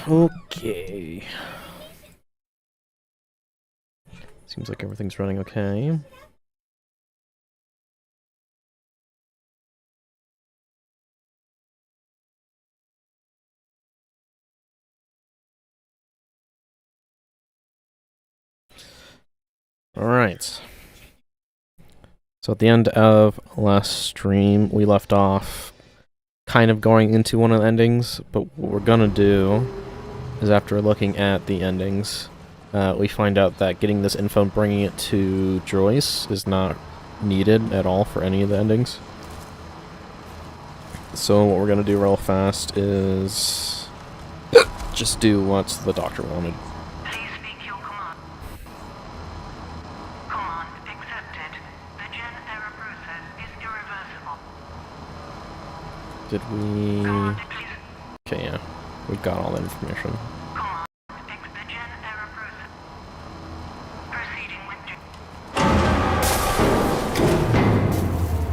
Okay. Seems like everything's running okay. Alright. So at the end of last stream, we left off kind of going into one of the endings, but what we're gonna do is after looking at the endings, we find out that getting this info and bringing it to Joyce is not needed at all for any of the endings. So what we're gonna do real fast is just do what the doctor wanted. Please speak your command. Command accepted. The gen error process is irreversible. Did we... Command, please. Okay, yeah. We've got all the information. Command, the gen error process. Proceeding with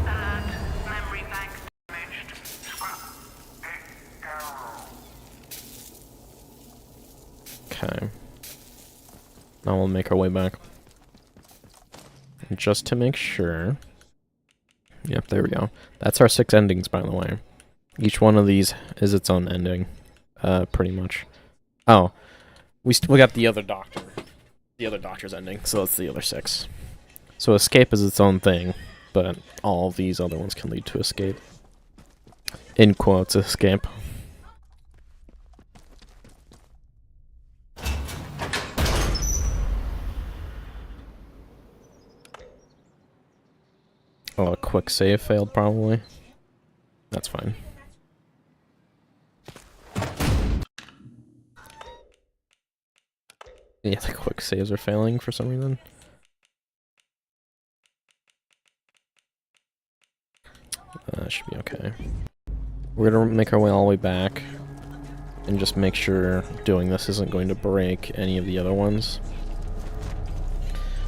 alert. Memory bank damaged. Scrap. Arrow. Okay. Now we'll make our way back. And just to make sure... Yep, there we go. That's our 6 endings, by the way. Each one of these is its own ending. Pretty much. Oh. We got the other doctor. The other doctor's ending, so that's the other 6. So escape is its own thing, but all of these other ones can lead to escape. In quotes, escape. Oh, a quick save failed, probably. That's fine. Yeah, the quick saves are failing for some reason. Should be okay. We're gonna make our way all the way back and just make sure doing this isn't going to break any of the other ones.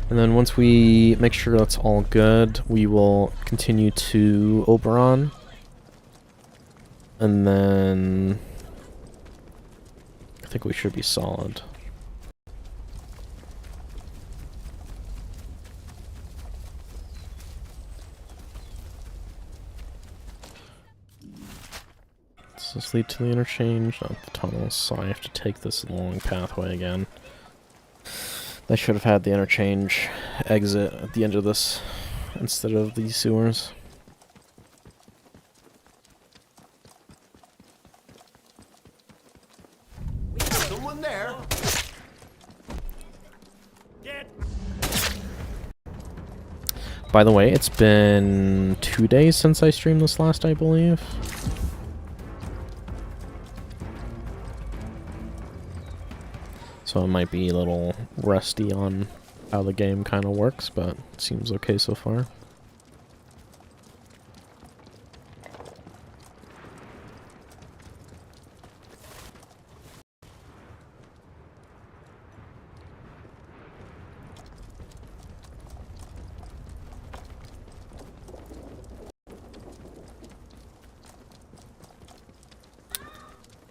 And then once we make sure that's all good, we will continue to Oberon. And then I think we should be solid. Does this lead to the interchange? Not the tunnels, so I have to take this long pathway again. They should have had the interchange exit at the end of this instead of these sewers. We got someone there. By the way, it's been 2 days since I streamed this last, I believe. So it might be a little rusty on how the game kind of works, but it seems okay so far.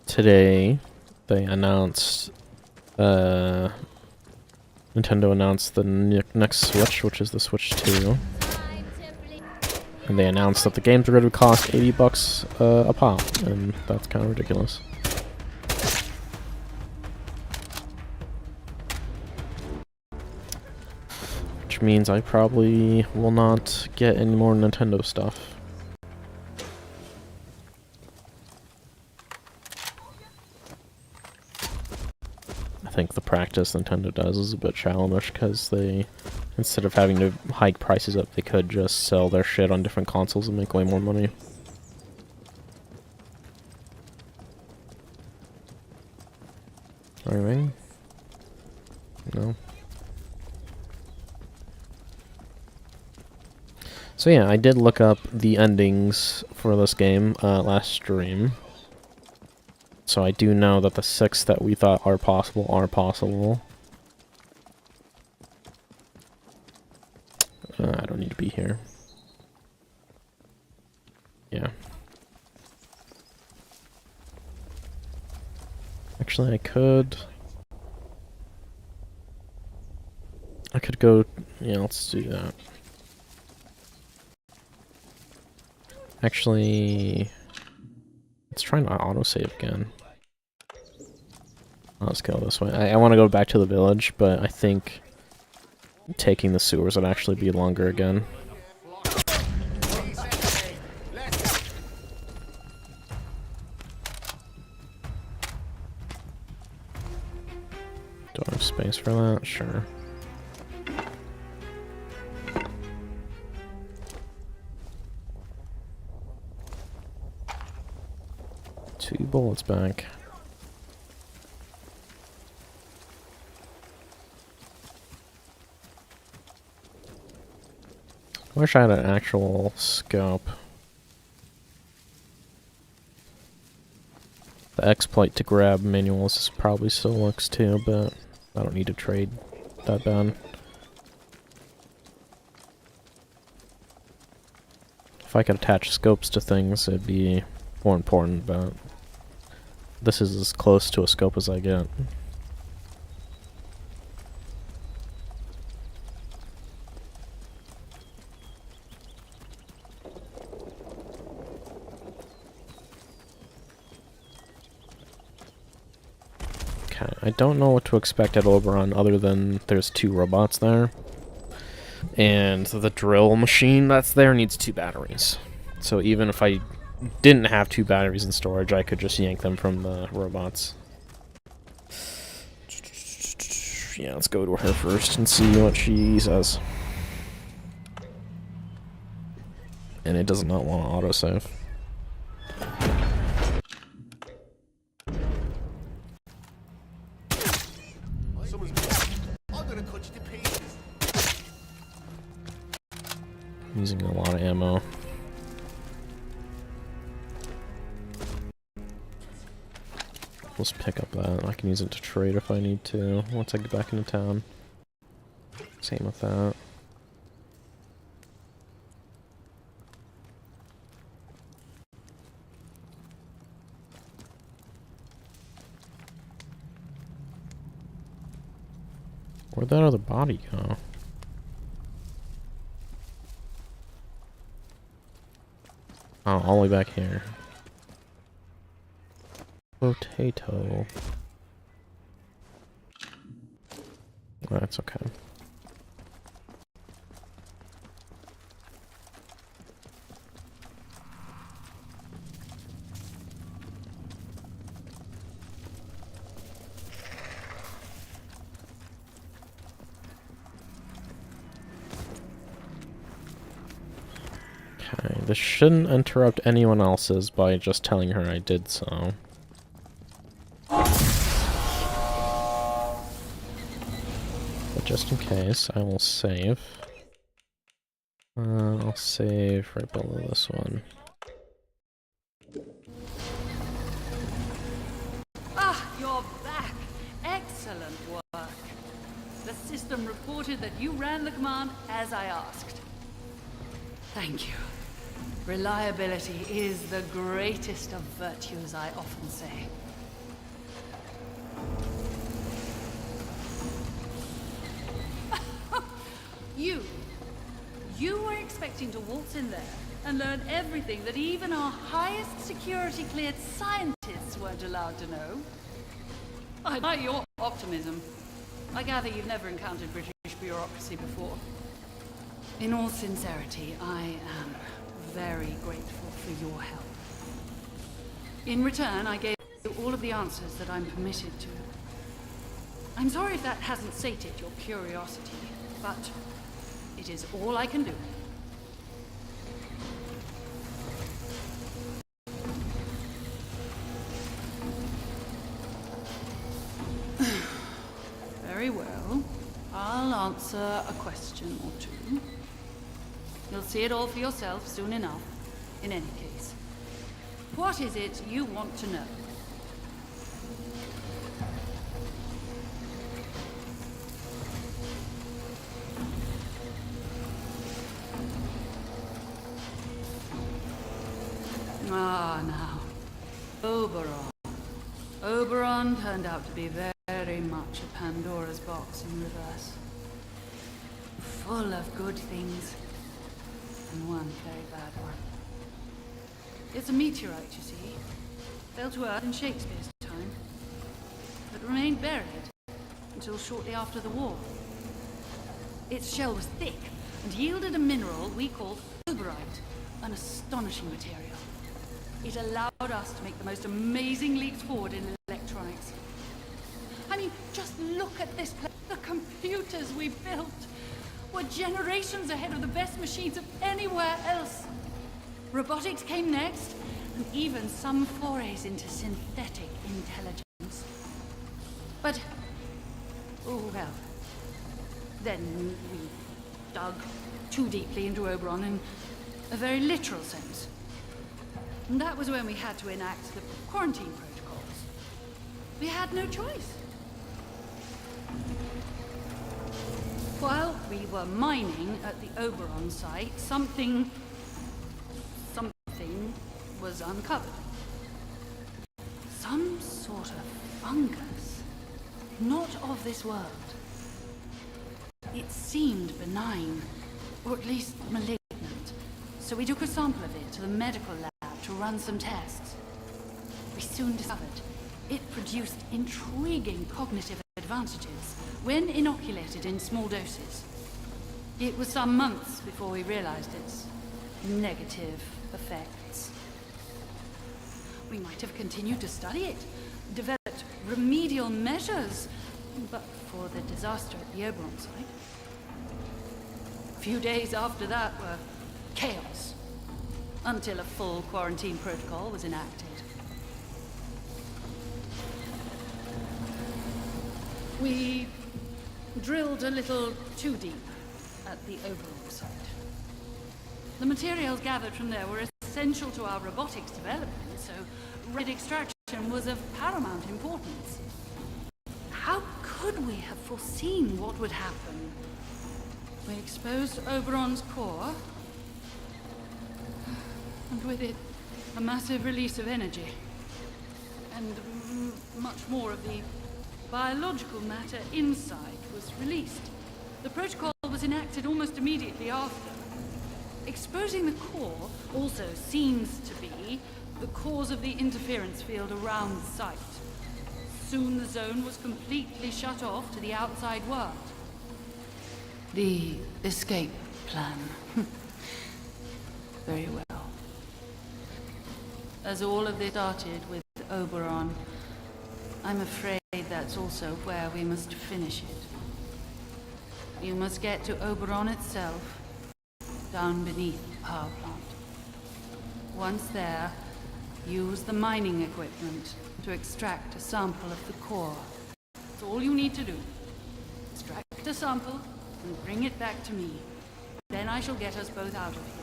Today, they announced Nintendo announced the next Switch, which is the Switch 2. And they announced that the games are going to cost $80 a pop, and that's kind of ridiculous. Which means I probably will not get any more Nintendo stuff. I think the practice Nintendo does is a bit childish because they, instead of having to hike prices up, they could just sell their shit on different consoles and make way more money. Anything? No. So yeah, I did look up the endings for this game last stream. So I do know that the 6 that we thought are possible are possible. I don't need to be here. Yeah. Actually, I could go. Yeah, let's do that. Actually, let's try not autosave again. Let's go this way. I want to go back to the village, but I think taking the sewers would actually be longer again. Do I have space for that? Sure. Two bullets back. I wish I had an actual scope. The exploit to grab manuals probably still works too, but I don't need to trade that bad. If I could attach scopes to things, it'd be more important, but this is as close to a scope as I get. Okay, I don't know what to expect at Oberon other than there's 2 robots there. And the drill machine that's there needs 2 batteries. So even if I didn't have 2 batteries in storage, I could just yank them from the robots. Yeah, let's go to her first and see what she says. And it does not want to autosave. I'm gonna cut you to pieces. Using a lot of ammo. Let's pick up that. I can use it to trade if I need to once I get back into town. Same with that. Where'd that other body go? Oh, all the way back here. Potato. That's okay. Okay, this shouldn't interrupt anyone else's by just telling her I did so. But just in case, I will save. I'll save right below this one. Ah, you're back. Excellent work. The system reported that you ran the command as I asked. Thank you. Reliability is the greatest of virtues, I often say. You were expecting to waltz in there and learn everything that even our highest security cleared scientists weren't allowed to know? I like your optimism. I gather you've never encountered British bureaucracy before. In all sincerity, I am very grateful for your help. In return, I gave you all of the answers that I'm permitted to. I'm sorry if that hasn't sated your curiosity, but it is all I can do. Very well. I'll answer a question or two. You'll see it all for yourself soon enough, in any case. What is it you want to know? Ah, now. Oberon. Oberon turned out to be very much a Pandora's box in reverse. Full of good things, and one very bad one. It's a meteorite, you see. Fell to Earth in Shakespeare's time, but remained buried until shortly after the war. Its shell was thick and yielded a mineral we called oberite, an astonishing material. It allowed us to make the most amazing leaps forward in electronics. I mean, just look at this place. The computers we built were generations ahead of the best machines of anywhere else. Robotics came next, and even some forays into synthetic intelligence. But, oh well. Then we dug too deeply into Oberon in a very literal sense. And that was when we had to enact the quarantine protocols. We had no choice. While we were mining at the Oberon site, something was uncovered. Some sort of fungus. Not of this world. It seemed benign, or at least malignant. So we took a sample of it to the medical lab to run some tests. We soon discovered it produced intriguing cognitive advantages when inoculated in small doses. It was some months before we realized its negative effects. We might have continued to study it, developed remedial measures, but for the disaster at the Oberon site. A few days after that were chaos, until a full quarantine protocol was enacted. We drilled a little too deep at the Oberon site. The materials gathered from there were essential to our robotics development, so red extraction was of paramount importance. How could we have foreseen what would happen? We exposed Oberon's core, and with it, a massive release of energy, and much more of the biological matter inside was released. The protocol was enacted almost immediately after. Exposing the core also seems to be the cause of the interference field around the site. Soon the zone was completely shut off to the outside world. The escape plan. Very well. As all of this started with Oberon, I'm afraid that's also where we must finish it. You must get to Oberon itself, down beneath the power plant. Once there, use the mining equipment to extract a sample of the core. That's all you need to do. Extract a sample and bring it back to me. Then I shall get us both out of here.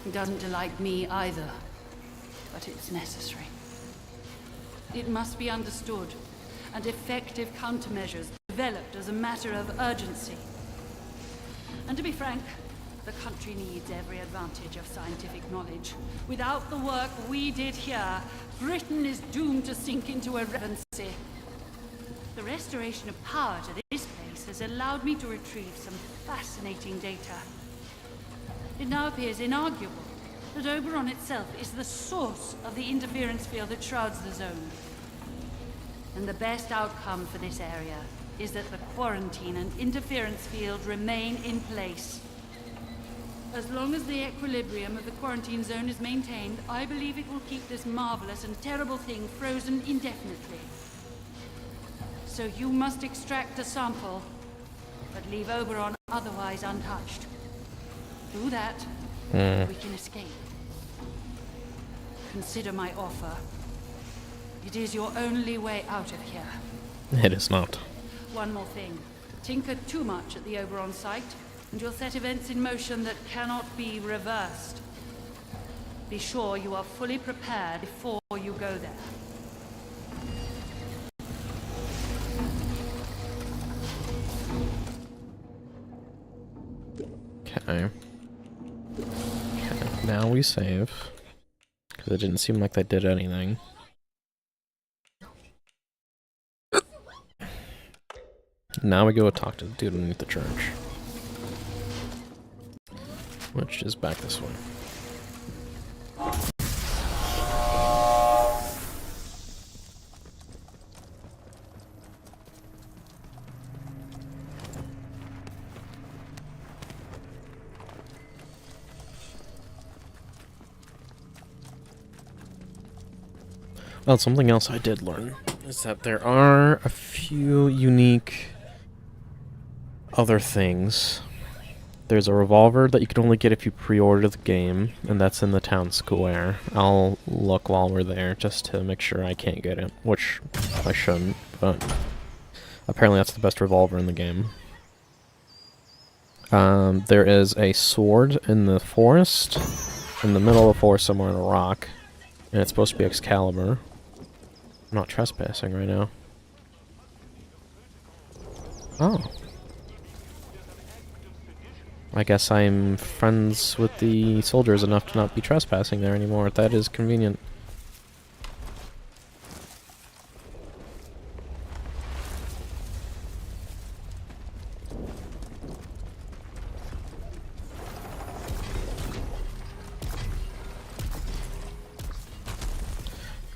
It doesn't delight me either, but it's necessary. It must be understood, and effective countermeasures developed as a matter of urgency. And to be frank, the country needs every advantage of scientific knowledge. Without the work we did here, Britain is doomed to sink into irrelevancy. The restoration of power to this place has allowed me to retrieve some fascinating data. It now appears inarguable that Oberon itself is the source of the interference field that shrouds the zone. And the best outcome for this area is that the quarantine and interference field remain in place. As long as the equilibrium of the quarantine zone is maintained, I believe it will keep this marvelous and terrible thing frozen indefinitely. So you must extract a sample, but leave Oberon otherwise untouched. Do that, we can escape. Consider my offer. It is your only way out of here. It is not. One more thing. Tinker too much at the Oberon site, and you'll set events in motion that cannot be reversed. Be sure you are fully prepared before you go there. Okay. Now we save. Because it didn't seem like they did anything. Now we go talk to the dude underneath the church. Which is back this way. Well, something else I did learn is that there are a few unique other things. There's a revolver that you can only get if you pre-order the game, and that's in the town square. I'll look while we're there just to make sure I can't get it, which I shouldn't, but apparently that's the best revolver in the game. There is a sword in the forest, in the middle of the forest somewhere in a rock, and it's supposed to be Excalibur. I'm not trespassing right now. Oh. I guess I'm friends with the soldiers enough to not be trespassing there anymore. That is convenient.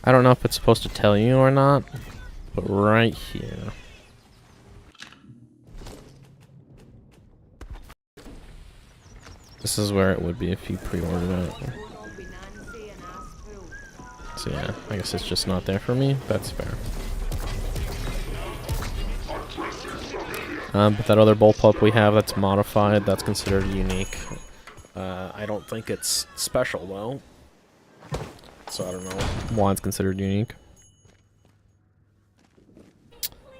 I don't know if it's supposed to tell you or not, but right here. This is where it would be if you pre-ordered it. So yeah, I guess it's just not there for me. That's fair. But that other bullpup we have that's modified, that's considered unique. I don't think it's special though. So I don't know why it's considered unique.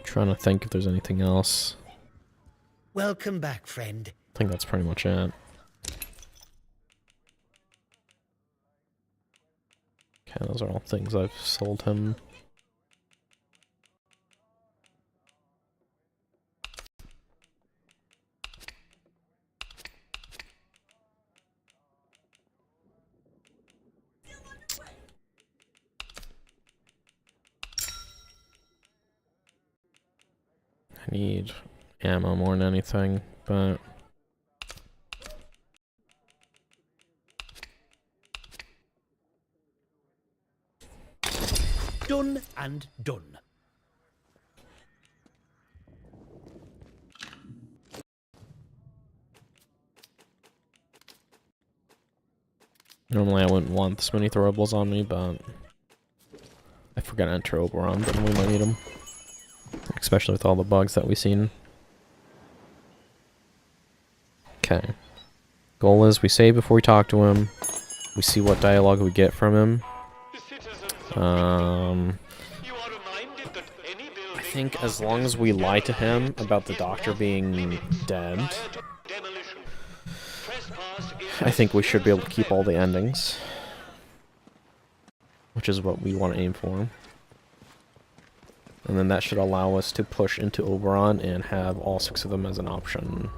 Trying to think if there's anything else. Welcome back, friend. I think that's pretty much it. Okay, those are all things I've sold him. I need ammo more than anything, but Done and done. normally I wouldn't want this many throwables on me, but I forgot to enter Oberon, then we might need them. Especially with all the bugs that we've seen. Okay. Goal is we save before we talk to him. We see what dialogue we get from him. I think as long as we lie to him about the doctor being dead, I think we should be able to keep all the endings. Which is what we want to aim for. And then that should allow us to push into Oberon and have all 6 of them as an option.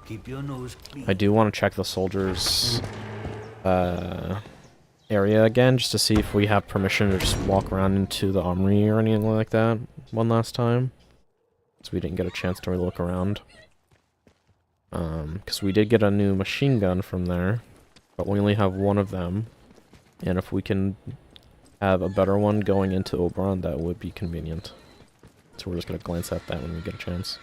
Keep your nose clean. I do want to check the soldiers' area again, just to see if we have permission to just walk around into the armory or anything like that one last time. So we didn't get a chance to really look around. Because we did get a new machine gun from there, but we only have one of them. And if we can have a better one going into Oberon, that would be convenient. So we're just going to glance at that when we get a chance.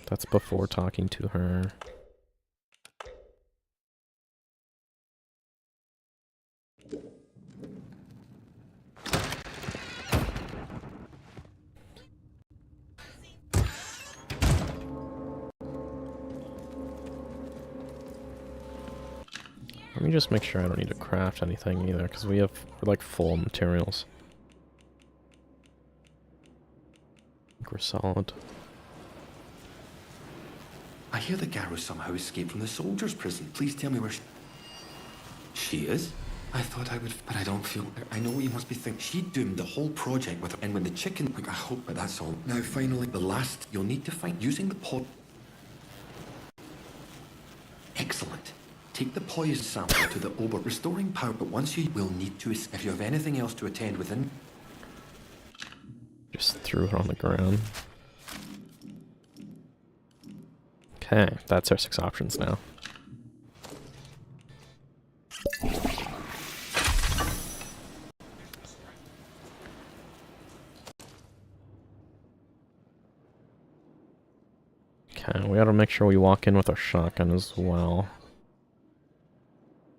That's before talking to her. Let me just make sure I don't need to craft anything either, because we're like full of materials. I think we're solid. I hear that Garou somehow escaped from the soldiers' prison. Please tell me where she is. I thought I would, but I don't feel. I know what you must be thinking. She doomed the whole project with her. And when the chicken. I hope, but that's all. Now, finally, the last. You'll need to find using the pod. Excellent. Take the poison sample to the Ober, restoring power, but once you will need to, if you have anything else to attend within. Just threw it on the ground. Okay, that's our 6 options now. Okay, we gotta make sure we walk in with our shotgun as well.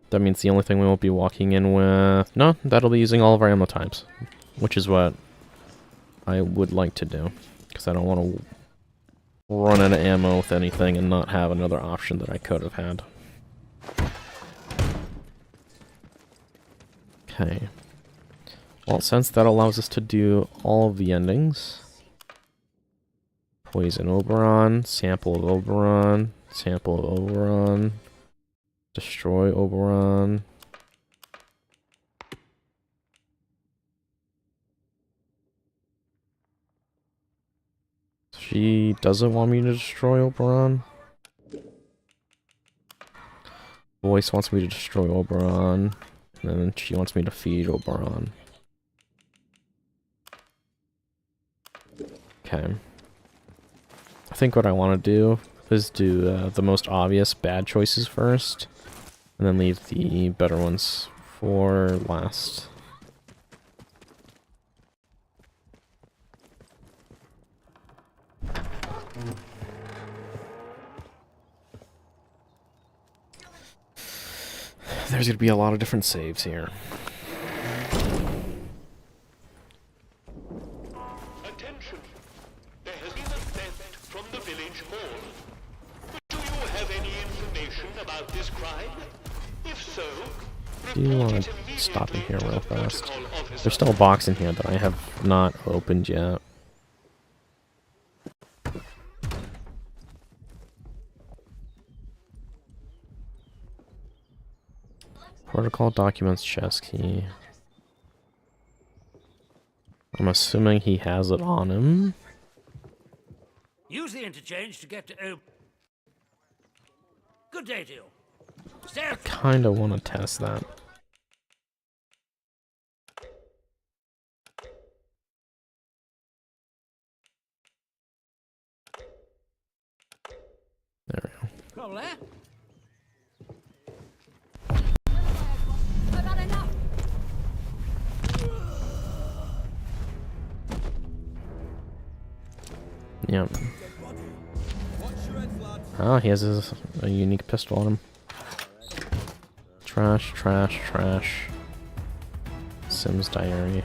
That means the only thing we won't be walking in with... No, that'll be using all of our ammo types. Which is what I would like to do. Because I don't want to run out of ammo with anything and not have another option that I could have had. Okay. Well, since that allows us to do all of the endings... Poison Oberon, sample of Oberon, sample of Oberon, destroy Oberon. She doesn't want me to destroy Oberon. Voice wants me to destroy Oberon, and then she wants me to feed Oberon. Okay. I think what I want to do is do the most obvious bad choices first, and then leave the better ones for last. There's going to be a lot of different saves here. Attention! There has been a theft from the village hall. Do you have any information about this crime? If so, Do you want to stop in here real fast? There's still a box in here that I have not opened yet. Protocol documents chest key. I'm assuming he has it on him. Use the interchange to get to Good day to you. I kinda want to test that. There we go. Probably. I've had enough. Yep. Oh, he has a unique pistol on him. Trash, trash, trash. Sims diary.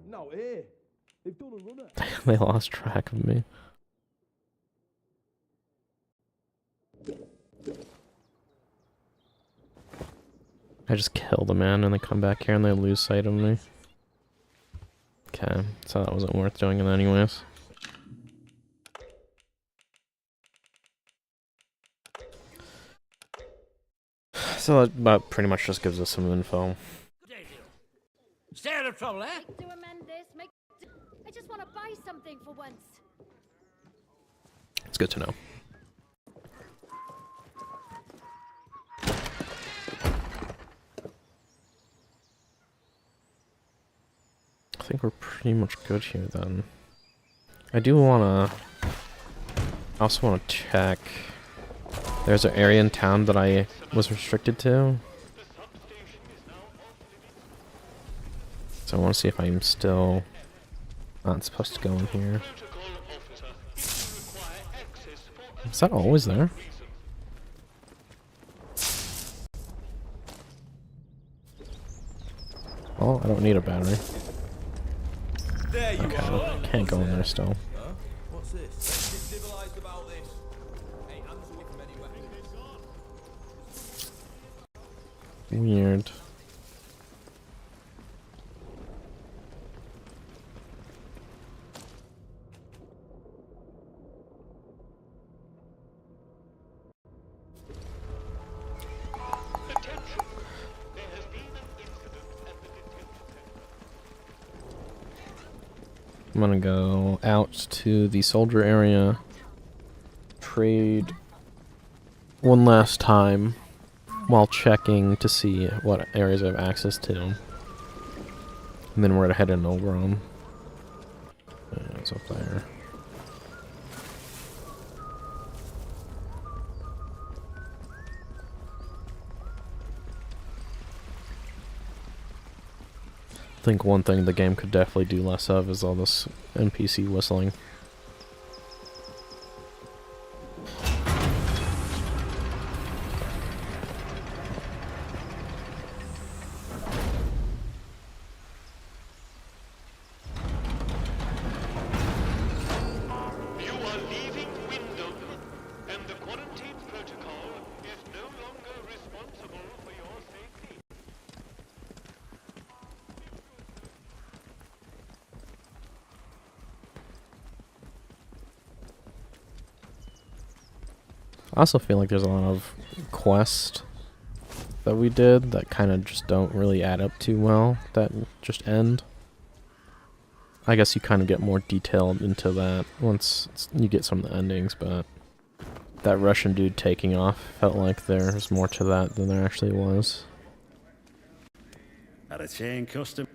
No, here. They've done a runner. They lost track of me. I just kill the man and they come back here and they lose sight of me. Okay, so that wasn't worth doing it anyways. So that pretty much just gives us some info. Good day to you. Stay out of trouble, eh? To amend this, I just want to buy something for once. It's good to know. I think we're pretty much good here then. I do wanna... I also wanna check... There's an area in town that I was restricted to. So I wanna see if I'm still not supposed to go in here. Is that always there? Oh, I don't need a battery. There you Okay, are. can't go in there still. Huh? What's this? Let's get civilized about this. Hey, hands away from any weapons. Weird. I'm gonna go out to the soldier area, trade one last time while checking to see what areas I have access to. And then we're gonna head in over them. It's up there. I think one thing the game could definitely do less of is all this NPC whistling. You are leaving Wyndham, and the quarantine protocol is no longer responsible for your safety. I also feel like there's a lot of quests that we did that kind of just don't really add up too well, that just end. I guess you kind of get more detailed into that once you get some of the endings, but that Russian dude taking off felt like there's more to that than there actually was. Had a chain custom.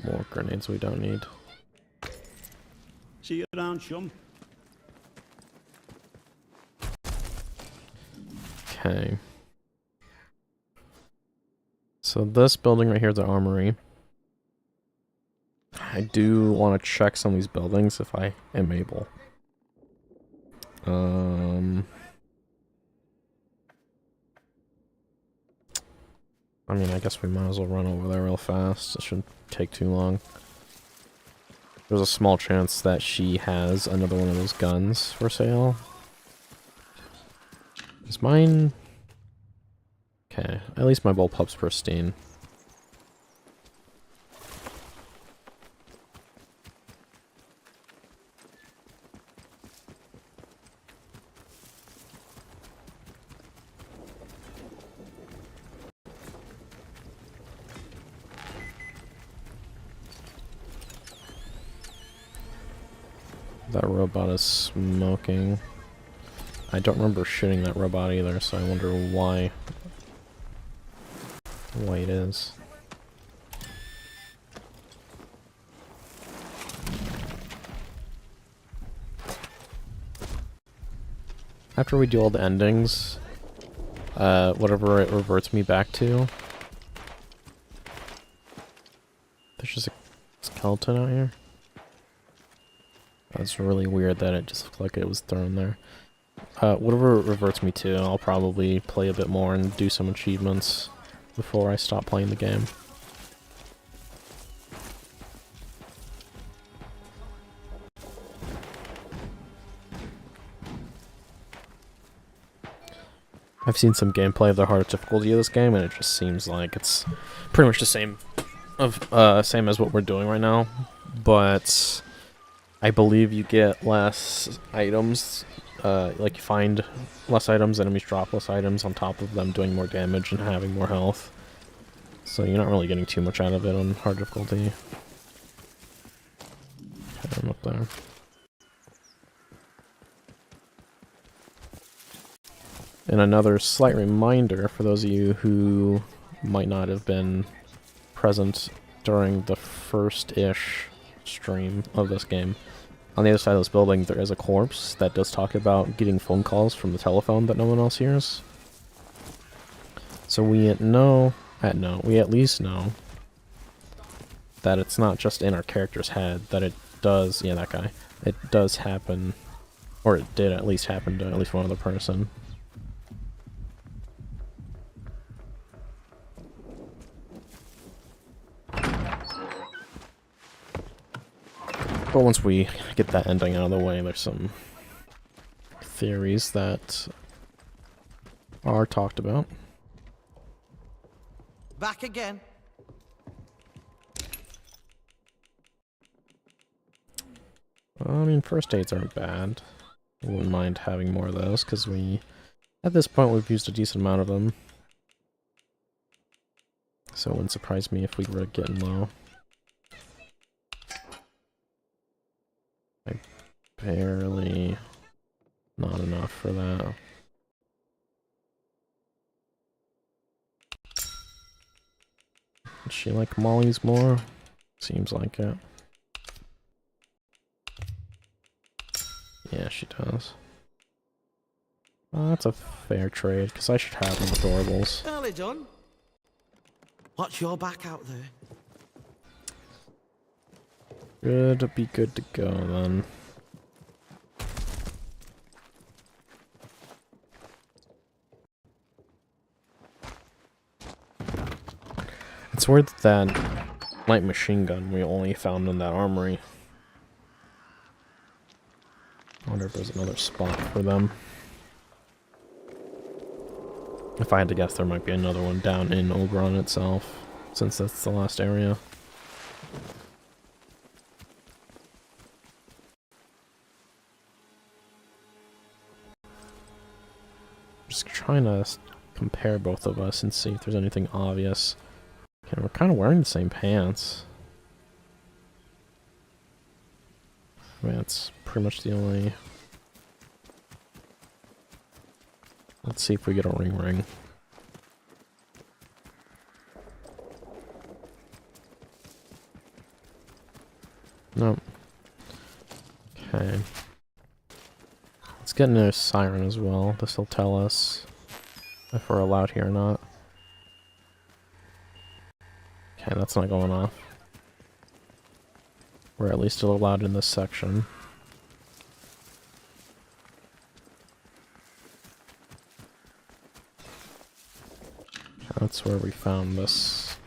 More grenades we don't need. See you around, chum. Okay. So this building right here is the armory. I do want to check some of these buildings if I am able. I mean, I guess we might as well run over there real fast. It shouldn't take too long. There's a small chance that she has another one of those guns for sale. Is mine... Okay, at least my bullpup's pristine. That robot is smoking. I don't remember shooting that robot either, so I wonder why it is. After we do all the endings, whatever it reverts me back to. There's just a skeleton out here. That's really weird that it just looked like it was thrown there. Whatever it reverts me to, I'll probably play a bit more and do some achievements before I stop playing the game. I've seen some gameplay of the hardest difficulty of this game, and it just seems like it's pretty much the same as what we're doing right now, but I believe you get less items. Like you find less items, enemies drop less items on top of them doing more damage and having more health. So you're not really getting too much out of it on hard difficulty. Head them up there. And another slight reminder for those of you who might not have been present during the first-ish stream of this game. On the other side of this building, there is a corpse that does talk about getting phone calls from the telephone that no one else hears. So we at least know that it's not just in our character's head, that it does, yeah, that guy, it does happen, or it did at least happen to at least one other person. But once we get that ending out of the way, there's some theories that are talked about. Back again. I mean, first aids aren't bad. I wouldn't mind having more of those, because at this point, we've used a decent amount of them. So it wouldn't surprise me if we were getting low. barely not enough for that. Does she like Molly's more? Seems like it. Yeah, she does. Well, that's a fair trade, because I should have them adorables. Early done. Watch your back out there. Should be good to go then. It's weird that light machine gun we only found in that armory. I wonder if there's another spot for them. If I had to guess, there might be another one down in Oberon itself, since that's the last area. Just trying to compare both of us and see if there's anything obvious. Okay, we're kind of wearing the same pants. I mean, that's pretty much the only... Let's see if we get a ring. Nope. Okay. Let's get into a siren as well. This will tell us if we're allowed here or not. Okay, that's not going off. We're at least still allowed in this section. That's where we found this.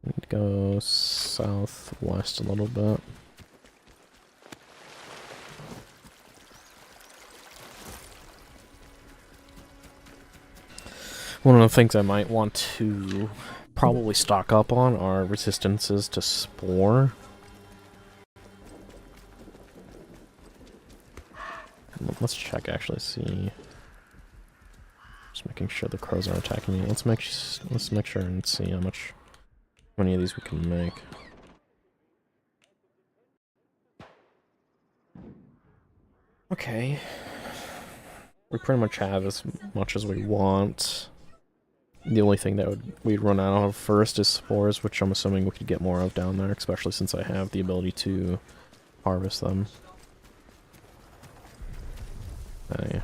Need to go southwest a little bit. One of the things I might want to probably stock up on are resistances to spore. Let's check, actually, see. Just making sure the crows aren't attacking me. Let's make sure and see how many of these we can make. Okay. We pretty much have as much as we want. The only thing that we'd run out of first is spores, which I'm assuming we could get more of down there, especially since I have the ability to harvest them. Okay.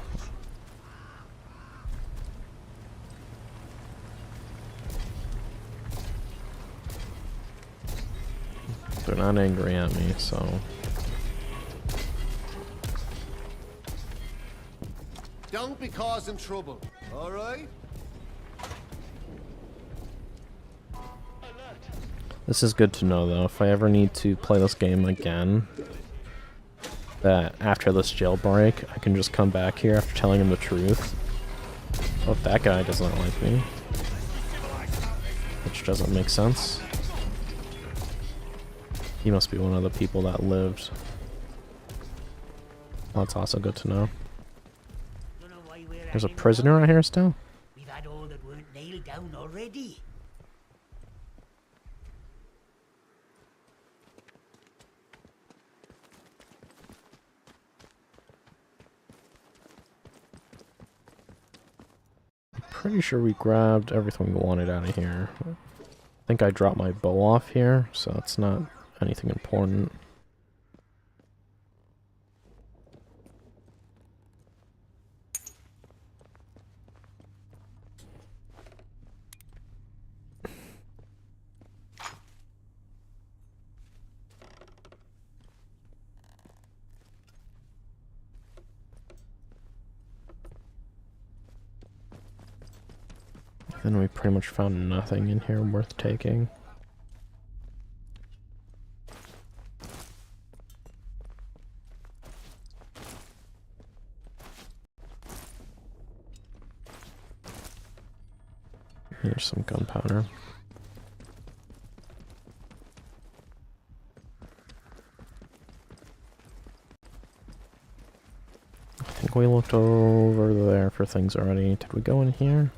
They're not angry at me, so... Don't be causing trouble, alright? This is good to know, though. If I ever need to play this game again, that after this jailbreak, I can just come back here after telling him the truth. Oh, that guy does not like me. Which doesn't make sense. He must be one of the people that lived. Well, that's also good to know. There's a prisoner right here still? We've had all that weren't nailed down already. Pretty sure we grabbed everything we wanted out of here. I think I dropped my bow off here, so it's not anything important. Then we pretty much found nothing in here worth taking. Here's some gunpowder. I think we looked over there for things already. Did we go in here?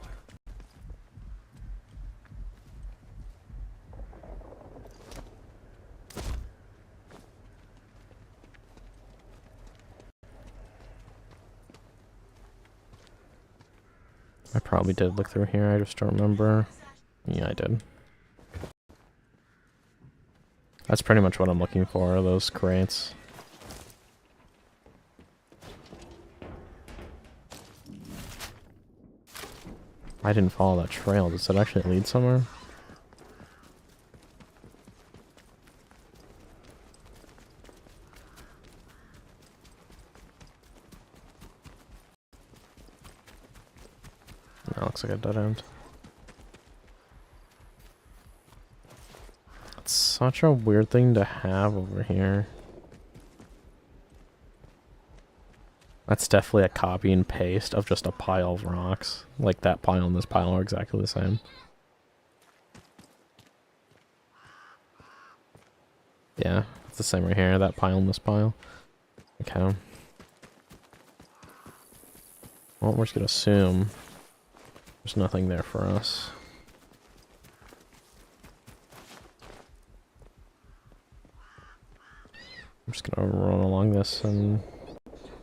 I probably did look through here, I just don't remember. Yeah, I did. That's pretty much what I'm looking for, those crates. I didn't follow that trail. Does it actually lead somewhere? That looks like a dead end. It's such a weird thing to have over here. That's definitely a copy and paste of just a pile of rocks. Like that pile and this pile are exactly the same. Yeah, it's the same right here, that pile and this pile. Okay. Well, we're just gonna assume there's nothing there for us. I'm just gonna run along this and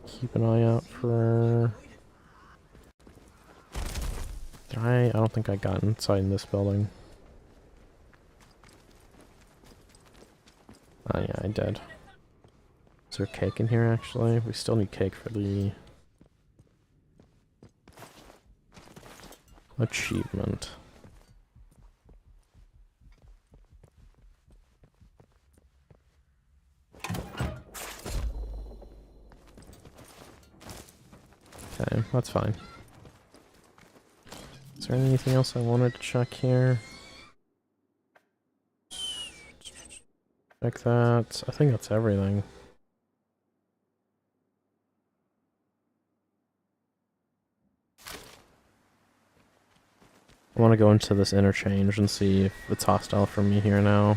keep an eye out for... I don't think I got inside in this building. Oh yeah, I did. Is there cake in here actually? We still need cake for the... achievement. Okay, that's fine. Is there anything else I wanted to check here? Check that. I think that's everything. I want to go into this interchange and see if it's hostile for me here now.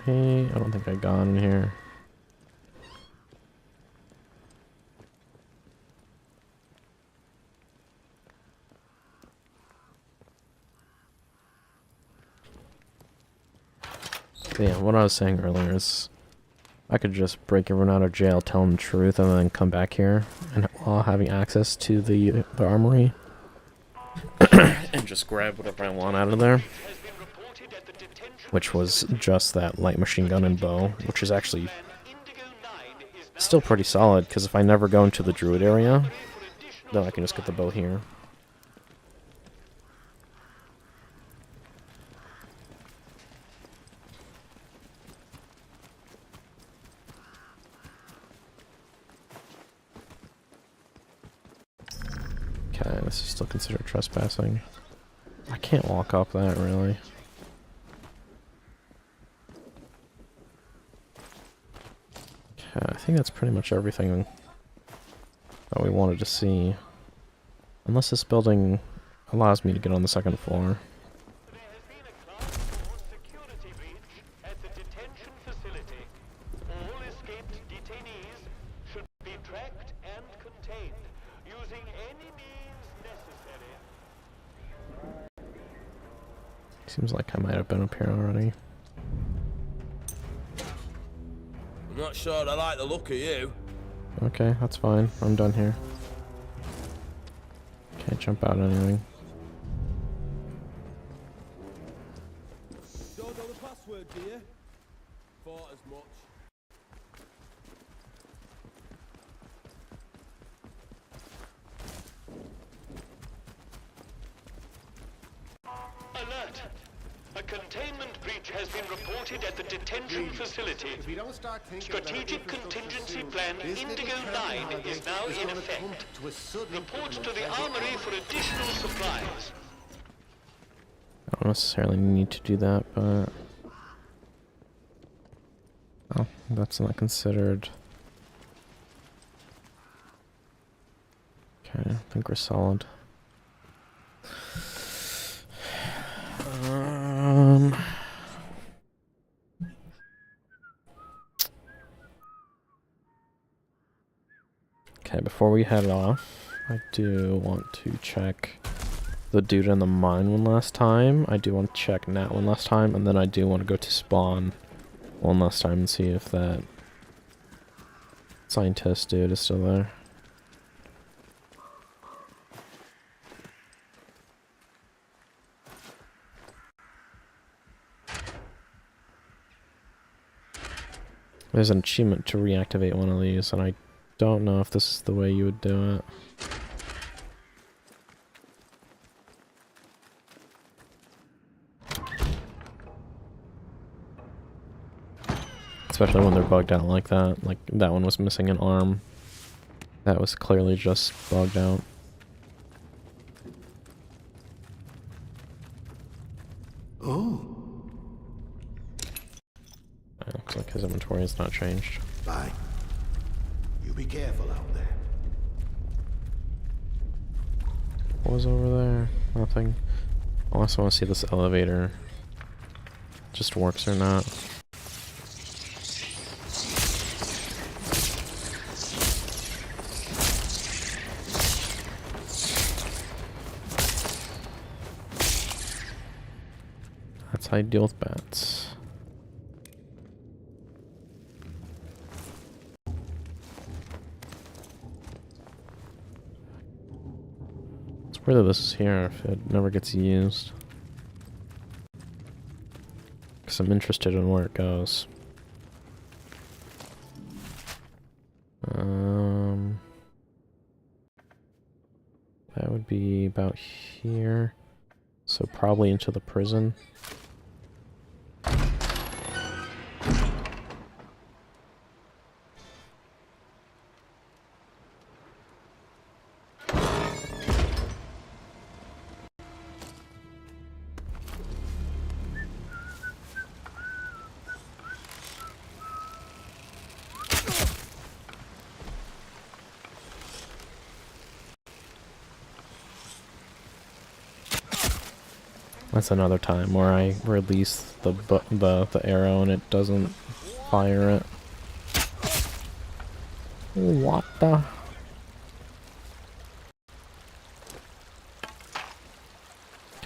Hey, I don't think I got in here. So yeah, what I was saying earlier is I could just break everyone out of jail, tell them the truth, and then come back here and while having access to the armory and just grab whatever I want out of there. Which was just that light machine gun and bow, which is actually still pretty solid, because if I never go into the druid area, then I can just get the bow here. Okay, this is still considered trespassing. I can't walk up that, really. Okay, I think that's pretty much everything that we wanted to see. Unless this building allows me to get on the second floor. There has been a Class 4 security breach at the detention facility. All escaped detainees should be tracked and contained using any means necessary. Seems like I might have been up here already. I'm not sure I like the look of you. Okay, that's fine. I'm done here. Can't jump out anything. Don't know the password, do you? Thought as much. Alert! A containment breach has been reported at the detention facility. Strategic Contingency Plan Indigo 9 is now in effect. Report to the armory for additional supplies. I don't necessarily need to do that, but... oh, that's not considered. Okay, I think we're solid. Okay, before we head off, I do want to check the dude in the mine one last time. I do want to check Nat one last time, and then I do want to go to spawn one last time and see if that scientist dude is still there. There's an achievement to reactivate one of these, and I don't know if this is the way you would do it. Especially when they're bugged out like that. Like, that one was missing an arm. That was clearly just bugged out. Oh. Looks like his inventory has not changed. Bye. You be careful out there. What was over there? Nothing. I also want to see this elevator just works or not. That's how you deal with bats. It's weird that this is here if it never gets used. Because I'm interested in where it goes. That would be about here. So probably into the prison. That's another time where I release the arrow and it doesn't fire it. What the?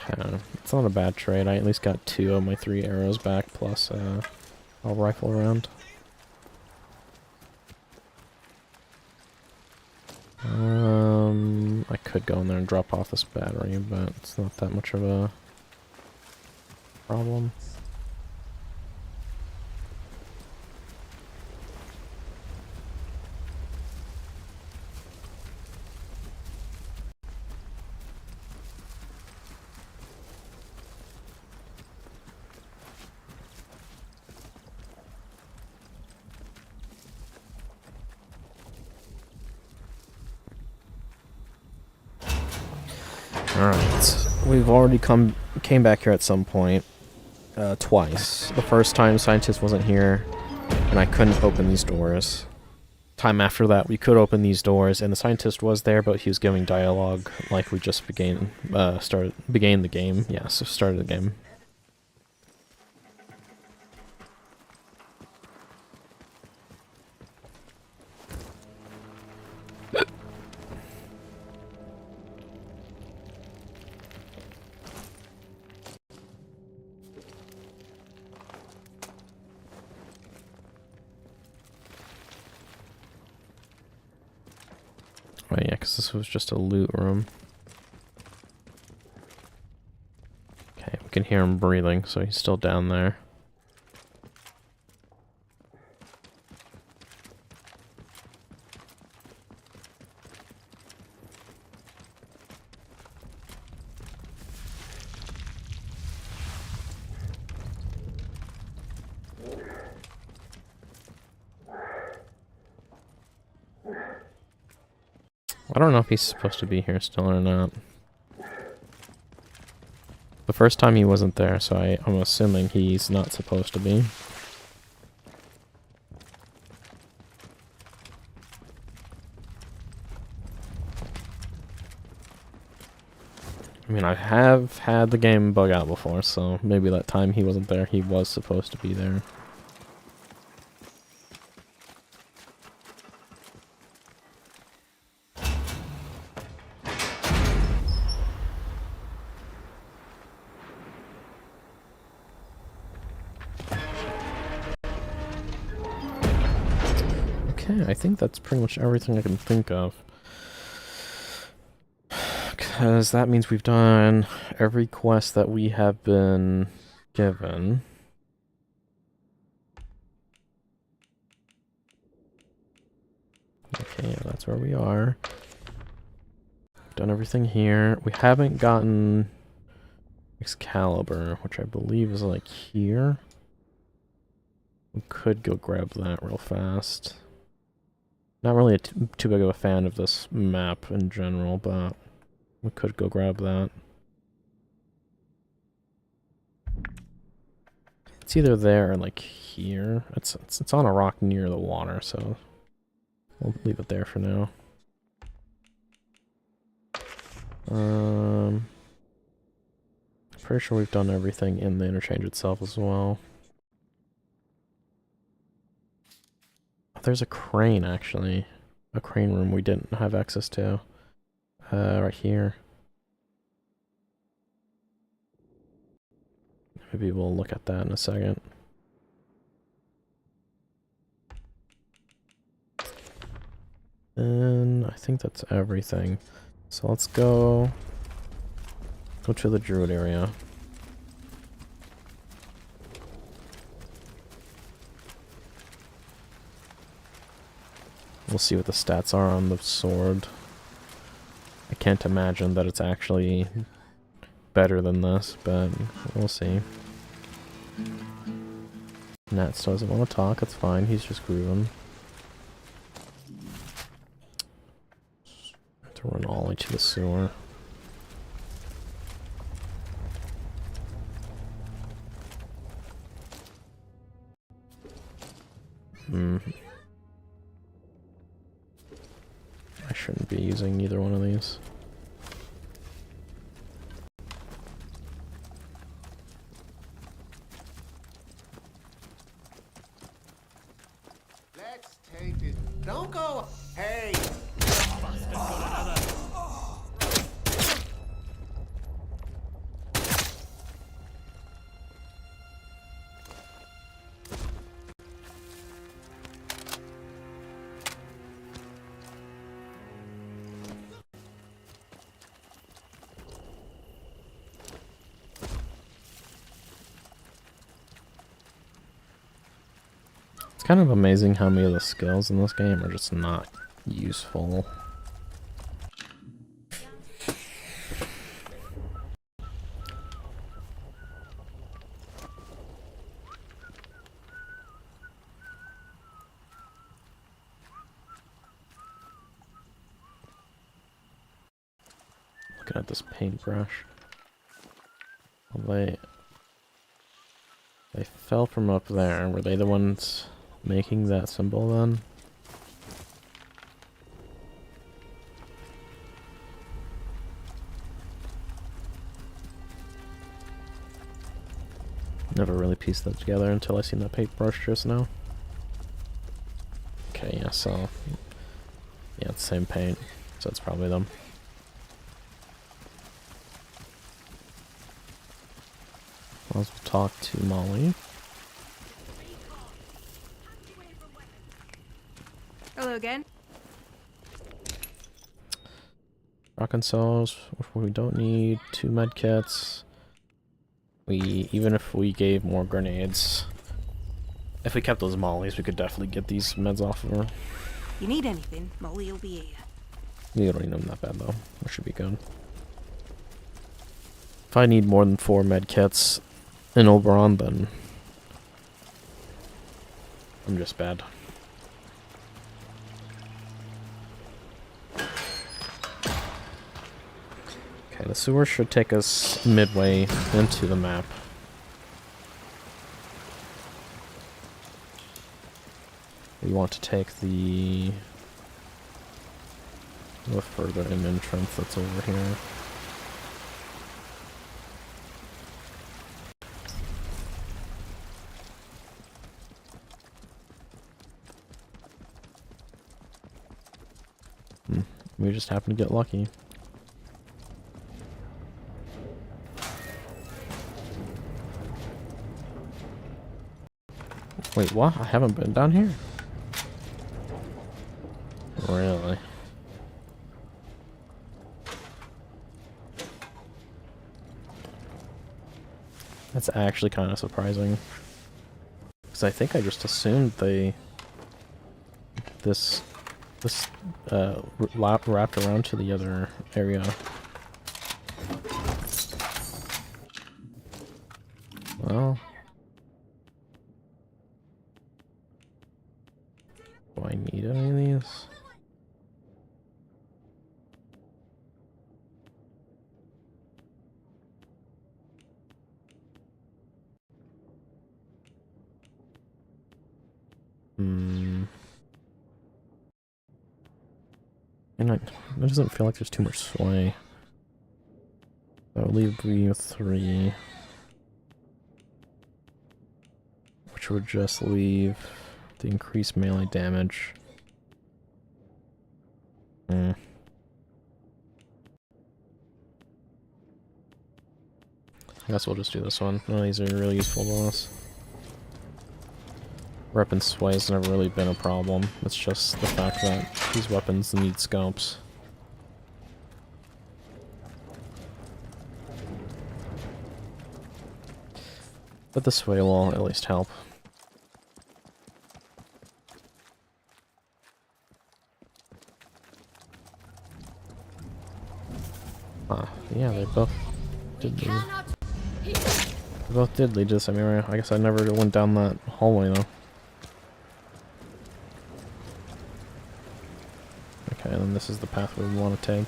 Okay, it's not a bad trade. I at least got 2 of my 3 arrows back plus a rifle round. I could go in there and drop off this battery, but it's not that much of a problem. Alright, we've already came back here at some point, twice. The first time, Scientist wasn't here, and I couldn't open these doors. Time after that, we could open these doors, and the Scientist was there, but he was giving dialogue like we just began the game. Yeah, so started the game. Oh yeah, because this was just a loot room. Okay, we can hear him breathing, so he's still down there. I don't know if he's supposed to be here still or not. The first time he wasn't there, so I'm assuming he's not supposed to be. I mean, I have had the game bug out before, so maybe that time he wasn't there, he was supposed to be there. Okay, I think that's pretty much everything I can think of. Because that means we've done every quest that we have been given. Okay, yeah, that's where we are. Done everything here. We haven't gotten Excalibur, which I believe is like here. We could go grab that real fast. Not really too big of a fan of this map in general, but we could go grab that. It's either there or like here. It's on a rock near the water, so we'll leave it there for now. Pretty sure we've done everything in the interchange itself as well. There's a crane, actually. A crane room we didn't have access to. Right here. Maybe we'll look at that in a second. And I think that's everything. So let's go to the druid area. We'll see what the stats are on the sword. I can't imagine that it's actually better than this, but we'll see. Nat still doesn't want to talk, it's fine, he's just grooving. To run Ollie to the sewer. I shouldn't be using either one of these. Let's take this. Don't go. Hey. It's kind of amazing how many of the skills in this game are just not useful. Looking at this paintbrush. Well, they fell from up there. Were they the ones making that symbol then? Never really pieced that together until I seen that paintbrush just now. Okay, yeah, so yeah, it's the same paint, so it's probably them. Let's talk to Molly. Hello again. Rockin' cells. We don't need 2 medkits. Even if we gave more grenades, if we kept those mollies, we could definitely get these meds off of her. You need anything, Molly will be here. We don't need them that bad though. That should be good. If I need more than 4 medkits in Oberon, then I'm just bad. Okay, the sewer should take us midway into the map. We want to take the further in entrance that's over here. We just happen to get lucky. Wait, what? I haven't been down here? That's actually kind of surprising. Because I think I just assumed this wrapped around to the other area. Well, do I need any of these? And it doesn't feel like there's too much sway. That would leave me with 3. Which would just leave the increased melee damage. I guess we'll just do this one. None of these are really useful to us. Weapon sway has never really been a problem. It's just the fact that these weapons need scopes. But the sway will at least help. Yeah, they both did lead. They both did lead to the same area. I guess I never went down that hallway though. Okay, then this is the path we want to take.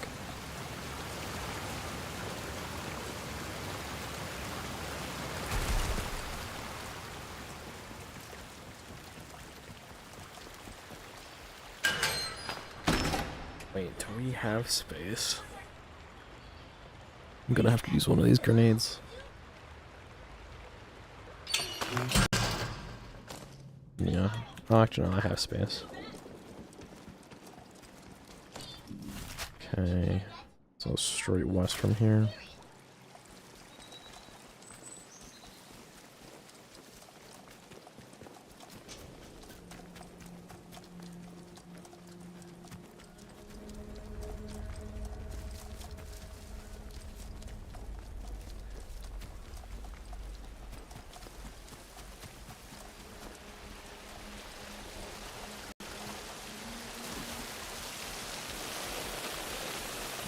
Wait, do we have space? I'm gonna have to use one of these grenades. Yeah. Oh, actually, no, I have space. Okay. So straight west from here.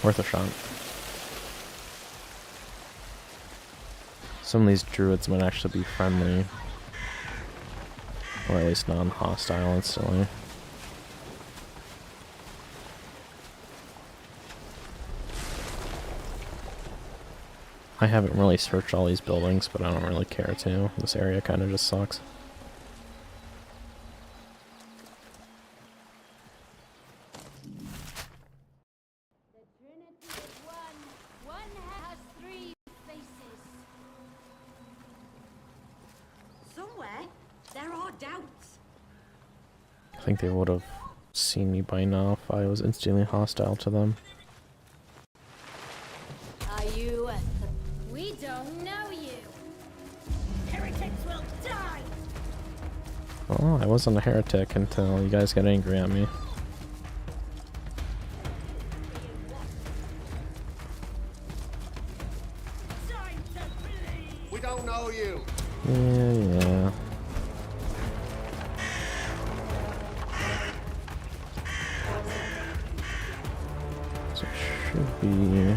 Worth a shot. Some of these druids might actually be friendly. Or at least non-hostile instantly. I haven't really searched all these buildings, but I don't really care to. This area kind of just sucks. I think they would have seen me by now if I was instantly hostile to them. Are you We don't know you. Heretics will die. Well, I wasn't a heretic until you guys got angry at me. We don't know you. Yeah. So it should be...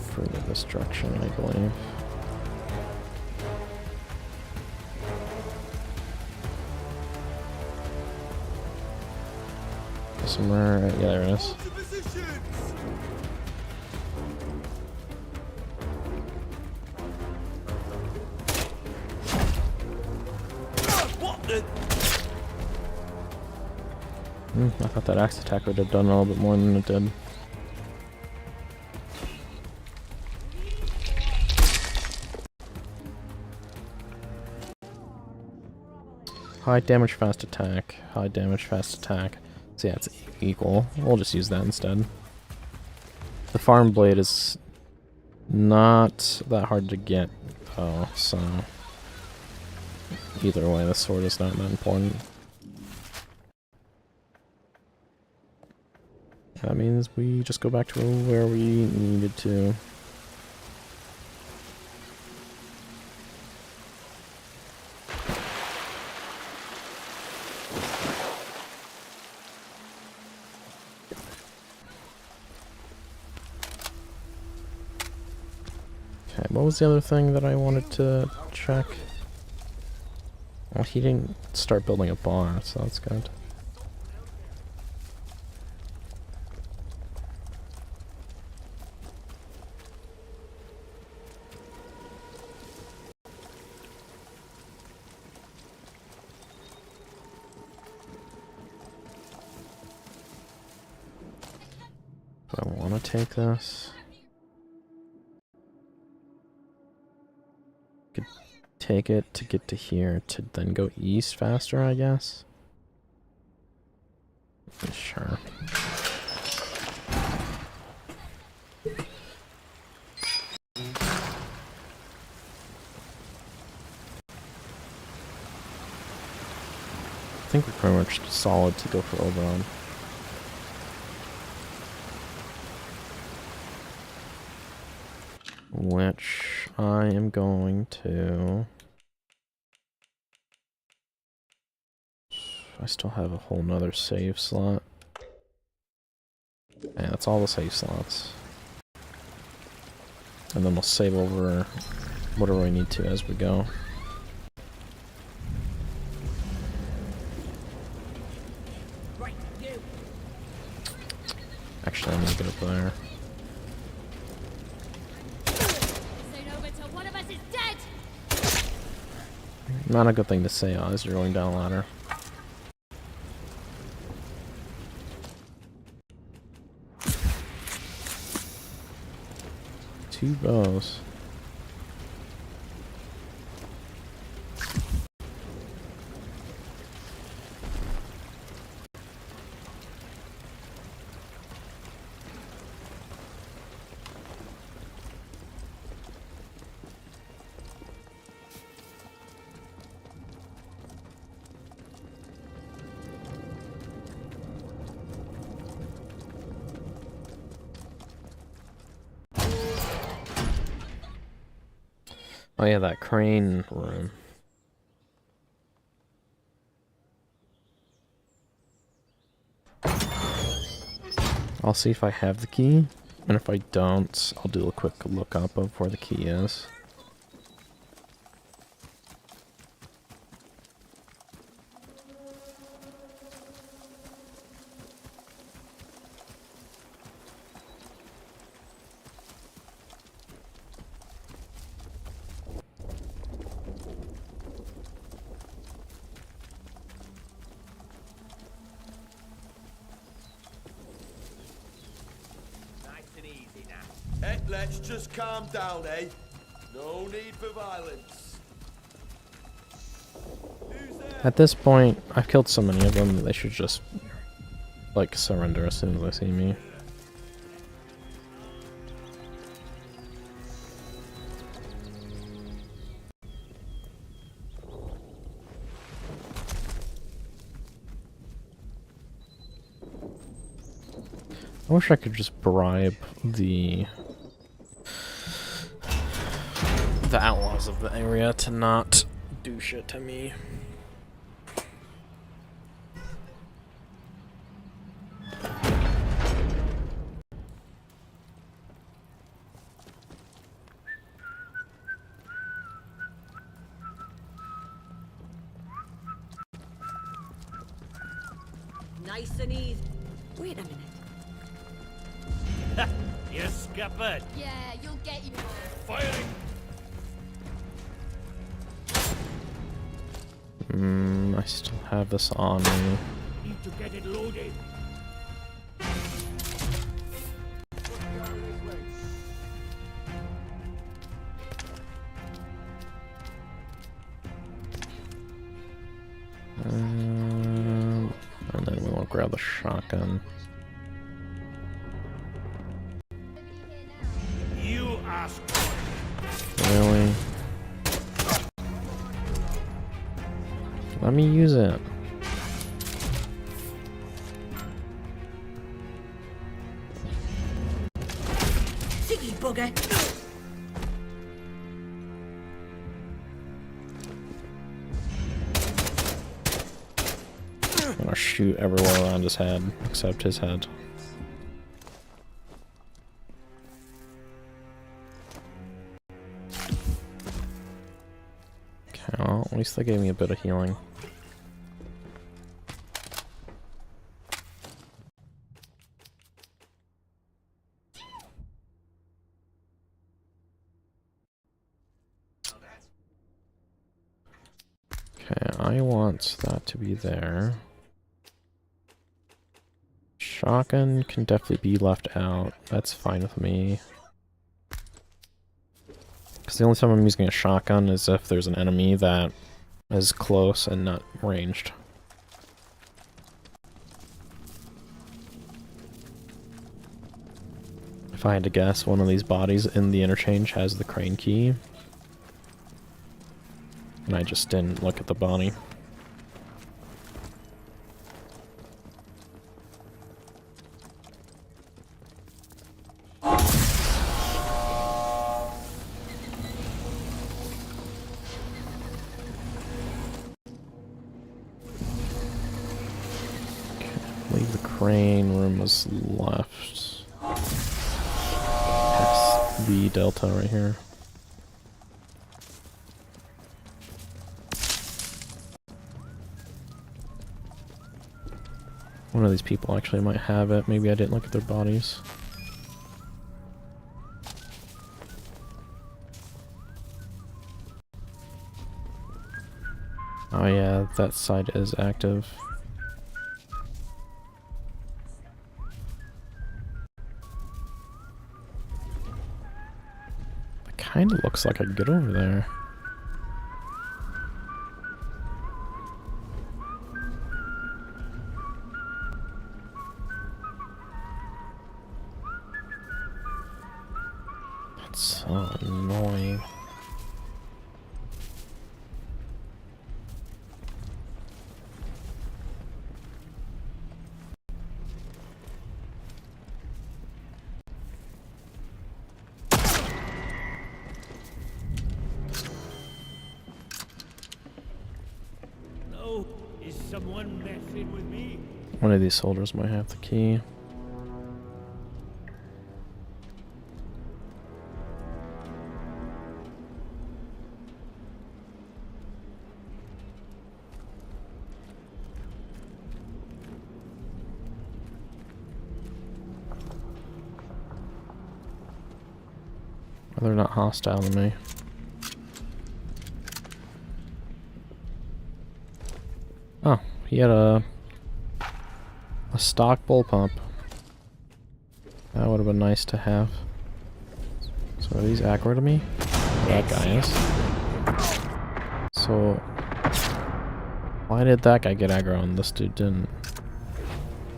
further destruction, I believe. Somewhere, yeah, there it is. I thought that axe attack would have done a little bit more than it did. High damage, fast attack. High damage, fast attack. So yeah, it's equal. We'll just use that instead. The farm blade is not that hard to get, though, so either way, the sword is not that important. That means we just go back to where we needed to. Okay, what was the other thing that I wanted to check? Well, he didn't start building a bar, so that's good. Do I want to take this? Could take it to get to here to then go east faster, I guess. Sure. I think we're pretty much solid to go for Oberon. Which I am going to... I still have a whole nother save slot. Yeah, that's all the save slots. And then we'll save over whatever we need to as we go. Actually, I need to get up there. Not a good thing to say as you're going down a ladder. Two bows. Oh yeah, that crane room. I'll see if I have the key, and if I don't, I'll do a quick look up of where the key is. Let's just calm down, eh? No need for violence. At this point, I've killed so many of them that they should just, like, surrender as soon as they see me. I wish I could just bribe the outlaws of the area to not do shit to me. Nice and easy. Wait a minute. You scuppered. Yeah, you'll get your... Firing. I still have this on me. Need to get it loaded. And then we won't grab the shotgun. You ask for it. Really? Let me use it. shoot everywhere around his head, except his head. Okay, well, at least they gave me a bit of healing. Okay, I want that to be there. Shotgun can definitely be left out. That's fine with me. Because the only time I'm using a shotgun is if there's an enemy that is close and not ranged. If I had to guess, one of these bodies in the interchange has the crane key. And I just didn't look at the body. Leave the crane room was left. That's the delta right here. One of these people actually might have it. Maybe I didn't look at their bodies. Oh yeah, that side is active. It kind of looks like I could get over there. That's so annoying. No, is someone messing with me? One of these soldiers might have the key. They're not hostile to me. Oh, he had a stock bull pump. That would have been nice to have. So are these aggro to me? That guy is. So why did that guy get aggro and this dude didn't?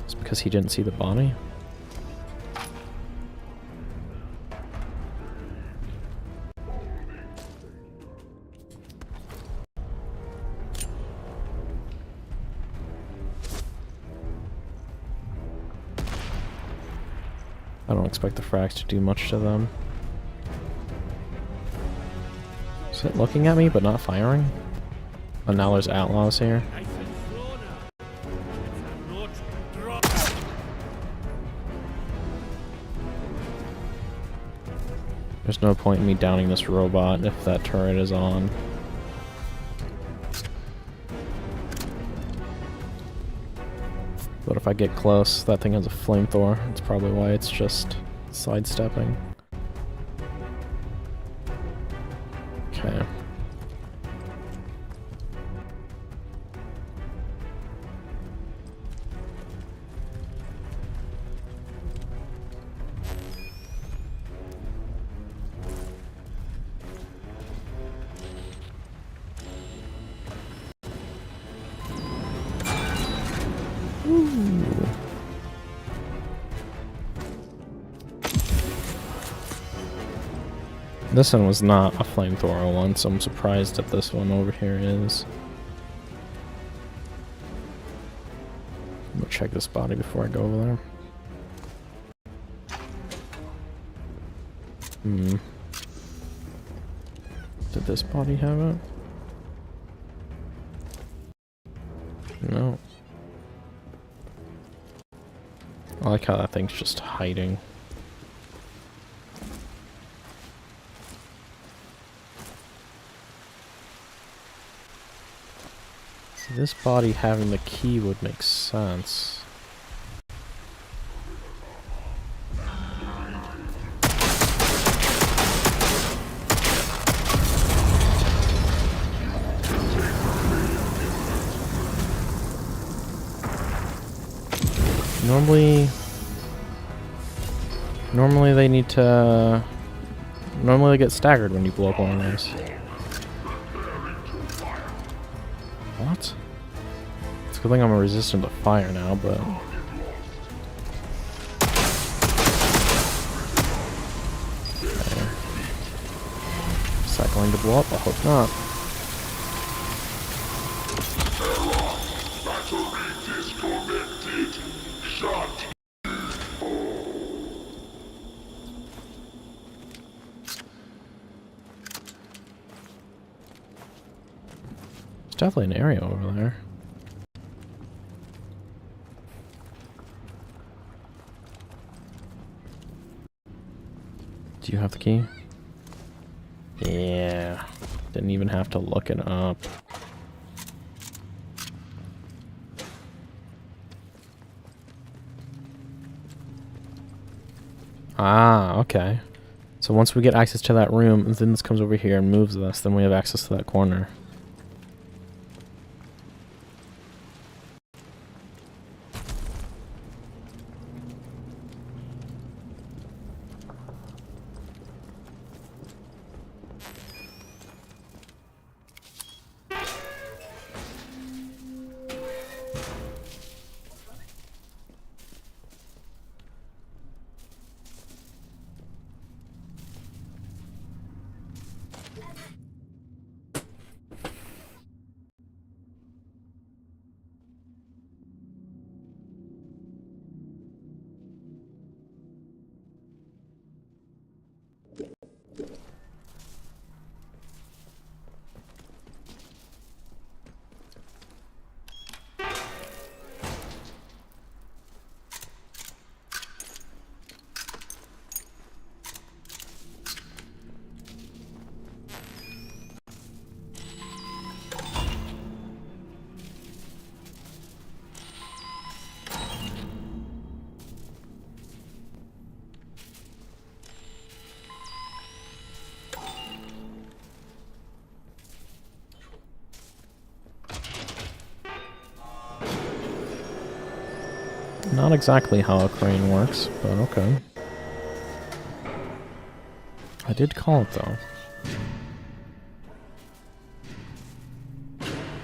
It's because he didn't see the body? I don't expect the frags to do much to them. Is it looking at me but not firing? Oh, now there's outlaws here. There's no point in me downing this robot if that turret is on. But if I get close, that thing has a flamethrower. That's probably why it's just sidestepping. Okay. This one was not a flamethrower one, so I'm surprised that this one over here is. I'm gonna check this body before I go over there. Did this body have it? No. like how that thing's just hiding. See, this body having the key would make sense. Normally they need to... Normally they get staggered when you blow up one of those. What? It's a good thing I'm resistant to fire now, but... Okay. Is that going to blow up? I hope not. Definitely an area over there. Do you have the key? Yeah. Didn't even have to look it up. Ah, okay. So once we get access to that room, and then this comes over here and moves us, then we have access to that corner. Not exactly how a crane works, but okay. I did call it though.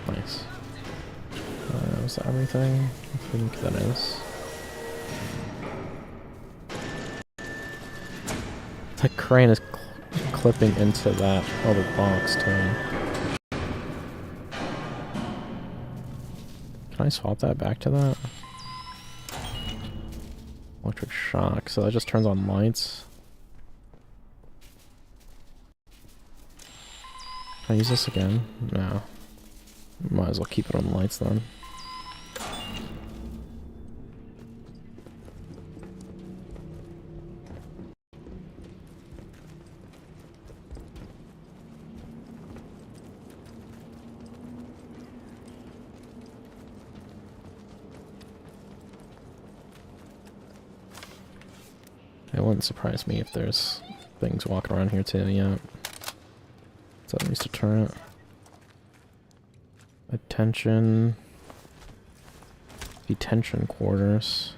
Nice. Is that everything? I think that is. The crane is clipping into that other box too. Can I swap that back to that? Electric shock, so that just turns on lights. Can I use this again? No. Might as well keep it on lights then. It wouldn't surprise me if there's things walking around here too, yeah. Is that at least a turret? Attention. Detention quarters.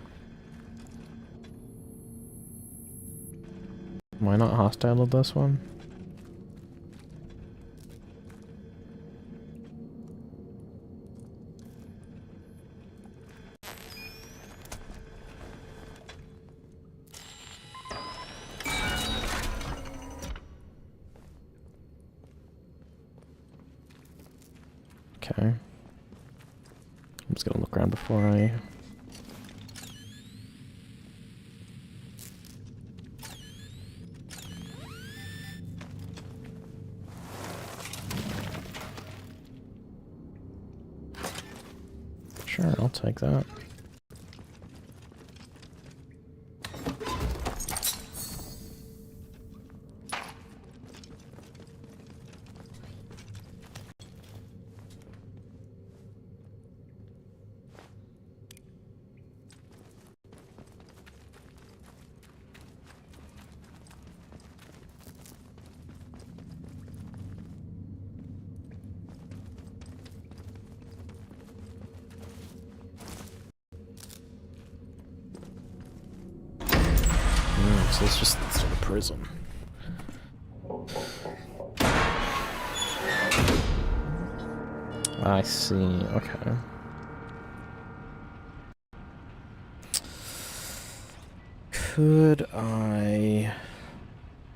Am I not hostile with this one? Okay. I'm just gonna look around before I... Sure, I'll take that. so let's do the prison. I see, okay. Could I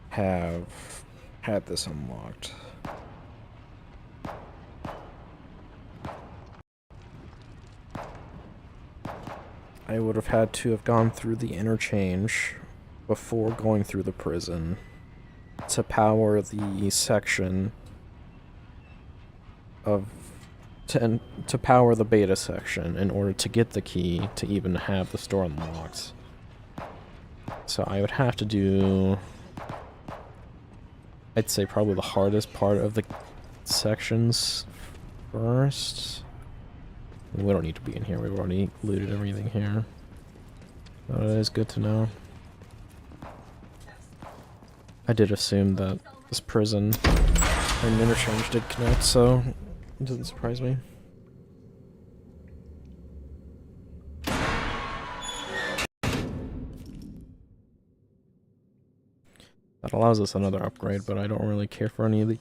have had this unlocked? I would have had to have gone through the interchange before going through the prison to power the section of to power the beta section in order to get the key to even have the store unlocked. So I would have to do, I'd say probably the hardest part of the sections first. We don't need to be in here, we've already looted everything here. But it is good to know. I did assume that this prison and interchange did connect, so it doesn't surprise me. That allows us another upgrade, but I don't really care for any of the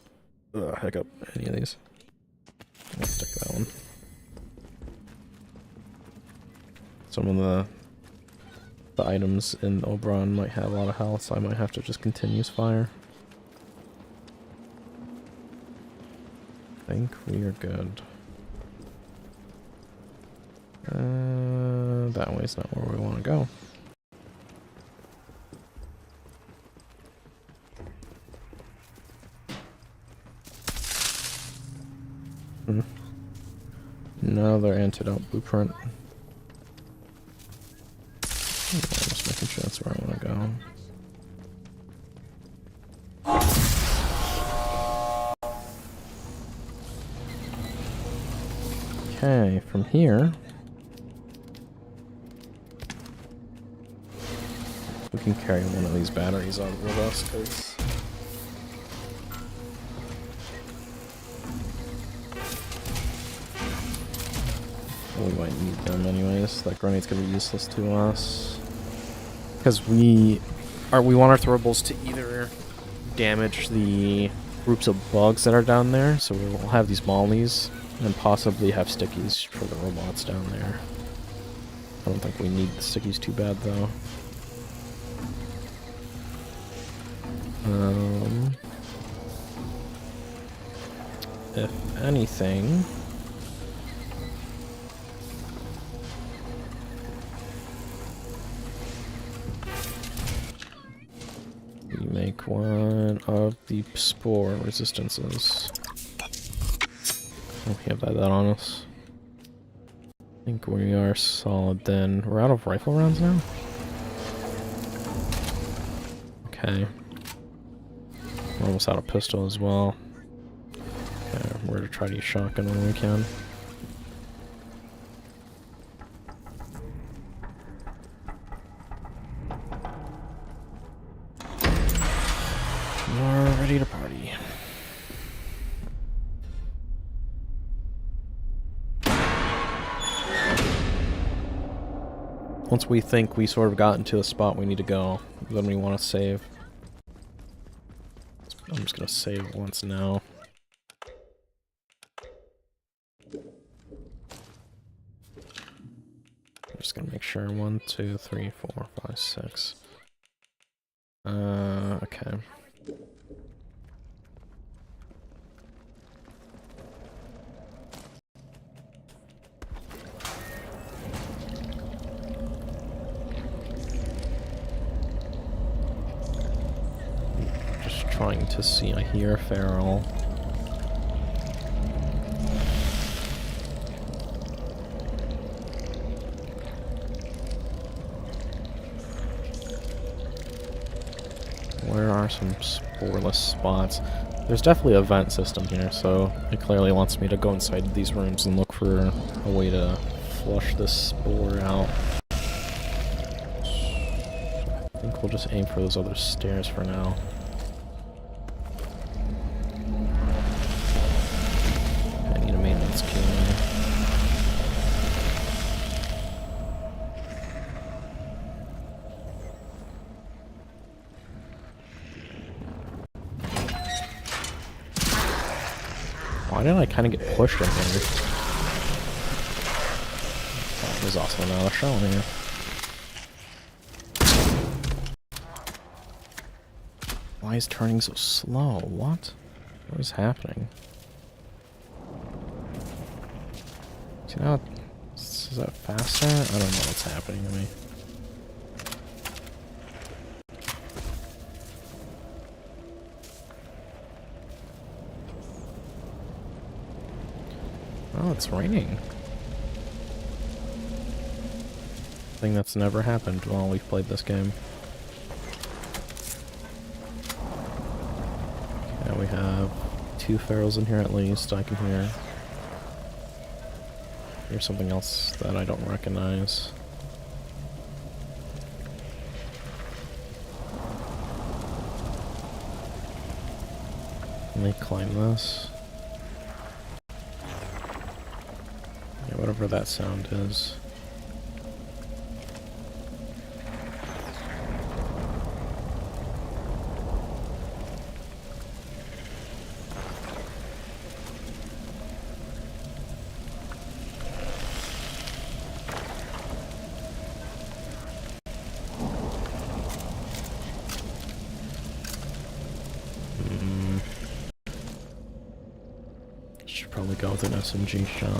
hiccup, any of these. Let's stick that one. Some of the items in Oberon might have a lot of health, so I might have to just continuous fire. I think we are good. That way's not where we want to go. Another antidote blueprint. Just making sure that's where I want to go. Okay, from here we can carry one of these batteries on with us, because we might need them anyways. That grenade's gonna be useless to us. Because we want our throwables to either damage the groups of bugs that are down there, so we'll have these mollies, and possibly have stickies for the robots down there. I don't think we need the stickies too bad though. If anything, we make one of the spore resistances. Oh, we have that on us. I think we are solid then. We're out of rifle rounds now? Okay. We're almost out of pistol as well. Okay, we're gonna try to use shotgun when we can. We're ready to party. Once we think we sort of got into a spot we need to go, then we want to save. I'm just gonna save once now. I'm just gonna make sure. 1, 2, 3, 4, 5, 6. Okay. Just trying to see. I hear Feral. Where are some sporeless spots? There's definitely a vent system here, so it clearly wants me to go inside these rooms and look for a way to flush this spore out. I think we'll just aim for those other stairs for now. I need a maintenance key. Why did I kind of get pushed in here? Oh, there's also another shell in here. Why is turning so slow? What? What is happening? See now? Is that faster? I don't know what's happening to me. Oh, it's raining. Thing that's never happened while we've played this game. Yeah, we have 2 ferals in here at least, I can hear. Here's something else that I don't recognize. Let me climb this. Yeah, whatever that sound is. Should probably go with an SMG shot.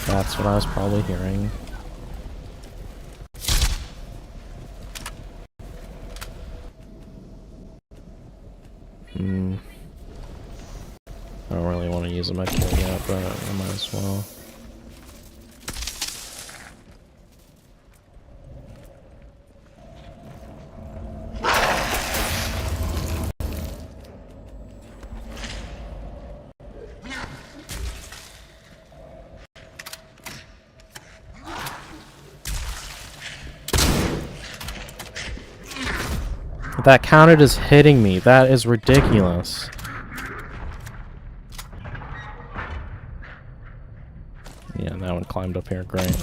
That's what I was probably hearing. I don't really want to use a medkit yet, but I might as well. That counted as hitting me. That is ridiculous. Yeah, that one climbed up here. Great.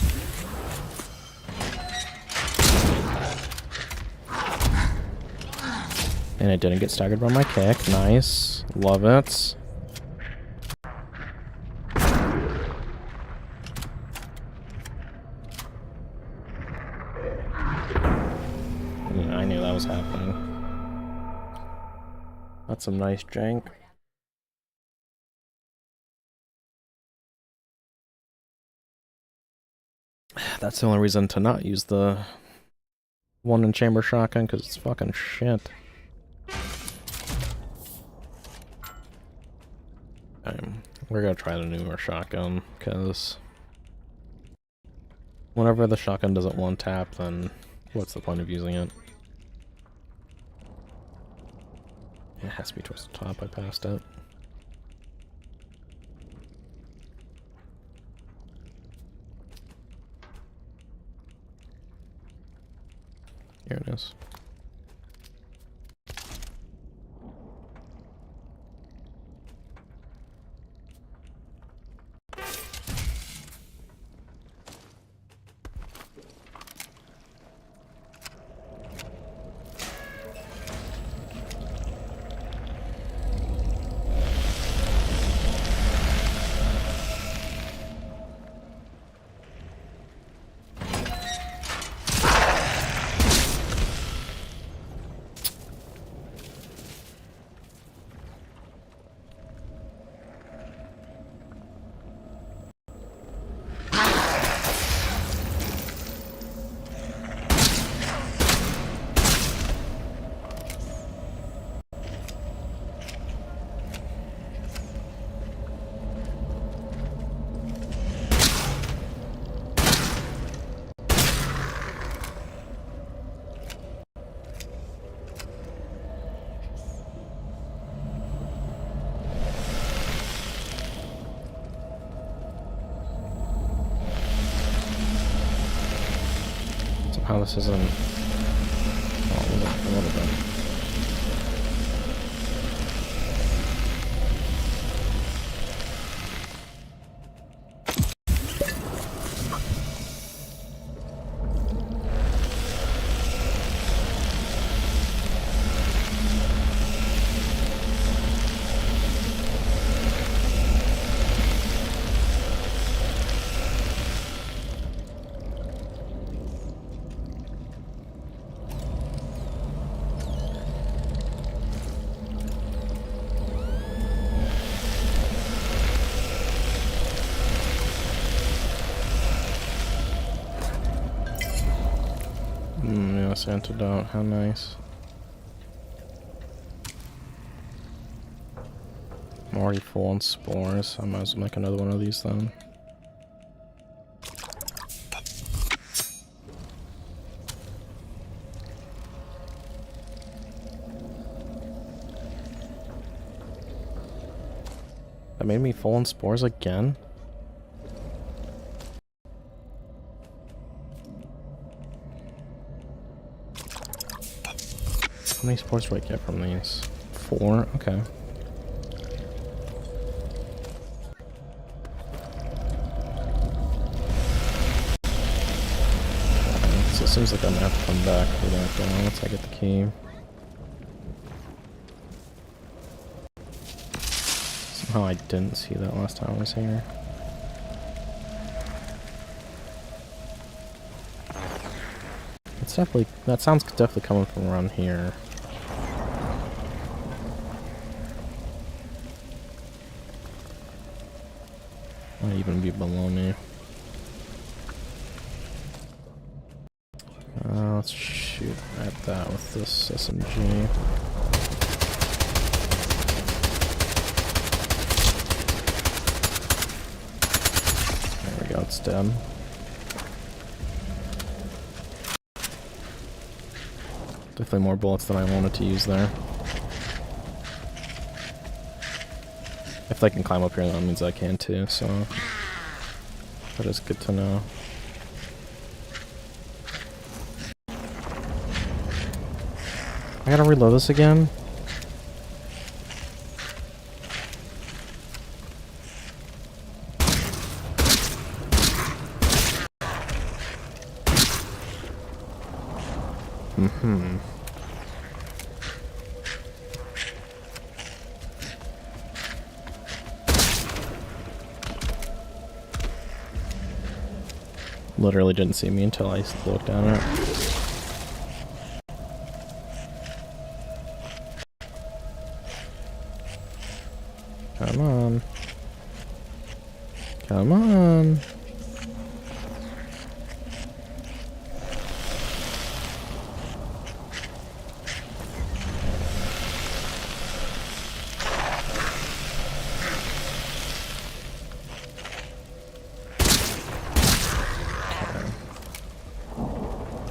And it didn't get staggered by my kick. Nice. Love it. Yeah, I knew that was happening. That's some nice jank. That's the only reason to not use the one in chamber shotgun, because it's fucking shit. We're gonna try the newer shotgun, because whenever the shotgun doesn't one tap, then what's the point of using it? It has to be towards the top. I passed it. Here it is. Somehow this isn't... Oh, a little bit. Yes, antidote. How nice. I'm already full on spores. I might as well make another one of these then. That made me full on spores again? How many spores do I get from these? 4? Okay. So it seems like I'm gonna have to come back for that though, once I get the key. Somehow I didn't see that last time I was here. It's definitely, that sound's definitely coming from around here. Might even be below me. Let's shoot at that with this SMG. There we go, it's dead. Definitely more bullets than I wanted to use there. If they can climb up here, that means I can too, so that is good to know. I gotta reload this again? Literally didn't see me until I looked at it. Come on. Come on.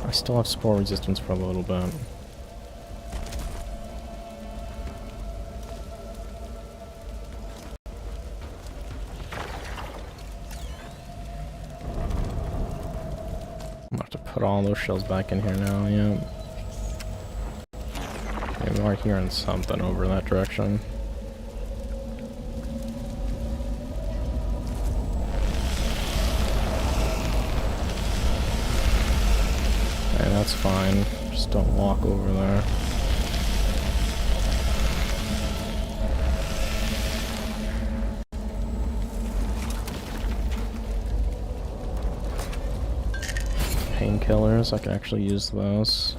I still have spore resistance for a little bit. I'm gonna have to put all those shells back in here now, yeah. Okay, we are hearing something over that direction. Okay, that's fine. Just don't walk over there. Painkillers, I can actually use those.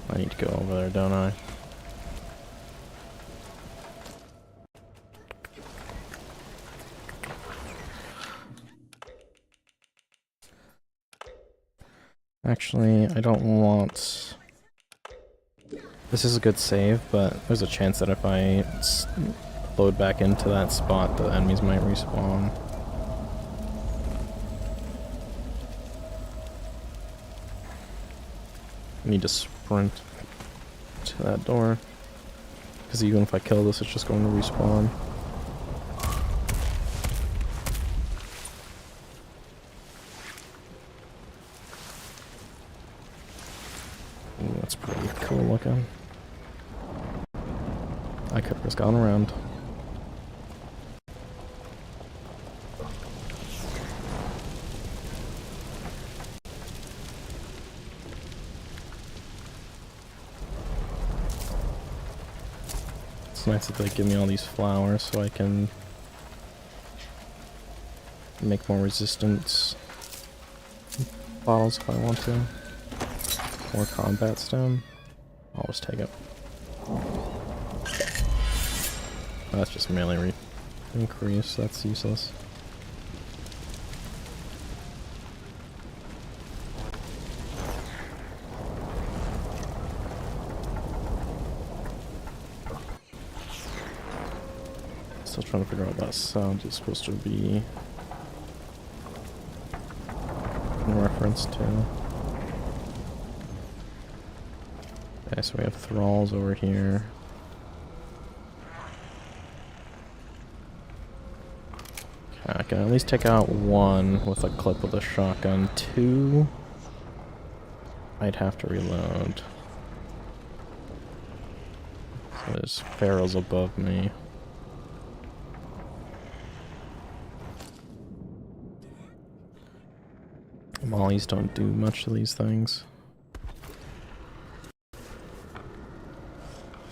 I need to go over there, don't I? Actually, I don't want... This is a good save, but there's a chance that if I load back into that spot, the enemies might respawn. I need to sprint to that door, because even if I kill this, it's just going to respawn. Ooh, that's pretty cool looking. I could have just gone around. It's nice that they give me all these flowers so I can make more resistance bottles if I want to. More combat stone. I'll just take it. That's just melee increase, that's useless. Still trying to figure out what that sound is supposed to be in reference to. Okay, so we have thralls over here. Okay, I can at least take out one with a clip with a shotgun. Two, I'd have to reload. So there's pharaohs above me. Mollies don't do much to these things. I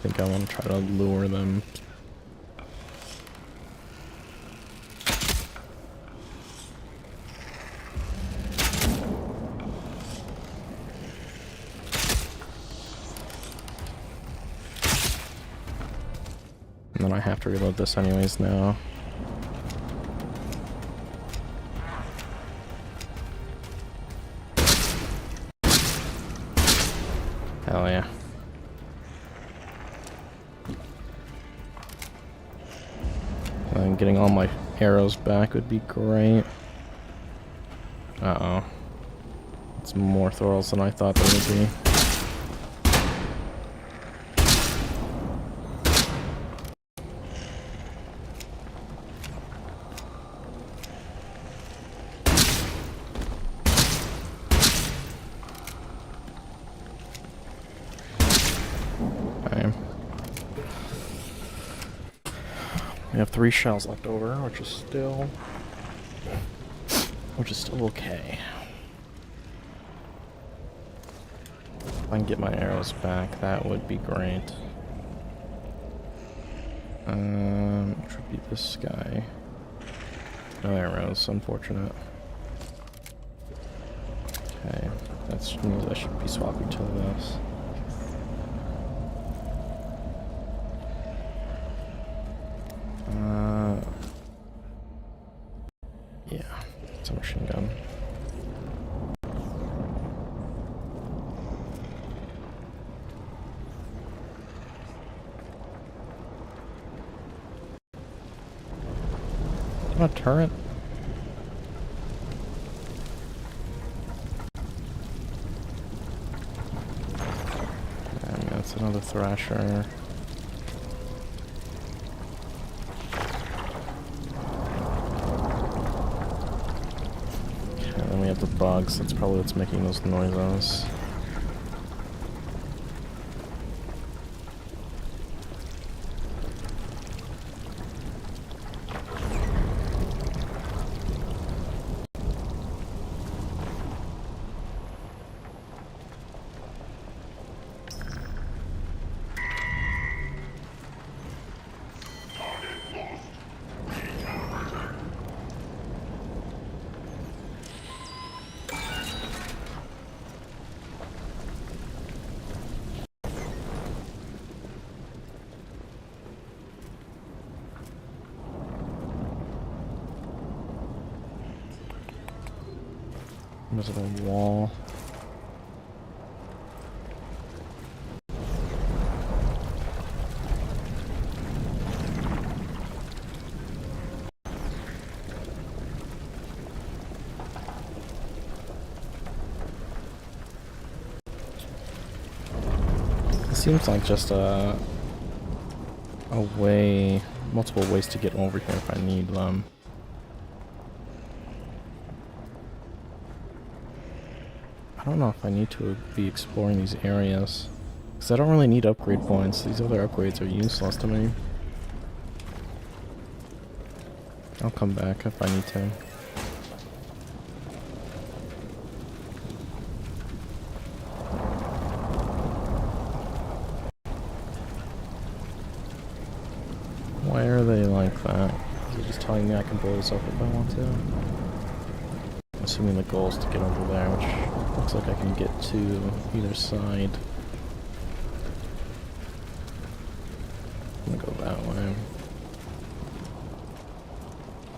think I want to try to lure them. And then I have to reload this anyways now. Hell yeah. And getting all my arrows back would be great. Uh-oh. It's more thralls than I thought there would be. We have 3 shells left over, which is still okay. If I can get my arrows back, that would be great. Should be this guy. No arrows, unfortunate. Okay, that means I should be swapping to this. Yeah, it's a machine gun. Is that a turret? And that's another Thrasher. We have the bugs, that's probably what's making those noises. There's a wall. It seems like just a way, multiple ways to get over here if I need them. I don't know if I need to be exploring these areas, because I don't really need upgrade points. These other upgrades are useless to me. I'll come back if I need to. Why are they like that? Is it just telling me I can blow this up if I want to? Assuming the goal is to get over there, which looks like I can get to either side. gonna go that way.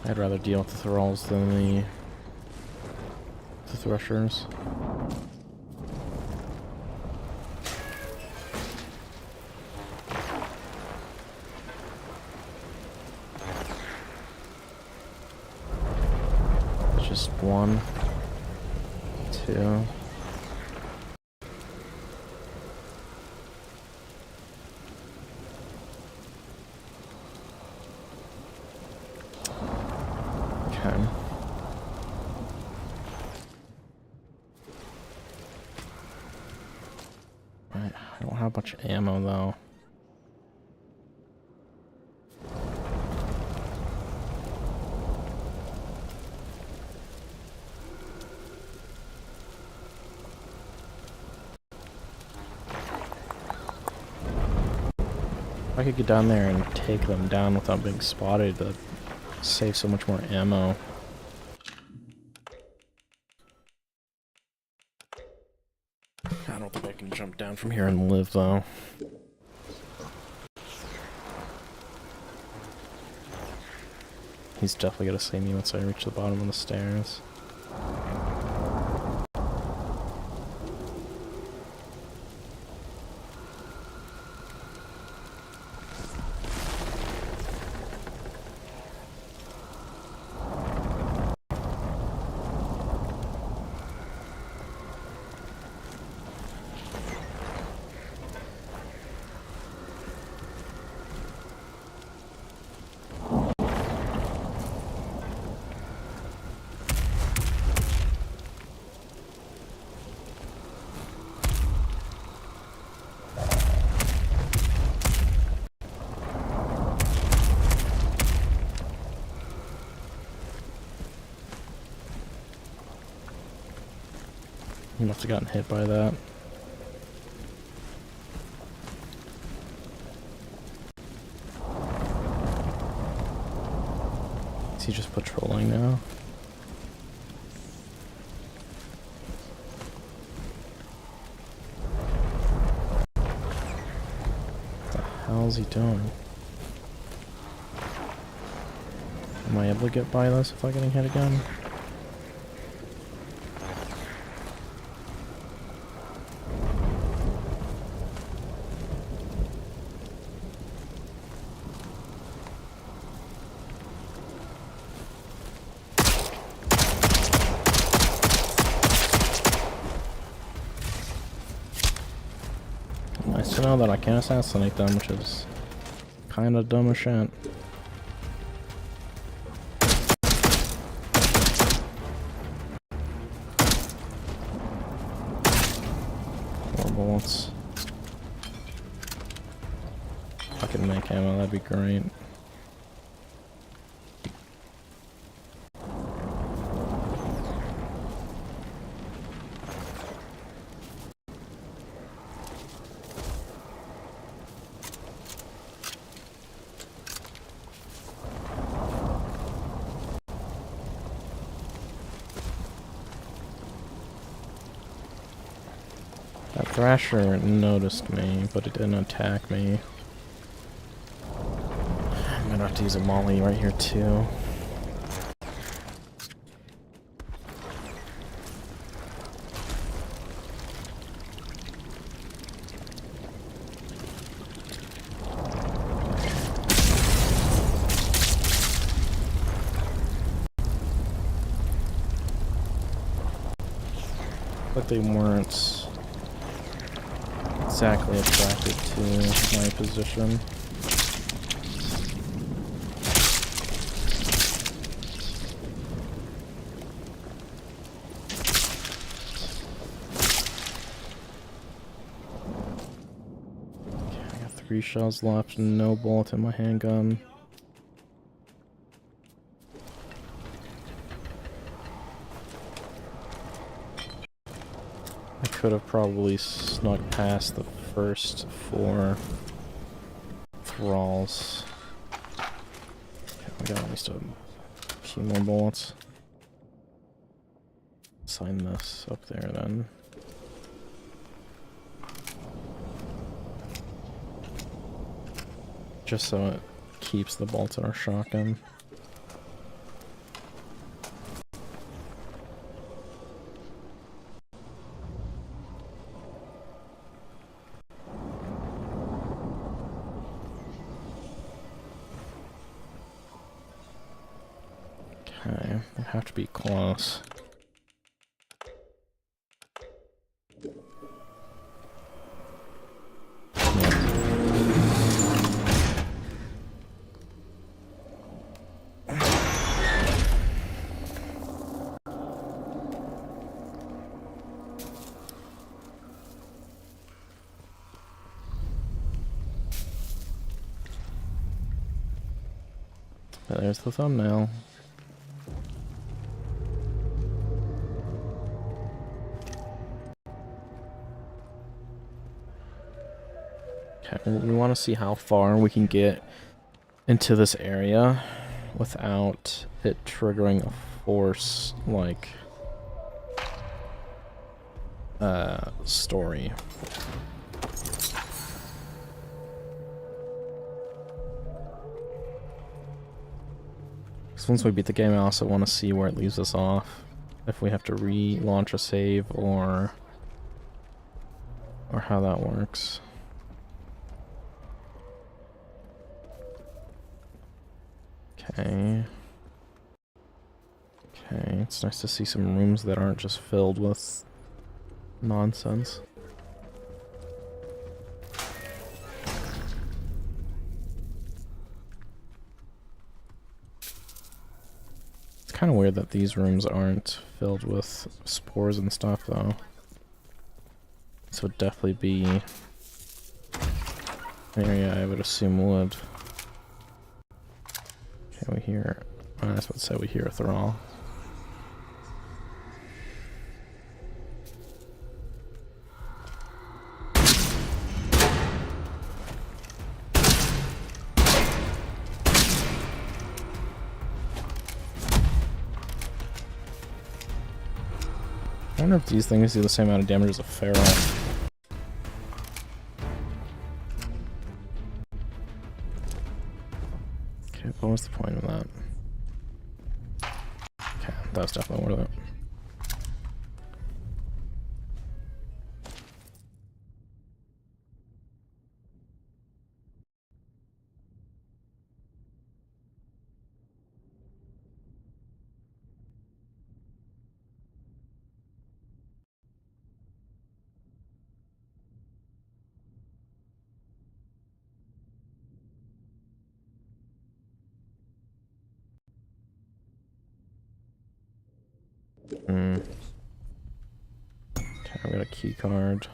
I'd rather deal with the thralls than the threshers. It's just 1, 2. Okay. Right, I don't have much ammo though. If I could get down there and take them down without being spotted, that'd save so much more ammo. I don't think I can jump down from here and live, though. He's definitely gonna see me once I reach the bottom of the stairs. He must have gotten hit by that. Is he just patrolling now? What the hell is he doing? Am I able to get by this without getting hit again? Nice to know that I can't assassinate them, which is kinda dumb as shit. More bullets. If I can make ammo, that'd be great. That Thrasher noticed me, but it didn't attack me. I'm gonna have to use a molly right here too. But they weren't exactly attracted to my position. Okay, I got 3 shells left and no bullet in my handgun. I could have probably snuck past the first 4 thralls. Okay, we got at least a few more bullets. Sign this up there then. just so it keeps the bolts in our shotgun. Okay, we have to be close. There's the thumbnail. Okay, we want to see how far we can get into this area without it triggering a force like story. Once we beat the game, I also want to see where it leaves us off. If we have to relaunch a save or how that works. Okay. Okay, it's nice to see some rooms that aren't just filled with nonsense. Kind of weird that these rooms aren't filled with spores and stuff, though. This would definitely be an area I would assume would. Okay, we hear. I was about to say we hear a thrall. I wonder if these things do the same amount of damage as a feral. Okay, what was the point of that? Okay, that was definitely worth it. Okay, I got a key card.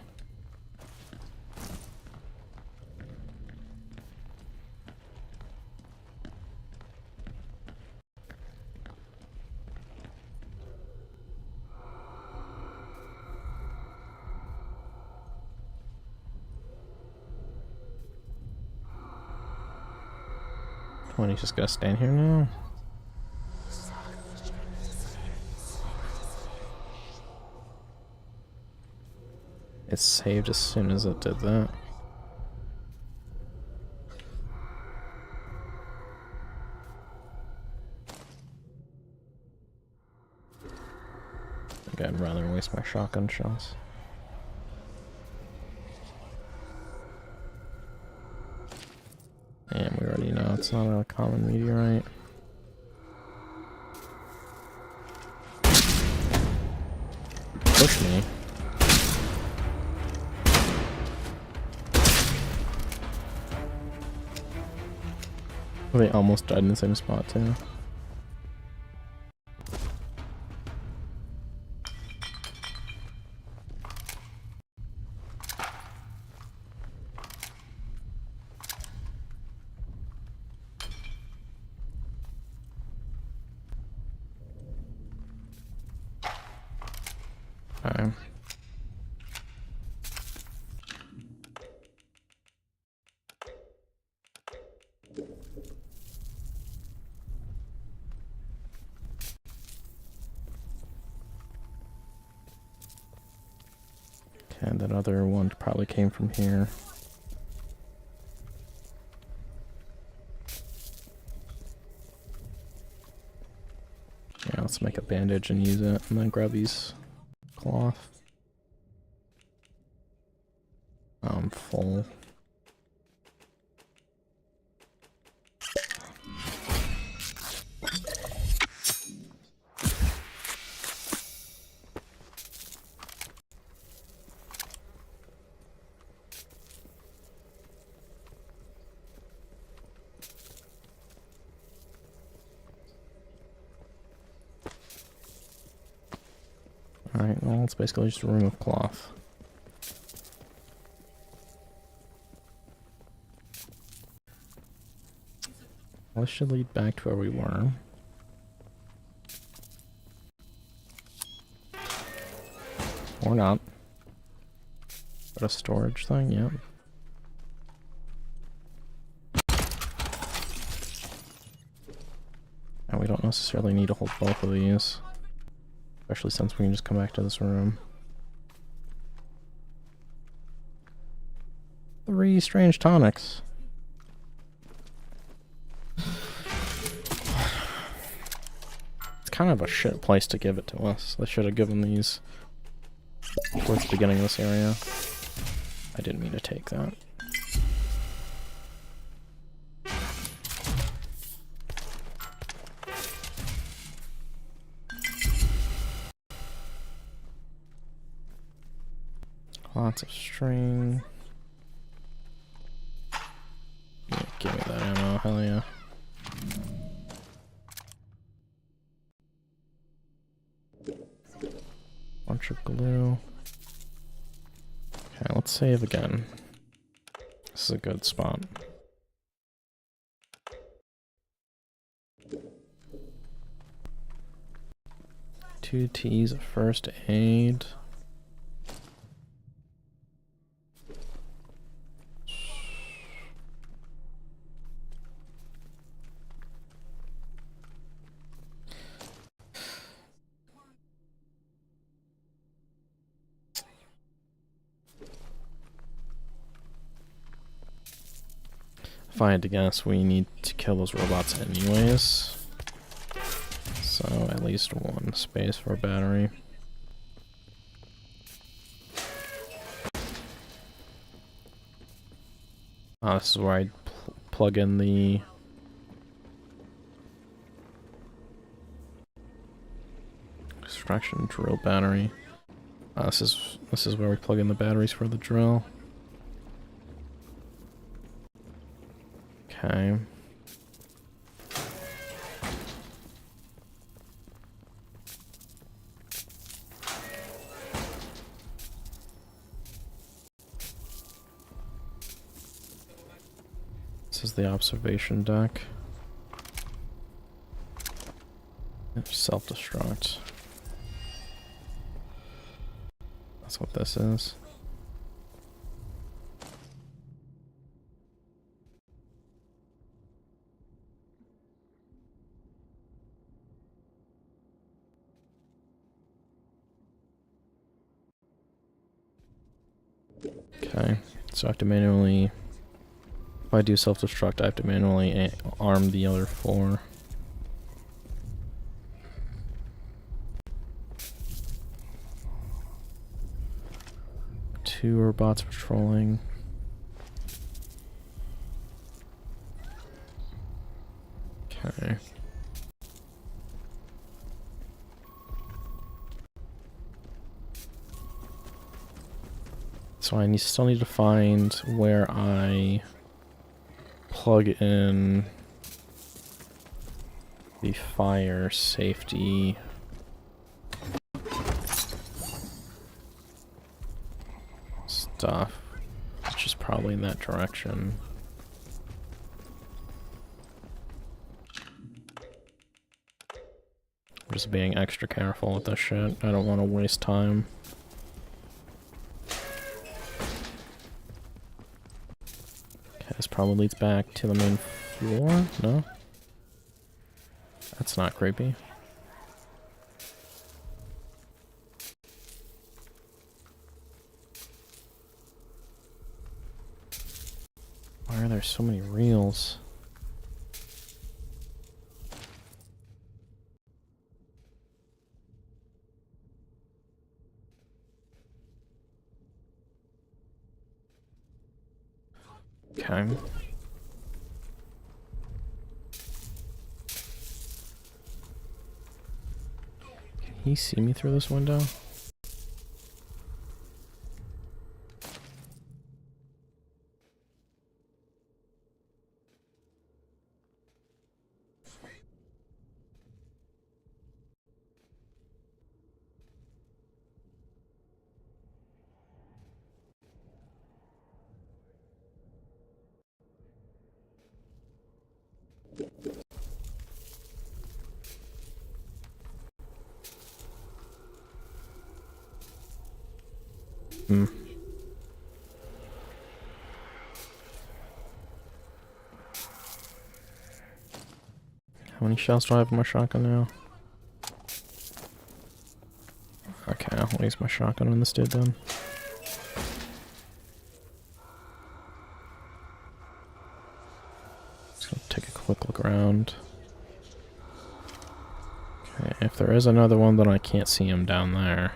What, he's just gonna stand here now? It saved as soon as it did that. I think I'd rather waste my shotgun shells. And we already know it's not a common meteorite. Push me. They almost died in the same spot too. Okay. And that other one probably came from here. let's make a bandage and use it, and then grab these cloth. I'm full. Alright, well, it's basically just a room of cloth. Well, this should lead back to where we were. Or not. But a storage thing, yeah. And we don't necessarily need to hold both of these. Especially since we can just come back to this room. 3 strange tonics. It's kind of a shit place to give it to us. They should have given these towards the beginning of this area. I didn't mean to take that. Lots of string. Yeah, give me that ammo, hell yeah. Bunch of glue. Okay, let's save again. This is a good spot. Two T's of first aid. If I had to guess, we need to kill those robots anyways. So at least one space for a battery. This is where I'd plug in the extraction drill battery. This is where we plug in the batteries for the drill. Okay. This is the observation deck. Self-destruct. That's what this is. Okay, so I have to manually, if I do self-destruct, I have to manually arm the other 4. Two robots patrolling. Okay. So I still need to find where I plug in the fire safety stuff, which is probably in that direction. I'm just being extra careful with this shit. I don't want to waste time. This probably leads back to the main floor? No? That's not creepy. Why are there so many reels? Okay. Can he see me through this window? Hmm. How many shells do I have in my shotgun now? Okay, I'll use my shotgun when this dude done. Just gonna take a quick look around. Okay, if there is another one, then I can't see him down there.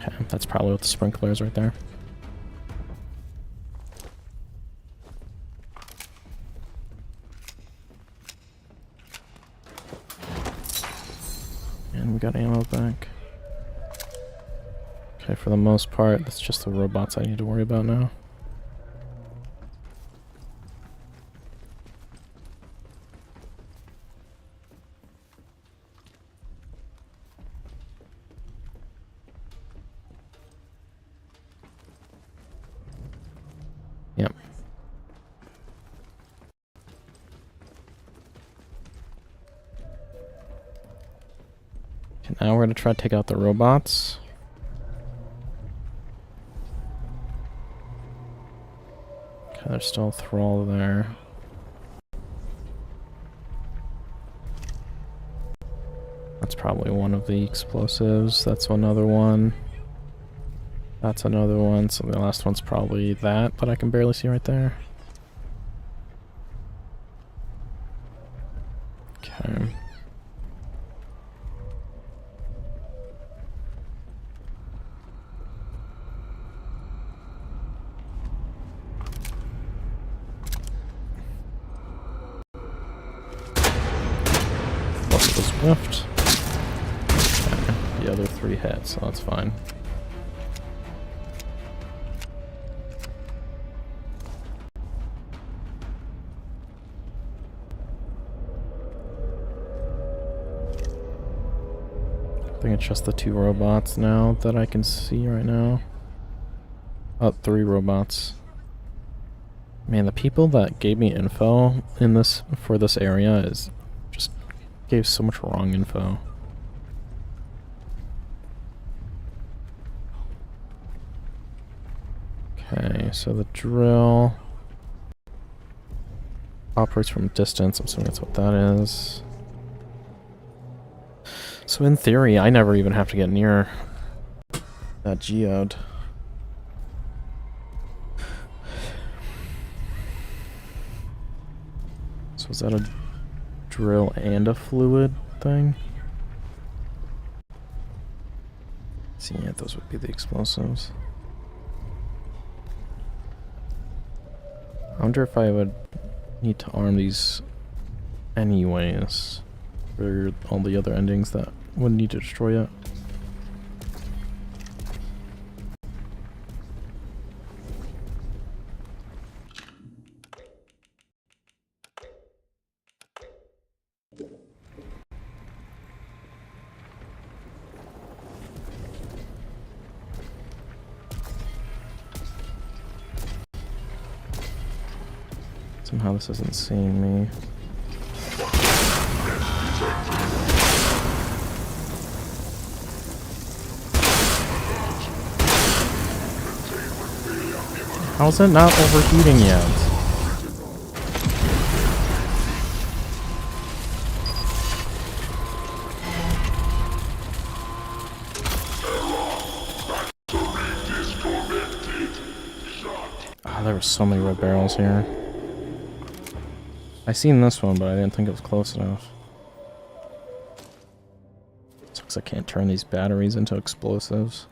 Okay, that's probably what the sprinkler is right there. And we got ammo back. Okay, for the most part, that's just the robots I need to worry about now. Yep. Okay, now we're gonna try to take out the robots. Okay, there's still a thrall there. That's probably one of the explosives. That's another one. That's another one. So the last one's probably that, but I can barely see right there. Okay. Plus was whiffed. Okay. The other 3 hit, so that's fine. I think it's just the 2 robots now that I can see right now. Oh, 3 robots. Man, the people that gave me info in this for this area is just gave so much wrong info. Okay, so the drill operates from a distance. I'm assuming that's what that is. So in theory, I never even have to get near that geode. So is that a drill and a fluid thing? See, yeah, those would be the explosives. I wonder if I would need to arm these anyways for all the other endings that wouldn't need to destroy it. Somehow this isn't seeing me. How's it not overheating yet? Ah, there were so many red barrels here. I seen this one, but I didn't think it was close enough. Because I can't turn these batteries into explosives.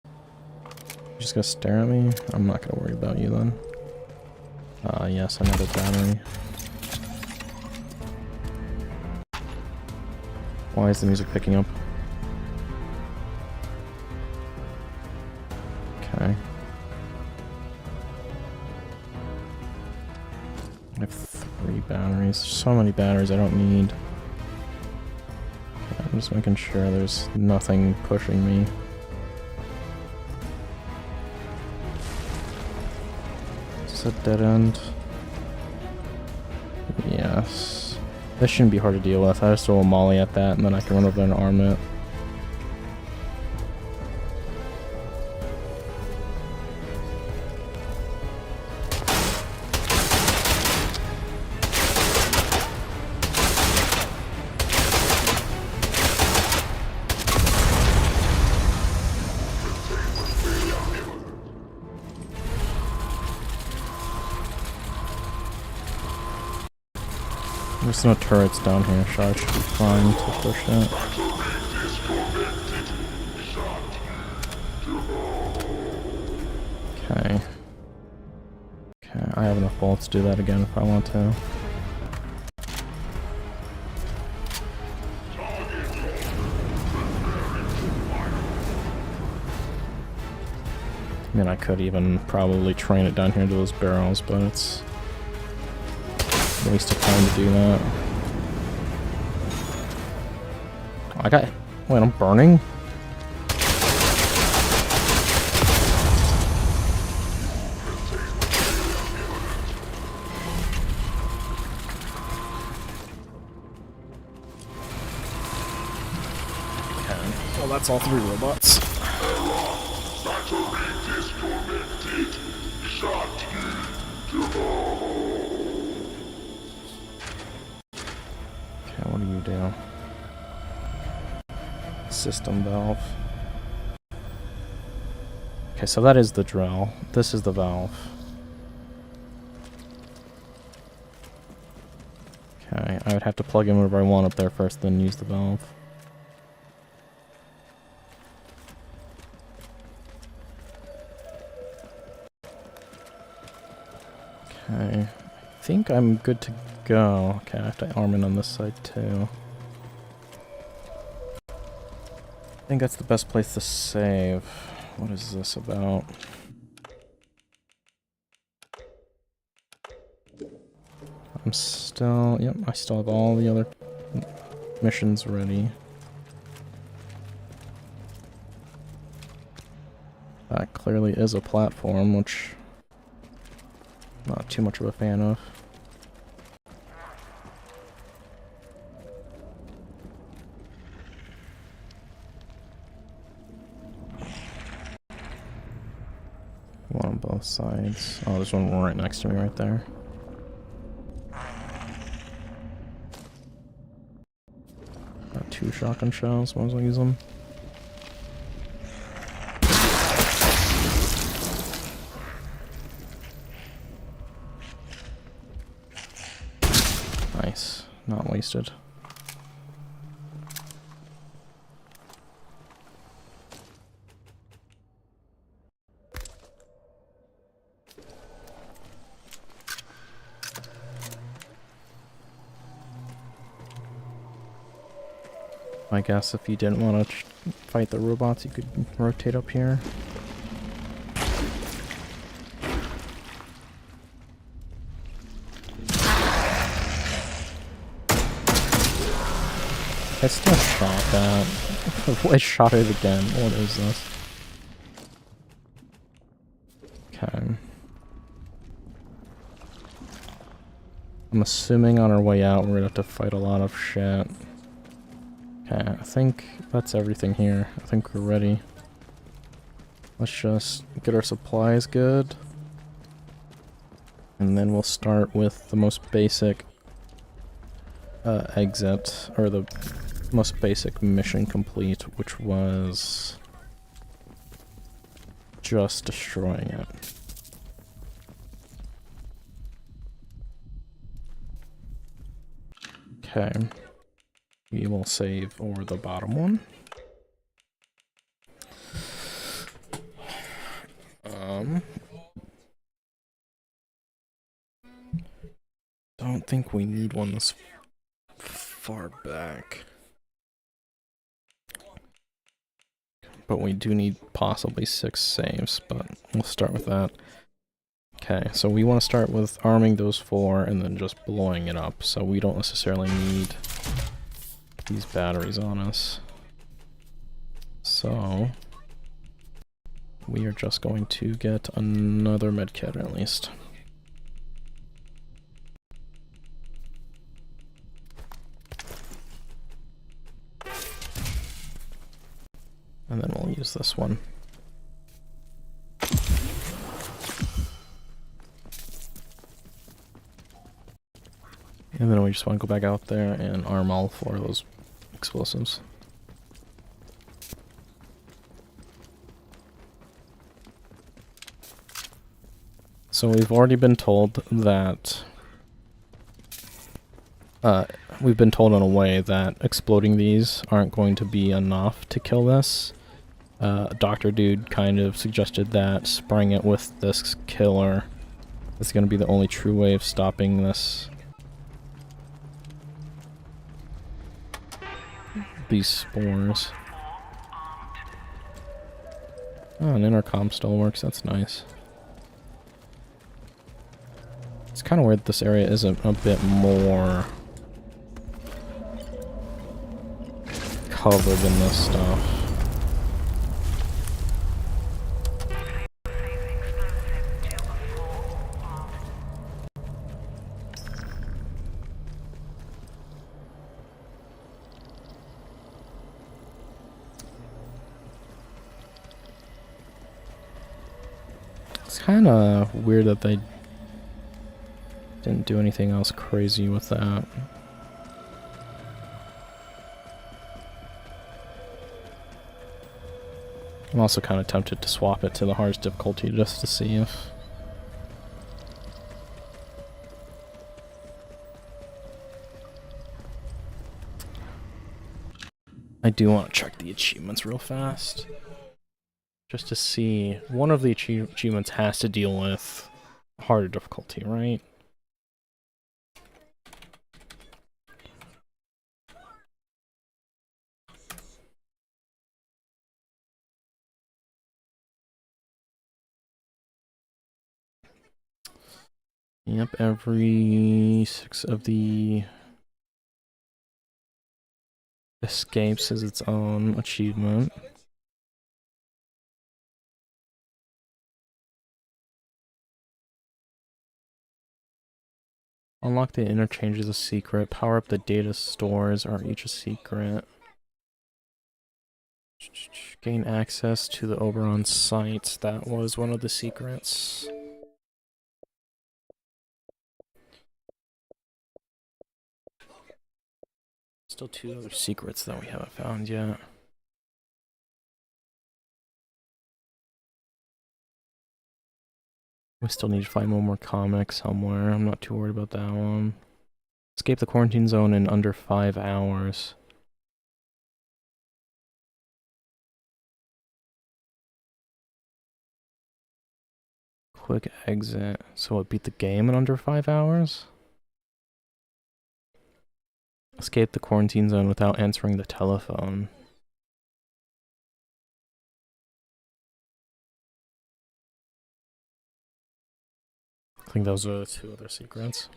You're just gonna stare at me? I'm not gonna worry about you then. Yes, another battery. Why is the music picking up? Okay. I have 3 batteries. So many batteries I don't need. Okay, I'm just making sure there's nothing pushing me. Is this a dead end? Yes. This shouldn't be hard to deal with. I just throw a molly at that and then I can run over and arm it. There's no turrets down here, so I should be fine to push that. Okay. Okay, I have enough bolts to do that again if I want to. I mean, I could even probably train it down here to those barrels, but it's a waste of time to do that. I got... Wait, I'm burning? Okay. Well, that's all 3 robots. What do you do? System valve. Okay, so that is the drill. This is the valve. Okay, I would have to plug in whatever I want up there first, then use the valve. Okay, I think I'm good to go. Okay, I have to arm it on this side too. I think that's the best place to save. What is this about? I'm still... Yep, I still have all the other missions ready. That clearly is a platform, which... not too much of a fan of. One on both sides. Oh, there's one right next to me right there. Got 2 shotgun shells, might as well use them. Nice. Not wasted. I guess if you didn't want to fight the robots, you could rotate up here. I still shot that. I shot it again. What is this? Okay. I'm assuming on our way out we're gonna have to fight a lot of shit. Okay, I think that's everything here. I think we're ready. Let's just get our supplies good. And then we'll start with the most basic exit, or the most basic mission complete, which was just destroying it. Okay. We will save over the bottom one. Don't think we need one this far back. But we do need possibly 6 saves, but we'll start with that. Okay, so we want to start with arming those 4 and then just blowing it up, so we don't necessarily need these batteries on us. So we are just going to get another medkit at least. And then we'll use this one. And then we just want to go back out there and arm all 4 of those explosives. So we've already been told that we've been told in a way that exploding these aren't going to be enough to kill this. Dr. Dude kind of suggested that spraying it with this killer is going to be the only true way of stopping this. These spores. Oh, an intercom still works, that's nice. It's kind of weird this area isn't a bit more covered in this stuff. It's kind of weird that they didn't do anything else crazy with that. I'm also kind of tempted to swap it to the hardest difficulty just to see if... I do want to check the achievements real fast. Just to see, one of the achievements has to deal with harder difficulty, right? Yep, every 6 of the escapes is its own achievement. Unlock the interchange is a secret. Power up the data stores are each a secret. Gain access to the Oberon site. That was one of the secrets. Still 2 other secrets that we haven't found yet. We still need to find one more comic somewhere. I'm not too worried about that one. Escape the quarantine zone in under 5 hours. Quick exit. So it beat the game in under 5 hours? Escape the quarantine zone without answering the telephone. I think those are the 2 other secrets.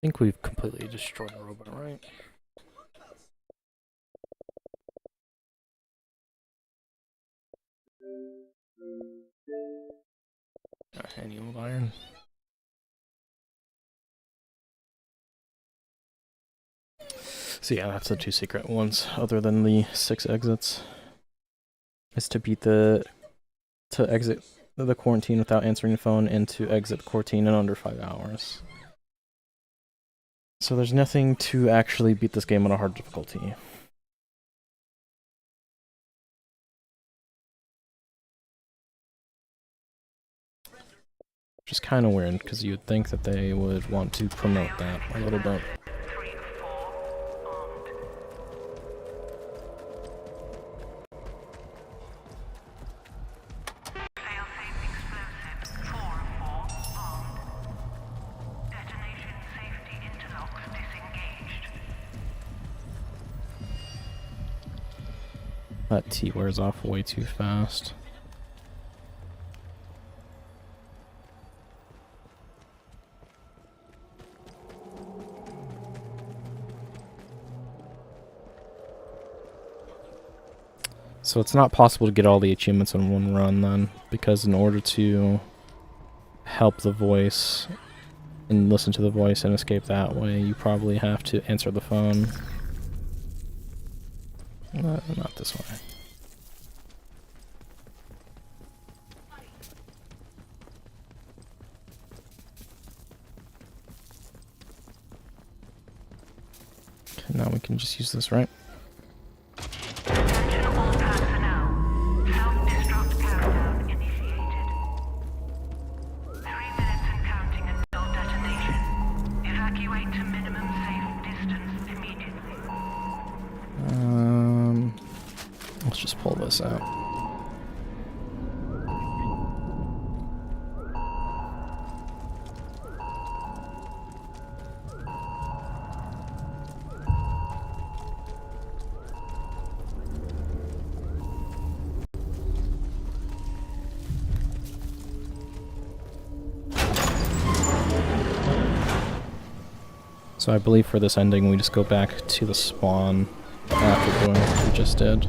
I think we've completely destroyed the robot, right? Any old iron. So yeah, that's the 2 secret ones, other than the 6 exits. Is to beat to exit the quarantine without answering the phone, and to exit the quarantine in under 5 hours. So there's nothing to actually beat this game on a hard difficulty. Which is kind of weird, because you would think that they would want to promote that a little bit. 3 of 4 armed. Failsafe explosive. 4 of 4 armed. Detonation safety interlocks disengaged. That T wears off way too fast. So it's not possible to get all the achievements in one run then, because in order to help the voice and listen to the voice and escape that way, you probably have to answer the phone. Not this way. Okay, now we can just use this, right? Attention all personnel. Self-destruct countdown initiated. 3 minutes and counting until detonation. Evacuate to minimum safe distance immediately. Let's just pull this out. So I believe for this ending we just go back to the spawn after doing what we just did.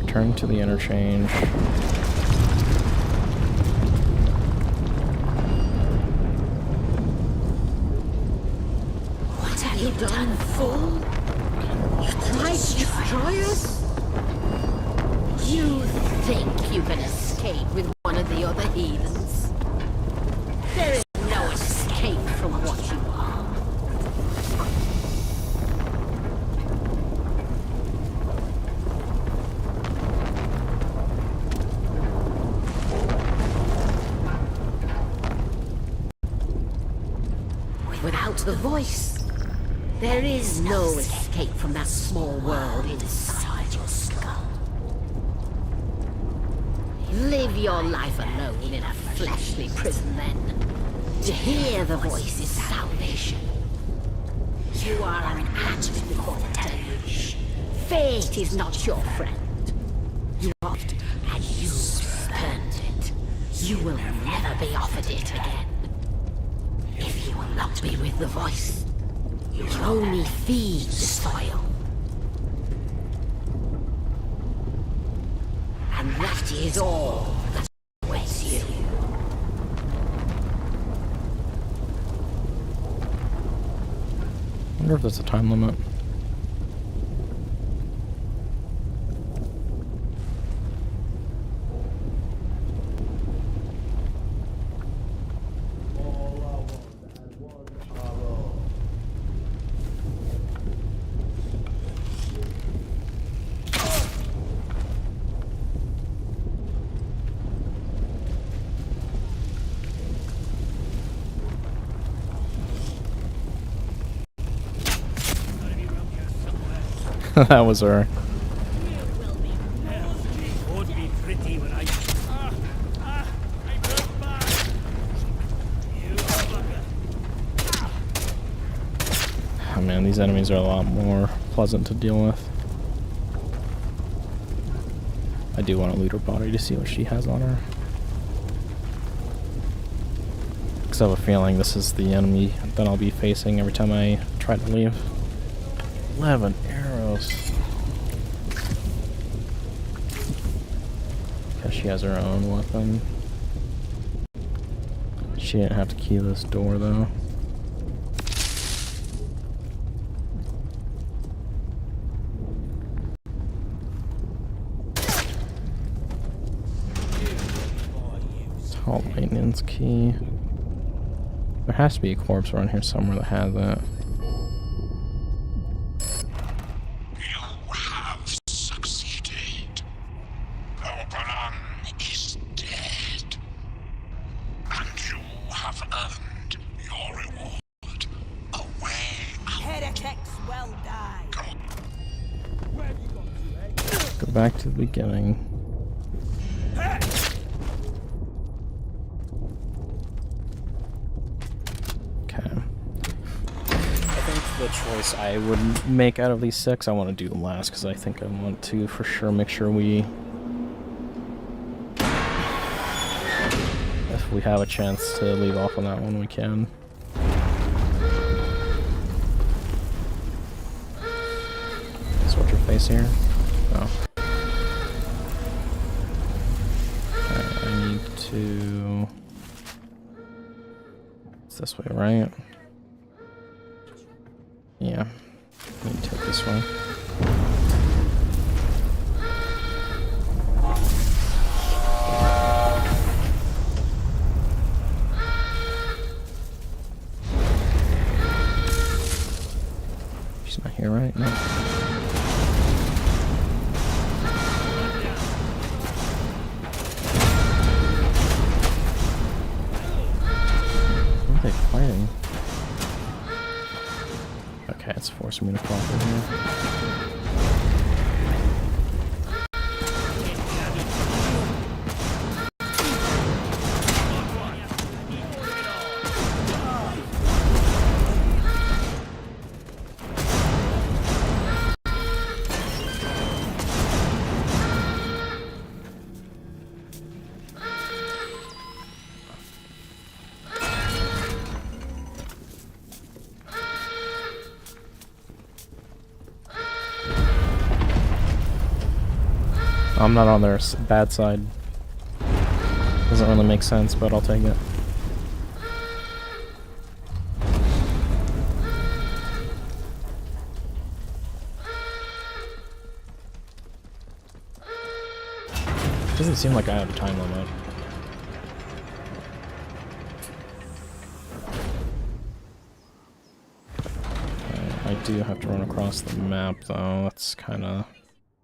Return to the interchange. What have you done, fool? You tried to destroy us? You think you can escape with one of the other heathens? There is no escape from what you are. Without the voice, there is no escape from that small world inside your skull. Live your life alone in a fleshly prison then. To hear the voice is salvation. You are an ant before the deluge. Fate is not your friend. You loved and you spurned it. You will never be offered it again. If you will not be with the voice, you will only feed the soil. And that is all that awaits you. I wonder if there's a time limit. That was her. Won't be pretty when I. I'm hurt bad. You fucker. Oh man, these enemies are a lot more pleasant to deal with. I do want to loot her body to see what she has on her. Because I have a feeling this is the enemy that I'll be facing every time I try to leave. 11 arrows. Because she has her own weapon. She didn't have to key this door though. Halt maintenance key. There has to be a corpse around here somewhere that has that. You have succeeded. Oberon is dead. back to the beginning. Okay. I think the choice I would make out of these 6, I want to do the last, because I think I want to for sure make sure if we have a chance to leave off on that one, we can. So what's your face here? Oh. Okay, I need to... It's this way, right? Yeah. I need to take this way. She's not here, right? No. What are they fighting? Okay, it's forcing me to fall through here. I'm not on their bad side. Doesn't really make sense, but I'll take it. Doesn't seem like I have a time limit. I do have to run across the map though, that's kinda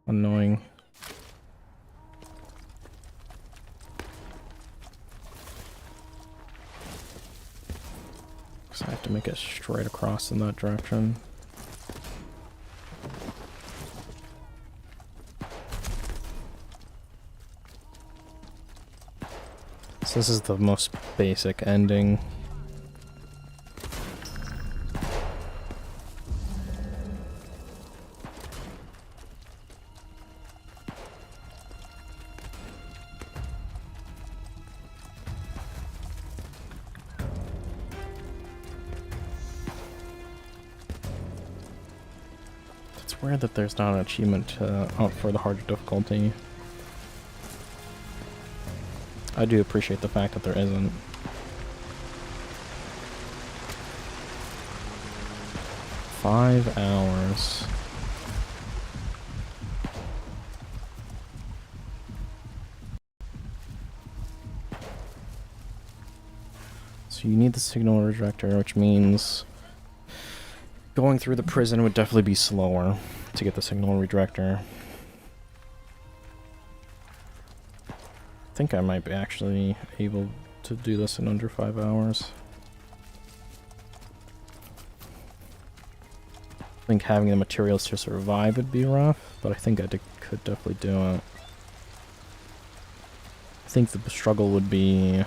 annoying. I have to make it straight across in that direction. So this is the most basic ending. Weird that there's not an achievement out for the harder difficulty. I do appreciate the fact that there isn't. $5 hours. So you need the signal rejector, which means going through the prison would definitely be slower to get the signal redirector. I think I might be actually able to do this in under 5 hours. I think having the materials to survive would be rough, but I think I could definitely do it. I think the struggle would be,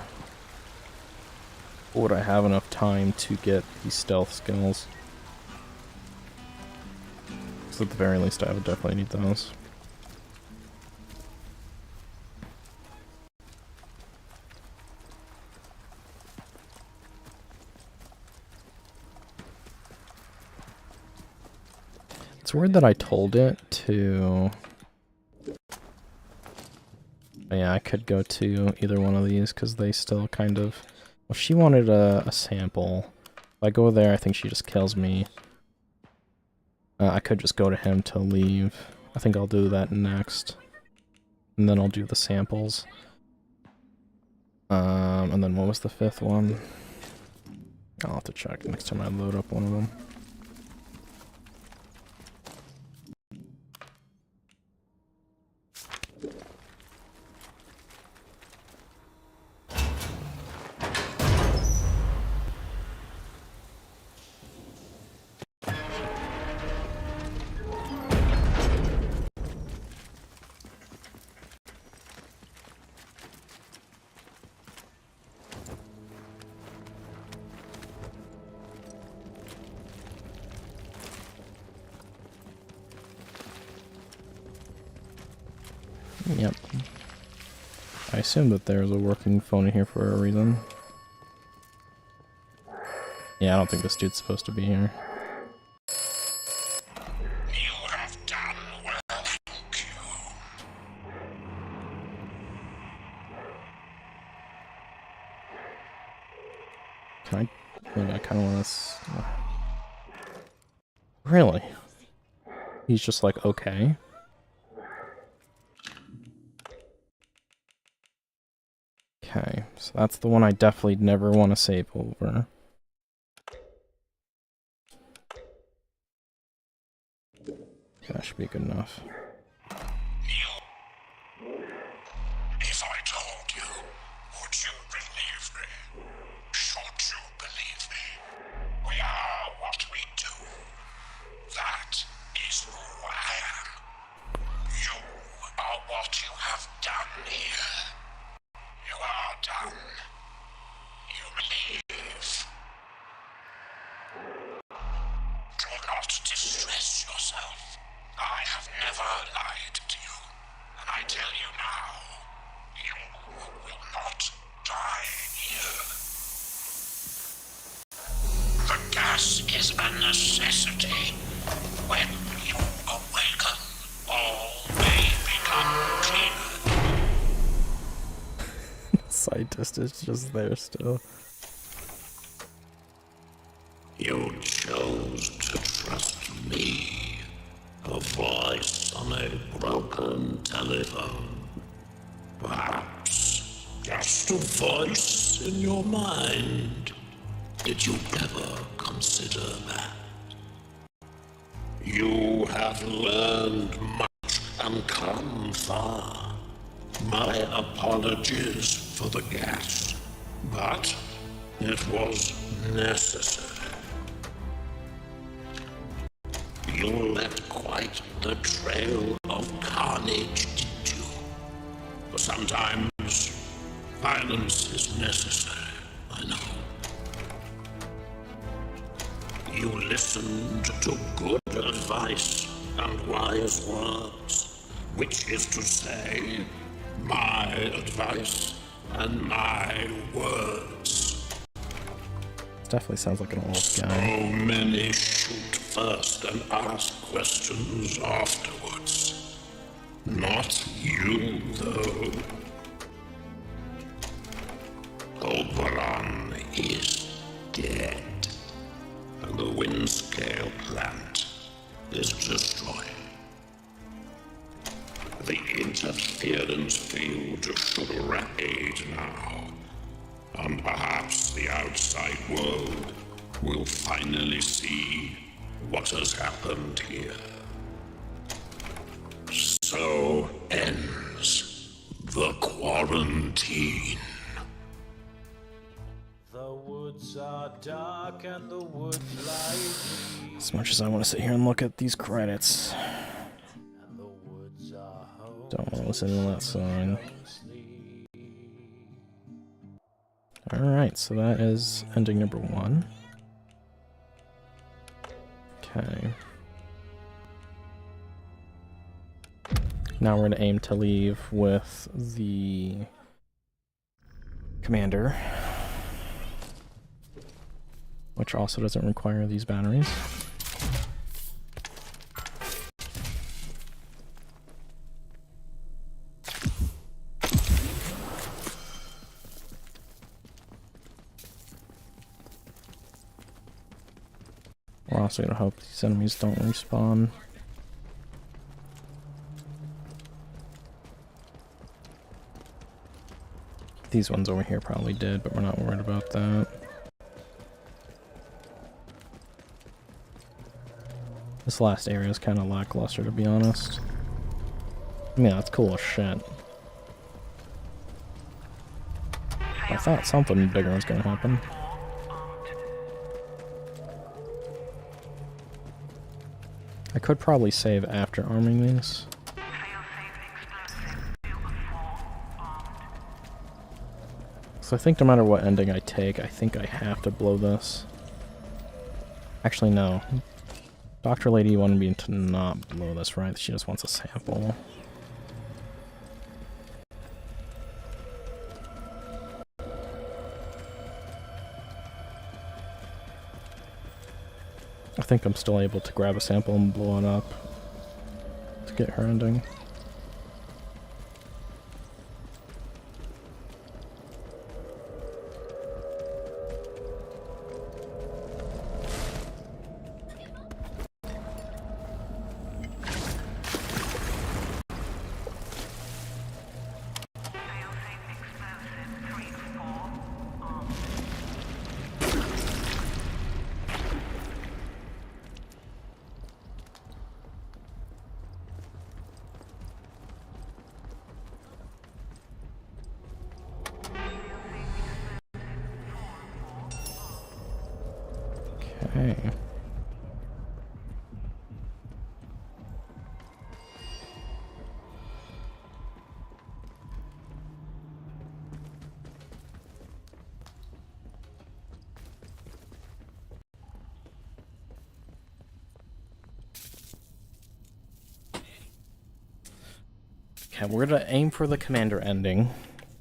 would I have enough time to get these stealth skills? So at the very least, I would definitely need those. It's weird that I told it to... Yeah, I could go to either one of these, because they still kind of... Well, she wanted a sample. If I go there, I think she just kills me. I could just go to him to leave. I think I'll do that next. And then I'll do the samples. And then what was the 5th one? I'll have to check next time I load up one of them. Yep. I assume that there's a working phone in here for a reason. Yeah, I don't think this dude's supposed to be here. You have done well, thank you. Can I? Maybe I kind of want to. Really? He's just like, okay. Okay, so that's the one I definitely never want to save over. That should be good enough. If I told you, would you believe me? Should you believe me? We are what we do. That is who I am. You are what you have done here. You are done. You leave. Do not distress yourself. I have never lied to you. And I tell you now, you will not die here. The gas is a necessity. When you awaken, all may become clear. Scientist is just there still. You chose to trust me. A voice on a broken telephone. Perhaps just a voice in your mind. Did you ever consider that? You have learned much and come far. My apologies for the gas, but it was necessary. You left quite the trail of carnage, didn't you? But sometimes violence is necessary, I know. You listened to good advice and wise words, which is to say, my advice and my words. This definitely sounds like an old So guy. many shoot first and ask questions afterwards. Not you, though. Oberon is dead, and the Windscale plant is destroyed. The interference field should raid now, and perhaps the outside world will finally see what has happened here. So ends the quarantine. The woods are dark and the woods lie deep. As much as I want to sit here and look at these credits, And the woods are home. don't want to listen to that song. Alright, so that is ending number 1. Okay. Now we're going to aim to leave with the commander, which also doesn't require these batteries. We're also going to hope these enemies don't respawn. These ones over here probably did, but we're not worried about that. This last area is kind of lackluster, to be honest. Yeah, it's cool as shit. I thought something bigger was going to happen. I could probably save after arming these. So I think no matter what ending I take, I think I have to blow this. Actually, no. Dr. Lady wanted me to not blow this, right? She just wants a sample. I think I'm still able to grab a sample and blow it up to get her ending. Okay. Okay, we're gonna aim for the commander ending,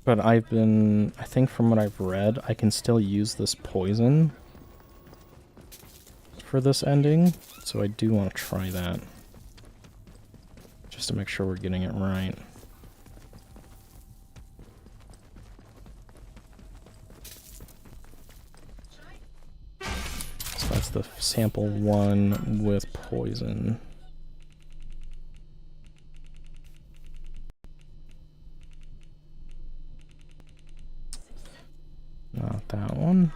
but I think from what I've read, I can still use this poison for this ending, so I do want to try that, just to make sure we're getting it right. So that's the sample 1 with poison. Not that one.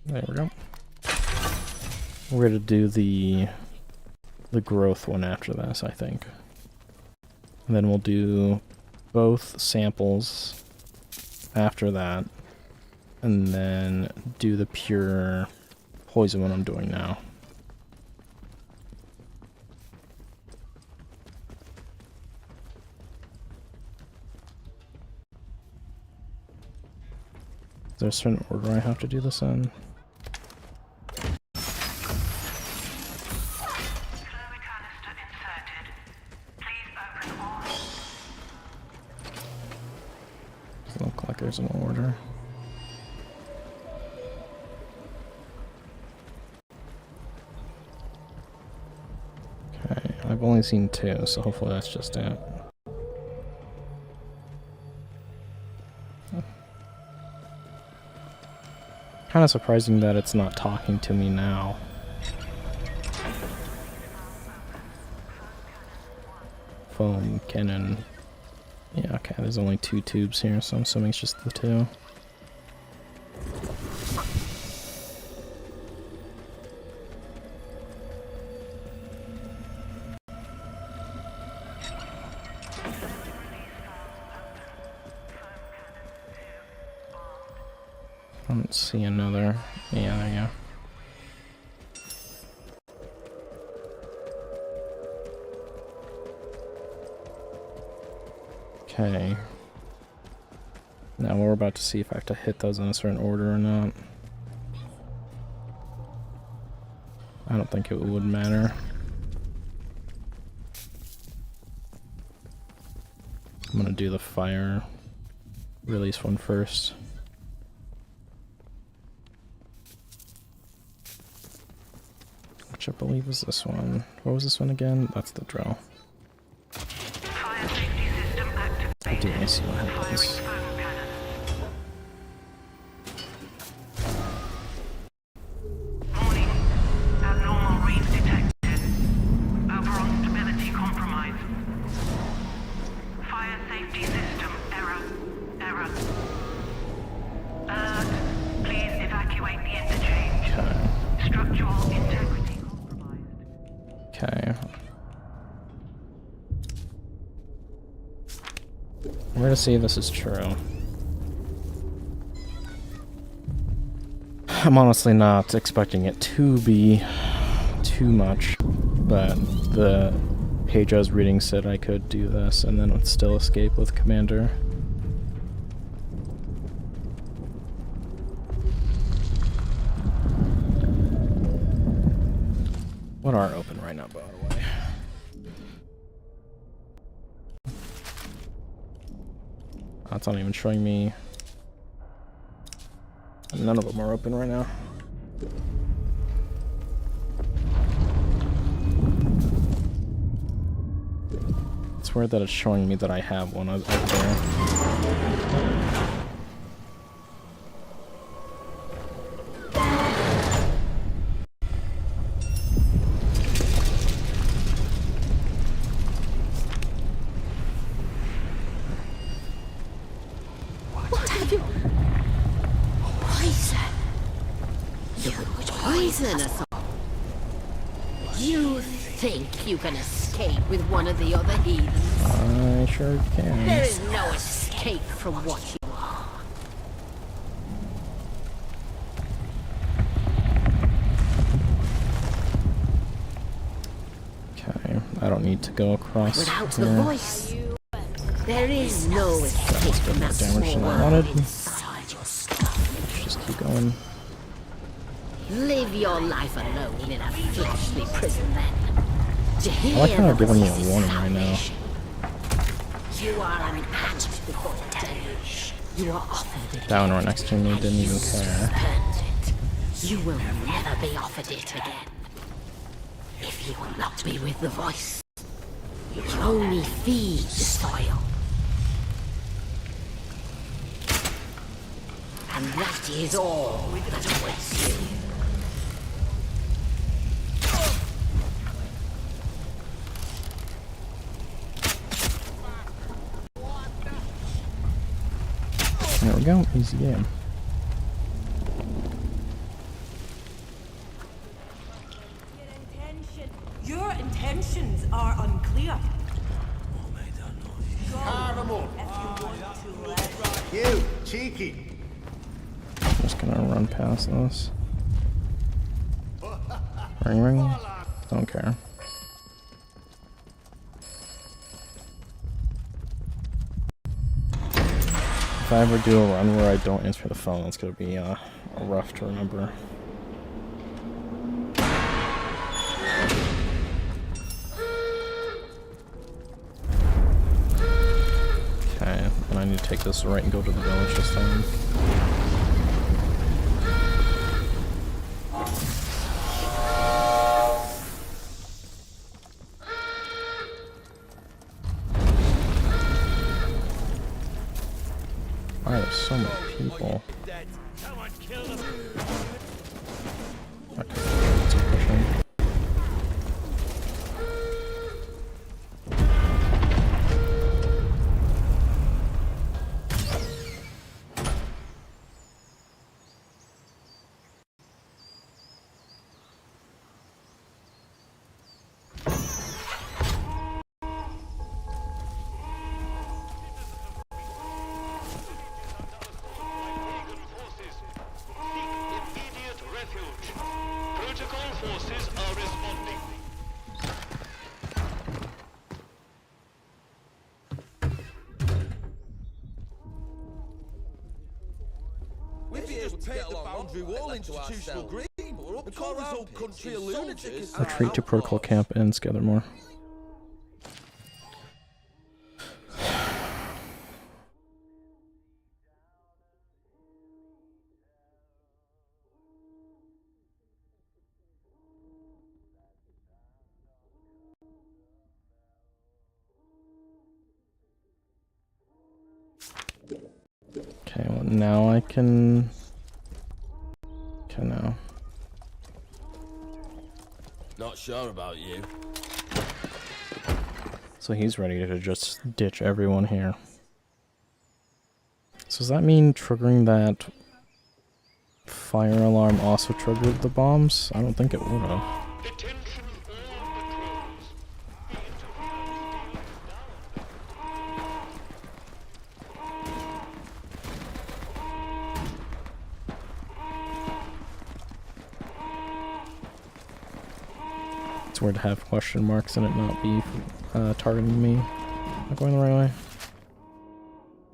There we go. We're gonna do the growth one after this, I think. And then we'll do both samples after that, and then do the pure poison one I'm doing now. Is there a certain order I have to do this in? Doesn't look like there's an order. Okay, I've only seen 2, so hopefully that's just it. Kind of surprising that it's not talking to me now. Foam cannon. Yeah, okay, there's only 2 tubes here, so I'm assuming it's just the 2. I don't see another. Yeah, there you go. Okay. Now we're about to see if I have to hit those in a certain order or not. I don't think it would matter. I'm gonna do the fire release one first. Which I believe is this one. What was this one again? That's the drill. I do want to see what happens. Warning. Abnormal reads detected. Overall stability compromised. Fire safety system error. Error. Alert. Please evacuate the interchange. Okay. Structural integrity compromised. Okay. We're gonna see if this is true. I'm honestly not expecting it to be too much, but the page I was reading said I could do this and then would still escape with Commander. What are open right now, by the way? That's not even showing me None of them are open right now. It's weird that it's showing me that I have one out there. What have you? Poison. You would poison us all. You think you can escape with one of the other heathens? I sure can. There is no escape from what you are. Okay, I don't need to go across Without here. the voice, there is no escape from that damage small than I world wanted. inside your skull. Let's just keep going. Live your life alone in a fleshly prison then. To hear I like how they're the giving me a voices warning of right now. salvation. You are an atom before the deluge. You are offered it. That one right next to me didn't even care. Earned it. You will never be offered it again. If you will not be with the voice, you only feed the soil. And that is all that awaits you. There we go, easy game. Your intentions are unclear. You, cheeky. I'm just gonna run past this. Ring ring? Don't care. If I ever do a run where I don't answer the phone, it's gonna be rough to remember. Okay, and I need to take this right and go to the village this time. Why are there so many people? Okay, let's push in. Protocol forces are responding. We'd be able to get the boundary wall institutional green. The call this whole country of lunatics. Retreat to protocol camp and gather more. Okay, well now I can... Okay, now. Not sure about you. So he's ready to just ditch everyone here. So does that mean triggering that fire alarm also triggered the bombs? I don't think it would have. It's weird to have question marks and it not be targeting me. Am I going the right way?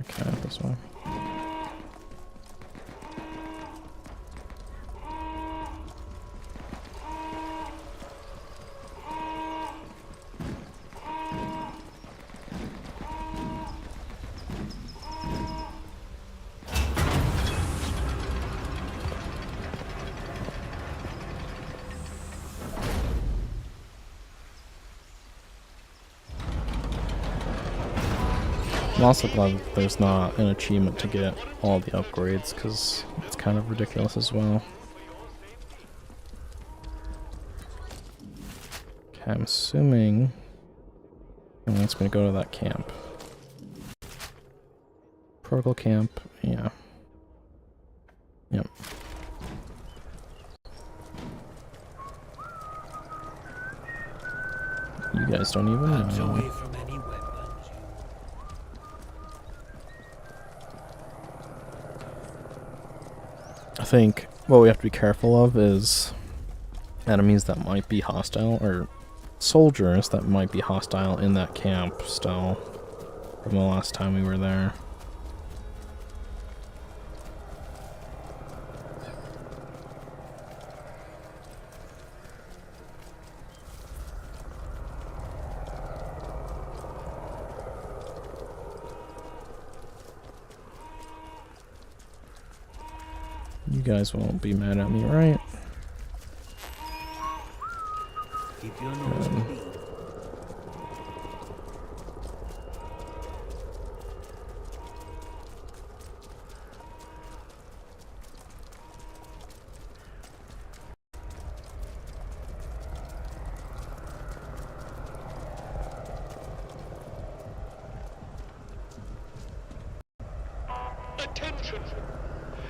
Okay, this way. I'm also glad that there's not an achievement to get all the upgrades, because it's kind of ridiculous as well. Okay, I'm assuming it's going to go to that camp. Protocol camp, yeah. Yep. You guys don't even know. I think what we have to be careful of is enemies that might be hostile, or soldiers that might be hostile in that camp still from the last time we were there. You guys won't be mad at me, right? Keep your nose clean. Attention!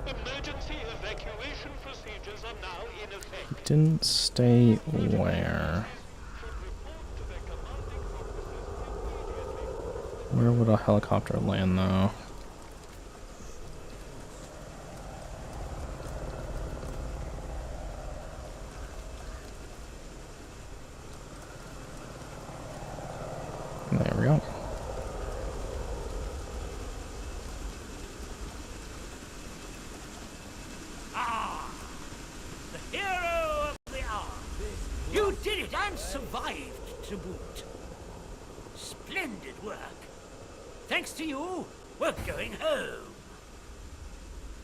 Emergency evacuation procedures are now in effect. Didn't stay where? Where would a helicopter land though? There we go. Did it and survived to boot. Splendid work. Thanks to you, we're going home.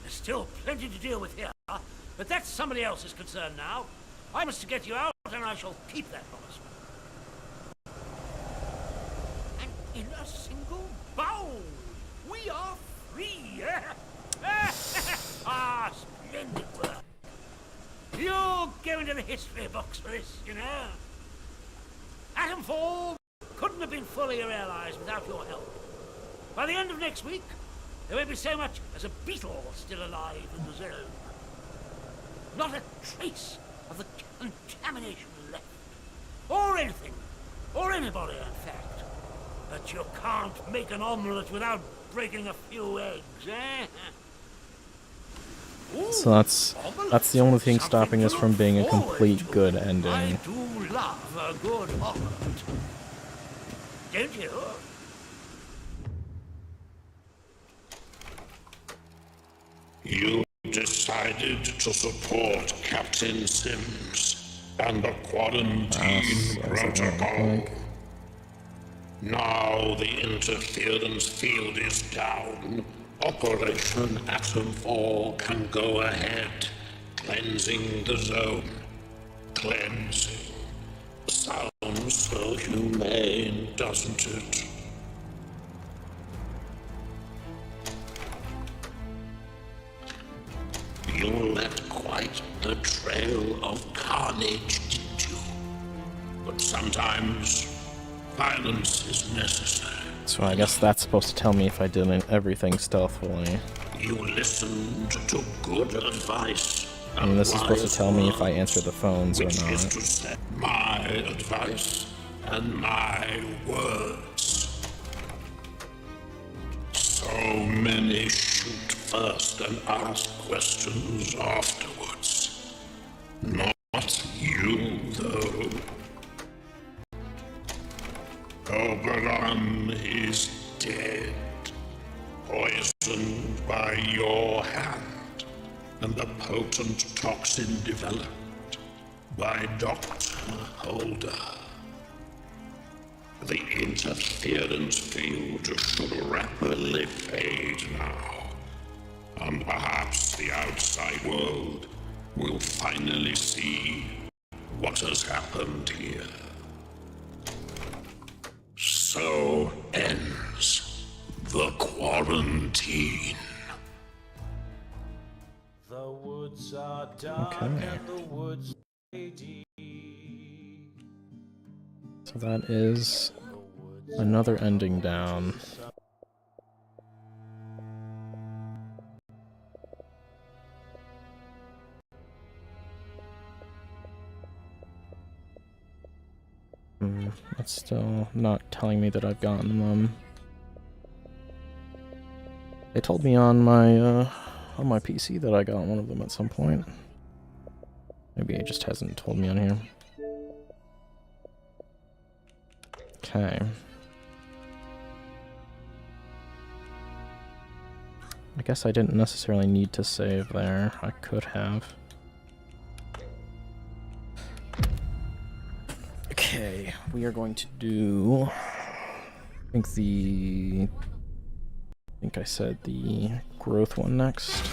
There's still plenty to deal with here, but that's somebody else's concern now. I must get you out, and I shall keep that promise. And in a single bowl, we are free. Ah, splendid work. You'll go into the history books for this, you know. Atomfall couldn't have been fully realized without your help. By the end of next week, there won't be so much as a beetle still alive in the zone. Not a trace of the contamination left. Or anything. Or anybody, in fact. But you can't make an omelette without breaking a few eggs, eh? So that's the only thing stopping us from being a complete good ending. I do love a good omelette. Don't you? You decided to support Captain Sims and the quarantine protocol. Now the interference field is down. Operation Atomfall can go ahead, cleansing the zone. Cleansing. Sounds so humane, doesn't it? You left quite the trail of carnage, didn't you? But sometimes violence is necessary. So I guess that's supposed to tell me if I did everything stealthily. You listened to good advice. And this is supposed to tell me if I answer the phones or Which not. is to say, my advice and my words. So many shoot first and ask questions afterwards. Not you, though. Oberon is dead, poisoned by your hand, and the potent toxin developed by Dr. Holder. The interference field should rapidly fade now, and perhaps the outside world will finally see what has happened here. So ends the canteen. The woods are dark and the woods shady. So that is another ending down. That's still not telling me that I've gotten them. They told me on my PC that I got one of them at some point. Maybe it just hasn't told me on here. Okay. I guess I didn't necessarily need to save there. I could have. Okay, we are going to do, I think I said the growth one next.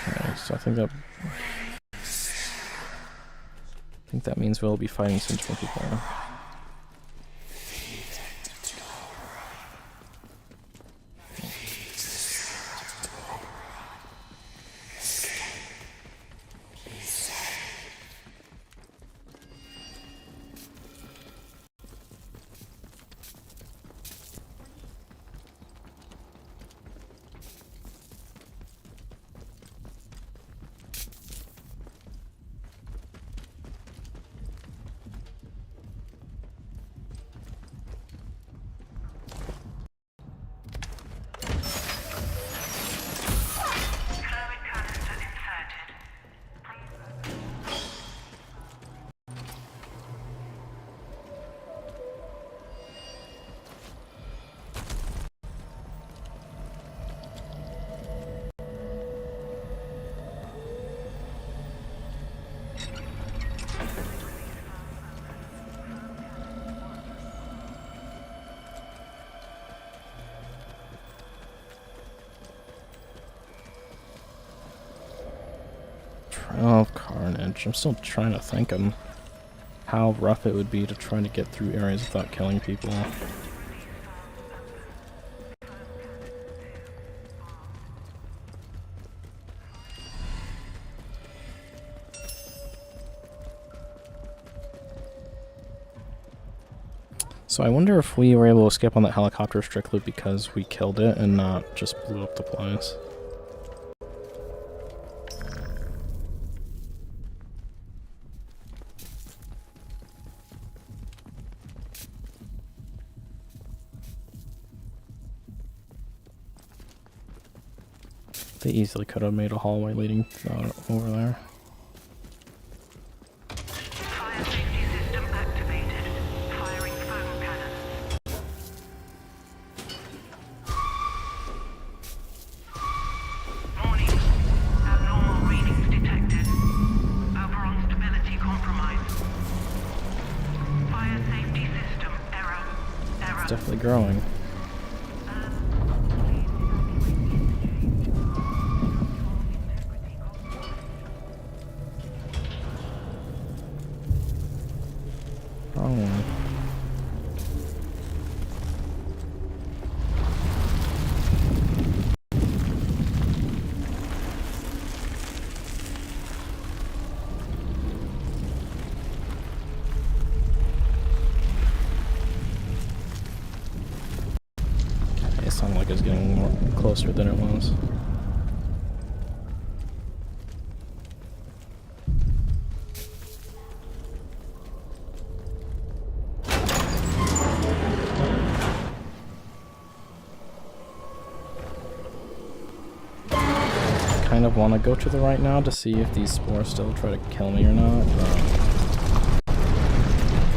Okay, so I think that means we'll be fighting some more people. Oh, carnage. I'm still trying to think of how rough it would be to try to get through areas without killing people. So I wonder if we were able to escape on that helicopter strictly because we killed it and not just blew up the place. They easily could have made a hallway leading over there. Fire safety system activated. Firing foam cannons. Warning. Abnormal readings detected. Oberon stability compromised. Fire safety system error. It's definitely growing. Is getting more closer than it was. Kind of want to go to the right now to see if these spores still try to kill me or not, but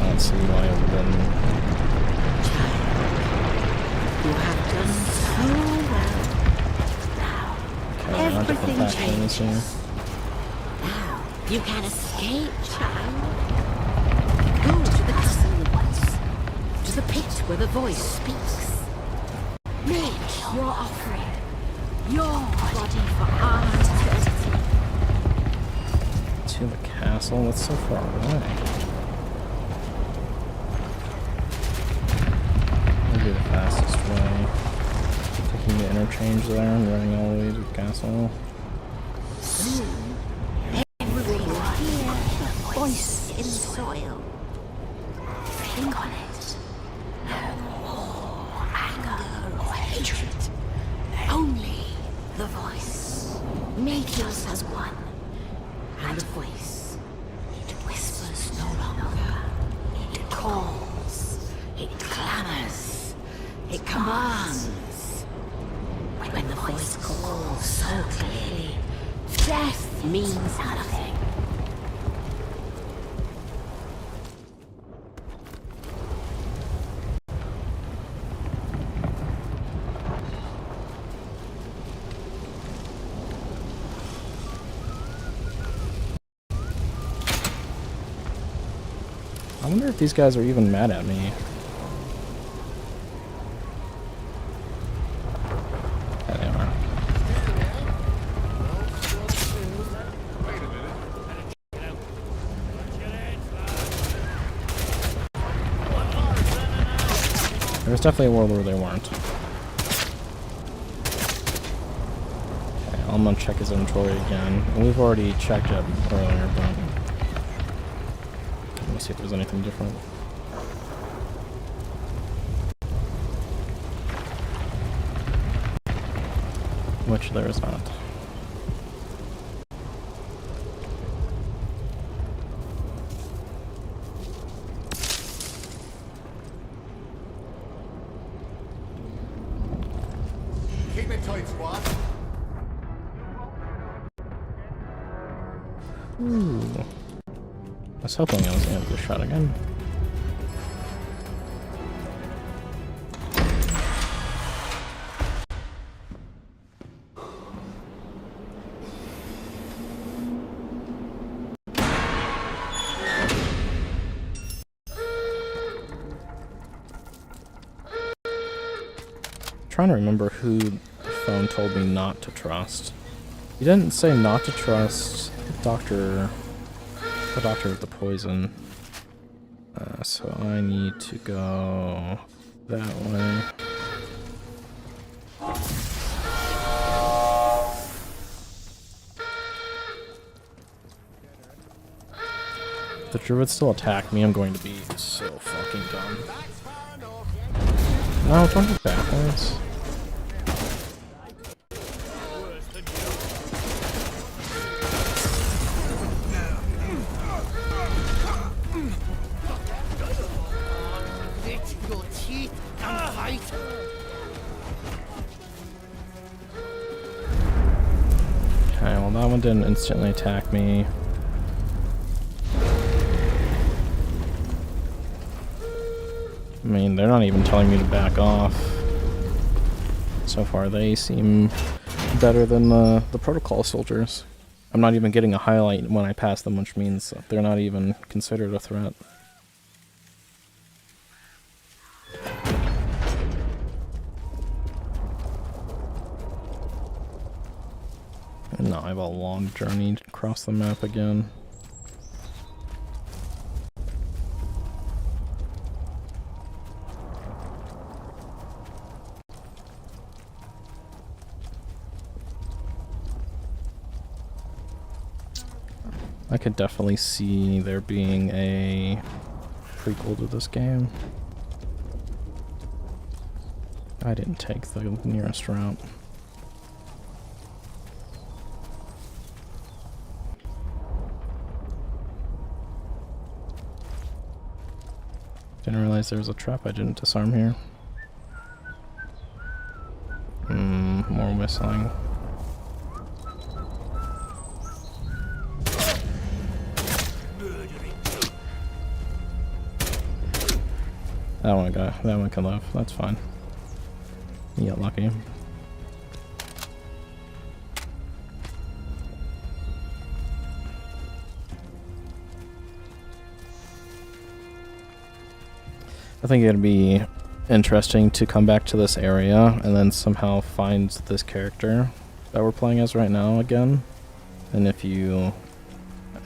I don't see why it wouldn't. You have done so well. Now, everything changes. Now, you can escape, child. Go to the castle in the woods, to the pit where the voice speaks. Make your offering. Your body for our eternity. To the castle? That's so far away. Maybe the fastest way. Taking the interchange there and running all the way to the castle. Soon, everyone will hear the voice in the soil. Think on it. No more anger or hatred. Only the voice. Make yours as one. And the voice. It whispers no longer. It calls. It clamors. It commands. When the voice calls so clearly, death means nothing. I wonder if these guys are even mad at me. Yeah, they are. There was definitely a world where they weren't. Okay, I'm gonna check his inventory again. We've already checked it earlier, but let's see if there's anything different. Which there is not. Keep it tight, squad. Ooh. I was hoping I was gonna have this shot again. Trying to remember who the phone told me not to trust. He didn't say not to trust the doctor with the poison. So I need to go that way. If the druids still attack me, I'm going to be so fucking dumb. No, don't go backwards. Your teeth and fight. Okay, well that one didn't instantly attack me. I mean, they're not even telling me to back off. So far, they seem better than the protocol soldiers. I'm not even getting a highlight when I pass them, which means that they're not even considered a threat. And now I have a long journey across the map again. I could definitely see there being a prequel to this game. I didn't take the nearest route. Didn't realize there was a trap I didn't disarm here. More whistling. That one can live. That's fine. You got lucky. I think it'd be interesting to come back to this area and then somehow find this character that we're playing as right now again. And if you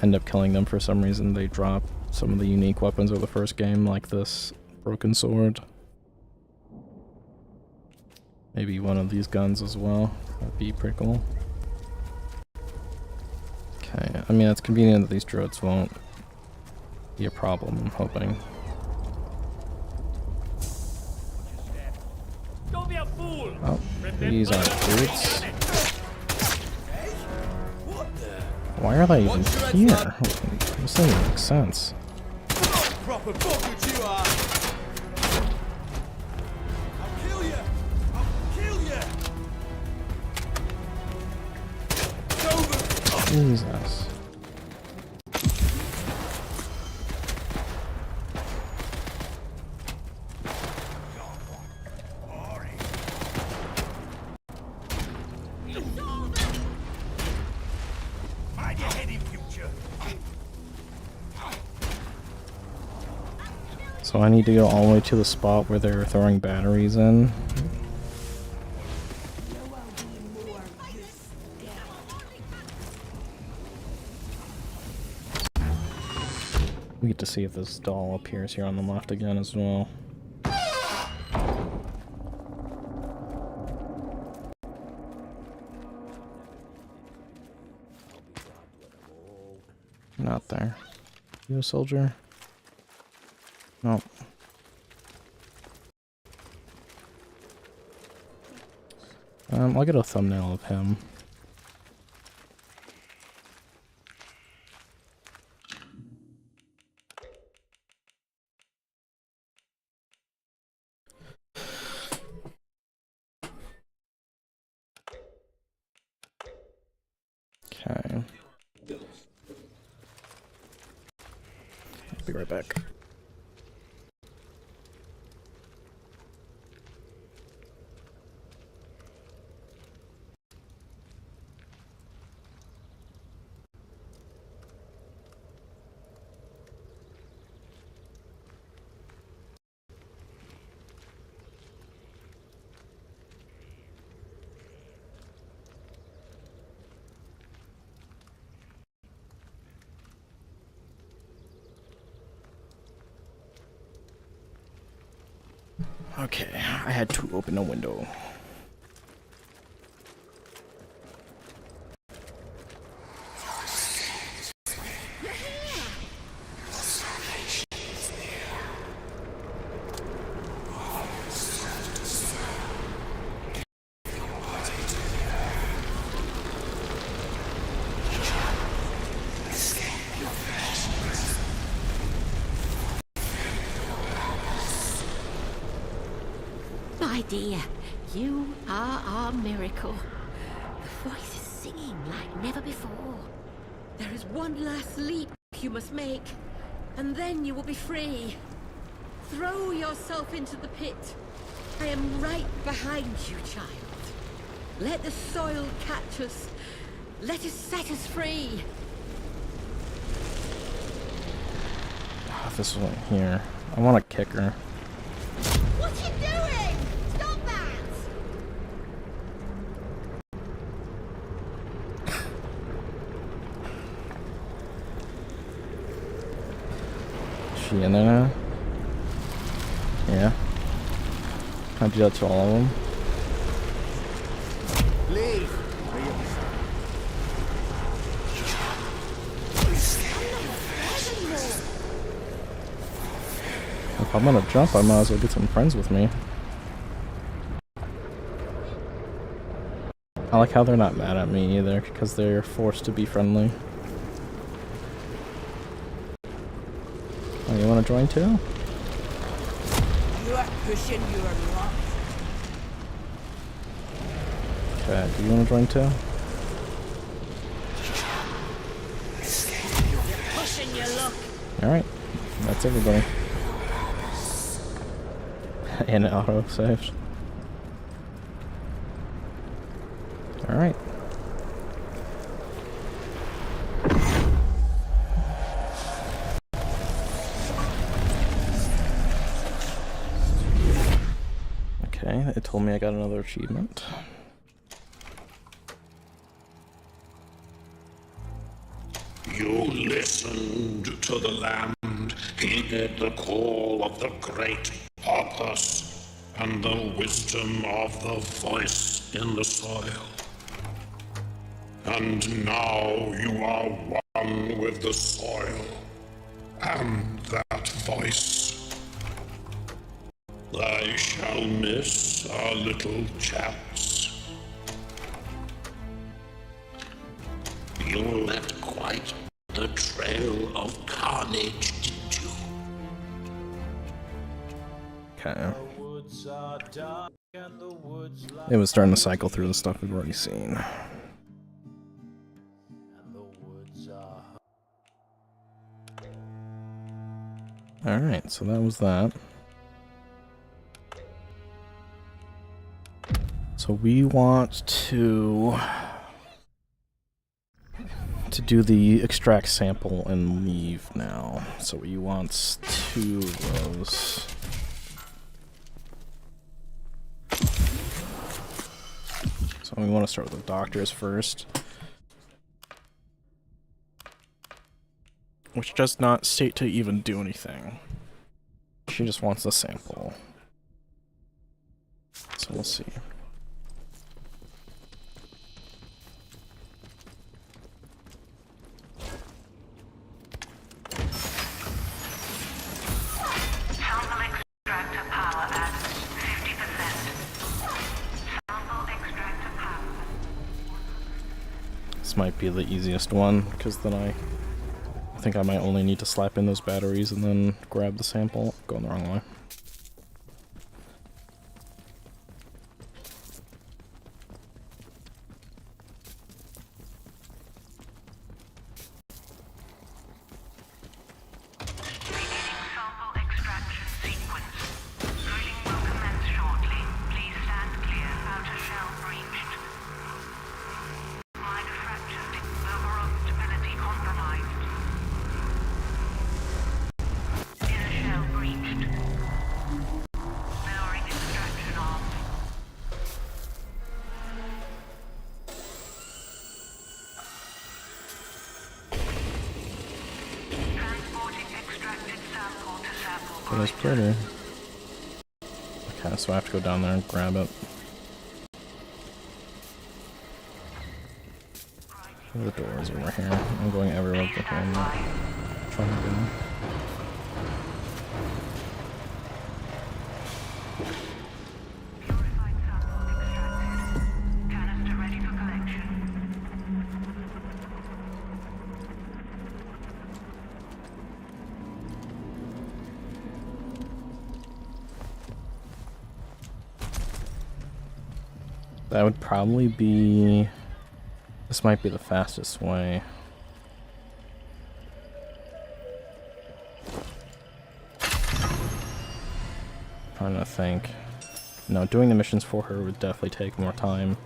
end up killing them for some reason, they drop some of the unique weapons of the first game, like this broken sword. Maybe one of these guns as well. That'd be pretty cool. Okay, I mean, it's convenient that these droids won't be a problem, I'm hoping. Don't be a fool. Oh, these aren't brutes. Why are they even here? This doesn't make sense. Proper bucket you are! I'll kill you! I'll kill you! It's over! Jesus. Mind your head in future. So I need to go all the way to the spot where they're throwing batteries in. We get to see if this doll appears here on the left again as well. Not there. You a soldier? No. I'll get a thumbnail of him. Okay. I'll be right back. Okay, I had to open a window. My dear, you are our miracle. The voice is singing like never before. There is one last leap you must make, and then you will be free. Throw yourself into the pit. I am right behind you, child. Let the soil catch us. Let it set us free. Oh, this one here. I want to kick her. What are you doing? Stop that! Is she in there now? Yeah. Can I do that to all of them? Leave! If I'm gonna jump, I might as well get some friends with me. I like how they're not mad at me either, because they're forced to be friendly. Oh, you wanna join too? You are pushing your luck. Okay, do you wanna join too? You're pushing your luck. Alright, that's everybody. And it auto saves. Alright. Okay, it told me I got another achievement. You listened to the land, heeded the call of the great purpose, and the wisdom of the voice in the soil. And now you are one with the soil, and that voice. I shall miss our little chats. You left quite the trail of carnage, didn't you? Okay. It was starting to cycle through the stuff we've already seen. Alright, so that was that. So we want to do the extract sample and leave now. So we want 2 of those. So we want to start with the doctors first. Which does not state to even do anything. She just wants the sample. So we'll see. Sample extractor power at 50%. Sample extractor power. This might be the easiest one, because then I think I might only need to slap in those batteries and then grab the sample. Going the wrong way. Sample extraction sequence. Drilling will commence shortly. Please stand clear. Outer shell breached. Minor fractures. Overall stability compromised. Inner shell breached. Lowering extraction arm. Transporting extracted sample to sample. That is pretty. Okay, so I have to go down there and grab it. The doors over here. I'm going everywhere with the phone. Trying to go. Purified sample extracted. Canister ready for collection. That would probably be... This might be the fastest way. Trying to think. No, doing the missions for her would definitely take more time.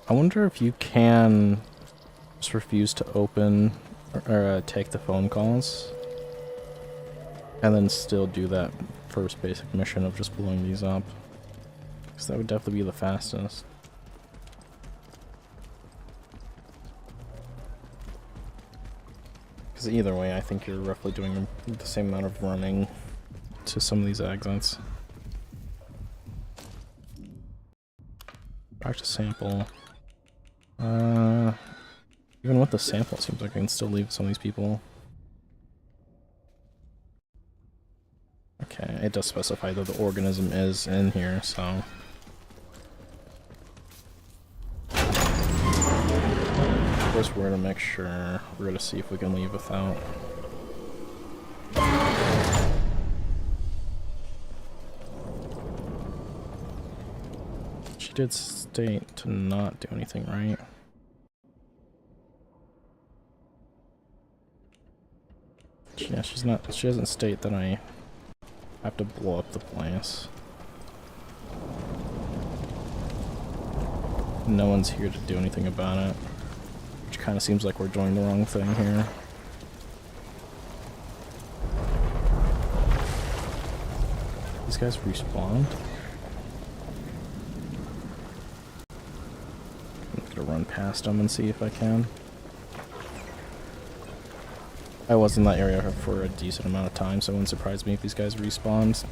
I wonder if you can just refuse to open or take the phone calls and then still do that first basic mission of just blowing these up. Because that would definitely be the fastest. Because either way, I think you're roughly doing the same amount of running to some of these exits. Back to sample. Even with the sample, it seems like I can still leave some of these people. Okay, it does specify that the organism is in here, so... First, we're gonna make sure. We're gonna see if we can leave without. She did state to not do anything, right? Yeah, she's not. She doesn't state that I have to blow up the place. No one's here to do anything about it. Which kind of seems like we're doing the wrong thing here. These guys respawned. I'm gonna run past them and see if I can. I was in that area for a decent amount of time, so it wouldn't surprise me if these guys respawned.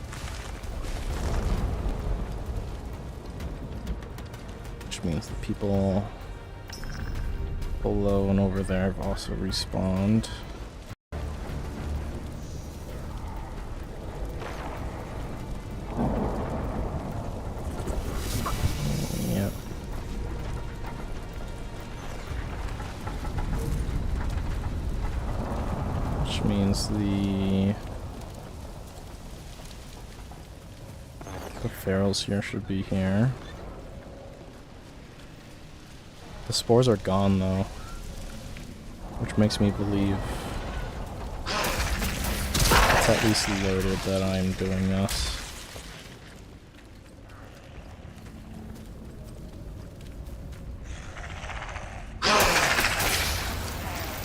Which means the people below and over there have also respawned. Yep. Which means the ferals here should be here. The spores are gone though, which makes me believe it's at least loaded that I'm doing this.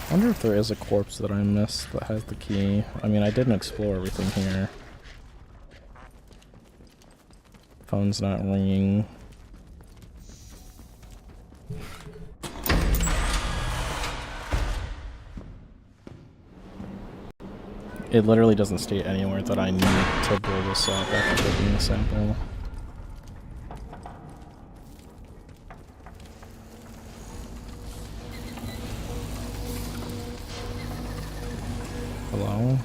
I wonder if there is a corpse that I missed that has the key. I mean, I didn't explore everything here. Phone's not ringing. It literally doesn't state anywhere that I need to blow this up after taking a sample. Hello?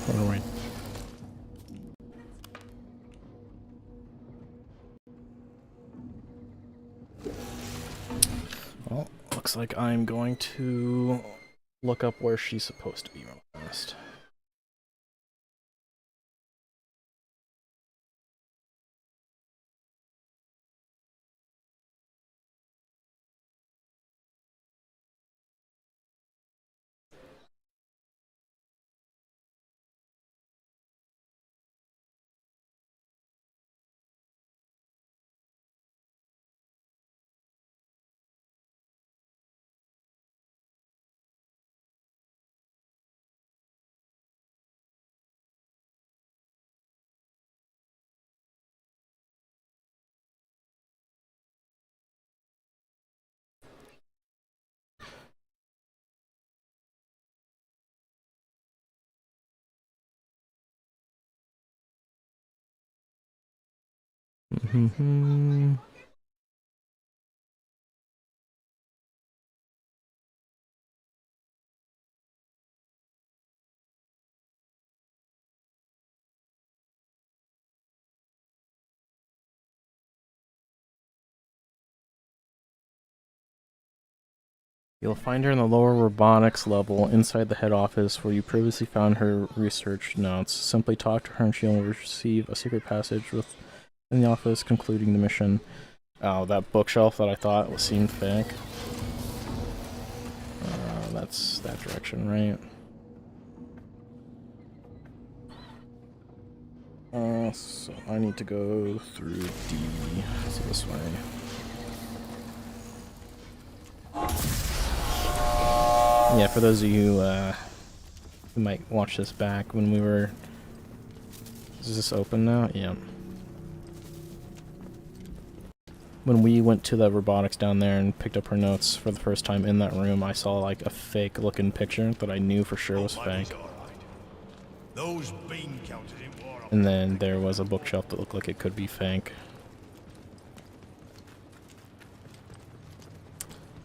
What do I... Well, looks like I'm going to look up where she's supposed to be real fast. Mm-hmm. You'll find her in the lower robotics level inside the head office where you previously found her research notes. Simply talk to her and she'll receive a secret passage within the office concluding the mission. Oh, that bookshelf that I thought seemed fake. That's that direction, right? So I need to go through D. So this way. Yeah, for those of you who might watch this back, when we were... Is this open now? Yeah. When we went to the robotics down there and picked up her notes for the first time in that room, I saw like a fake looking picture that I knew for sure was fake. Those bean counters in war. And then there was a bookshelf that looked like it could be fake.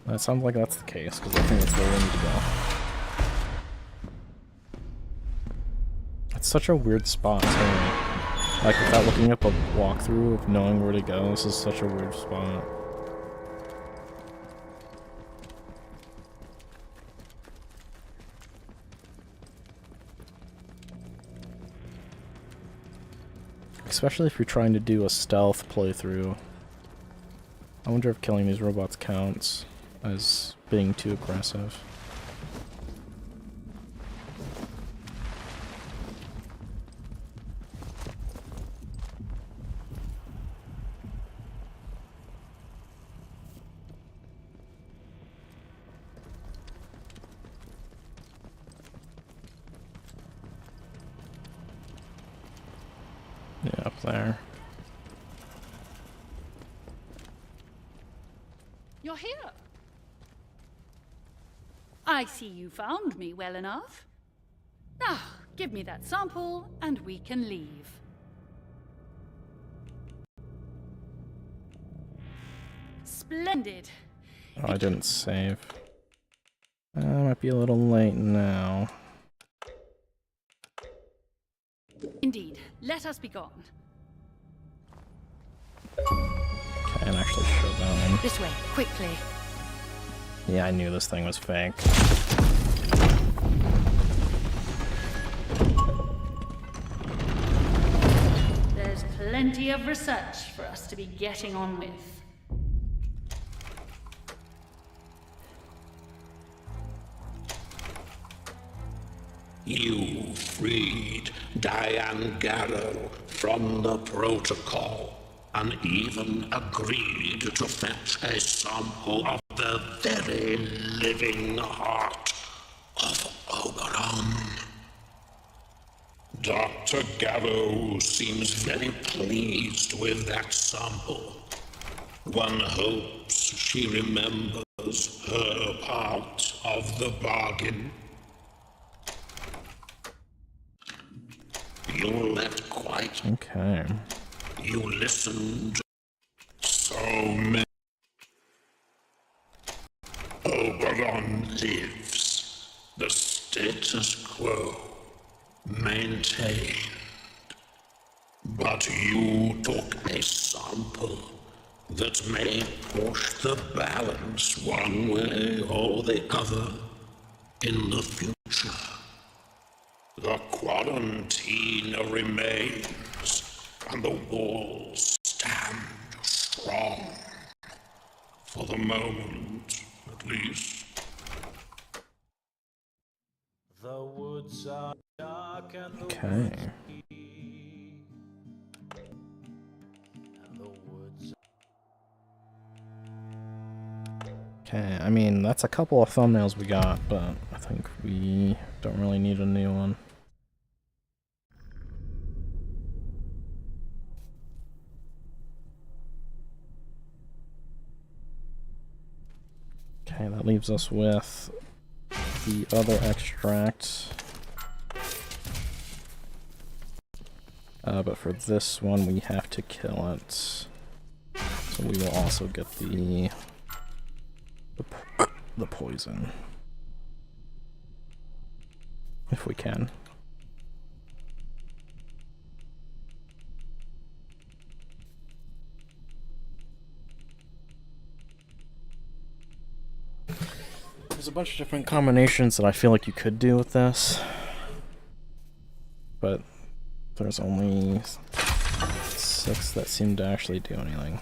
That sounds like that's the case, because I think that's where we need to go. It's such a weird spot, too. Like, without looking up a walkthrough of knowing where to go, this is such a weird spot. Especially if you're trying to do a stealth playthrough. I wonder if killing these robots counts as being too aggressive. Yeah, up there. You're here. I see you found me well enough. Now, give me that sample, and we can leave. Splendid. Oh, I didn't save. Might be a little late now. Indeed. Let us be gone. Okay, and actually show that one. This way, quickly. Yeah, I knew this thing was fake. There's plenty of research for us to be getting on with. You freed Diane Garrow from the protocol and even agreed to fetch a sample of the very living heart of Oberon. Dr. Garrow seems very pleased with that sample. One hopes she remembers her part of the bargain. You let quite. Okay. You listened. So many. Oberon lives. The status quo maintained. But you took a sample that may push the balance one way or the other in the future. The quarantine remains, and the walls stand strong. For the moment, at least. The woods are dark and the Okay. and the woods. Okay, I mean, that's a couple of thumbnails we got, but I think we don't really need a new one. Okay, that leaves us with the other extract. But for this one, we have to kill it. So we will also get the poison. If we can. There's a bunch of different combinations that I feel like you could do with this, but there's only 6 that seem to actually do anything.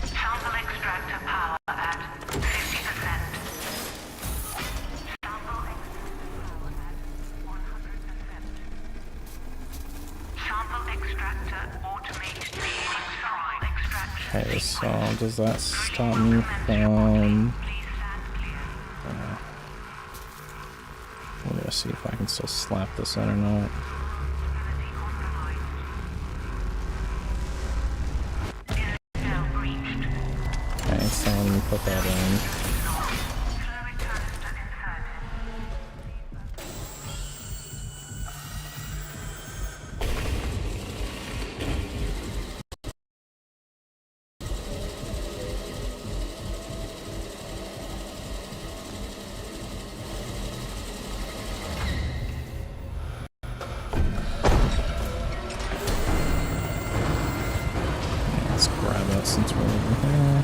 Sample extractor power at 50%. Sample extractor automate sample extraction. Okay, so does that stop me from... Let me see if I can still slap this in or not. Okay, so let me put that in. Let's grab that since we're over here.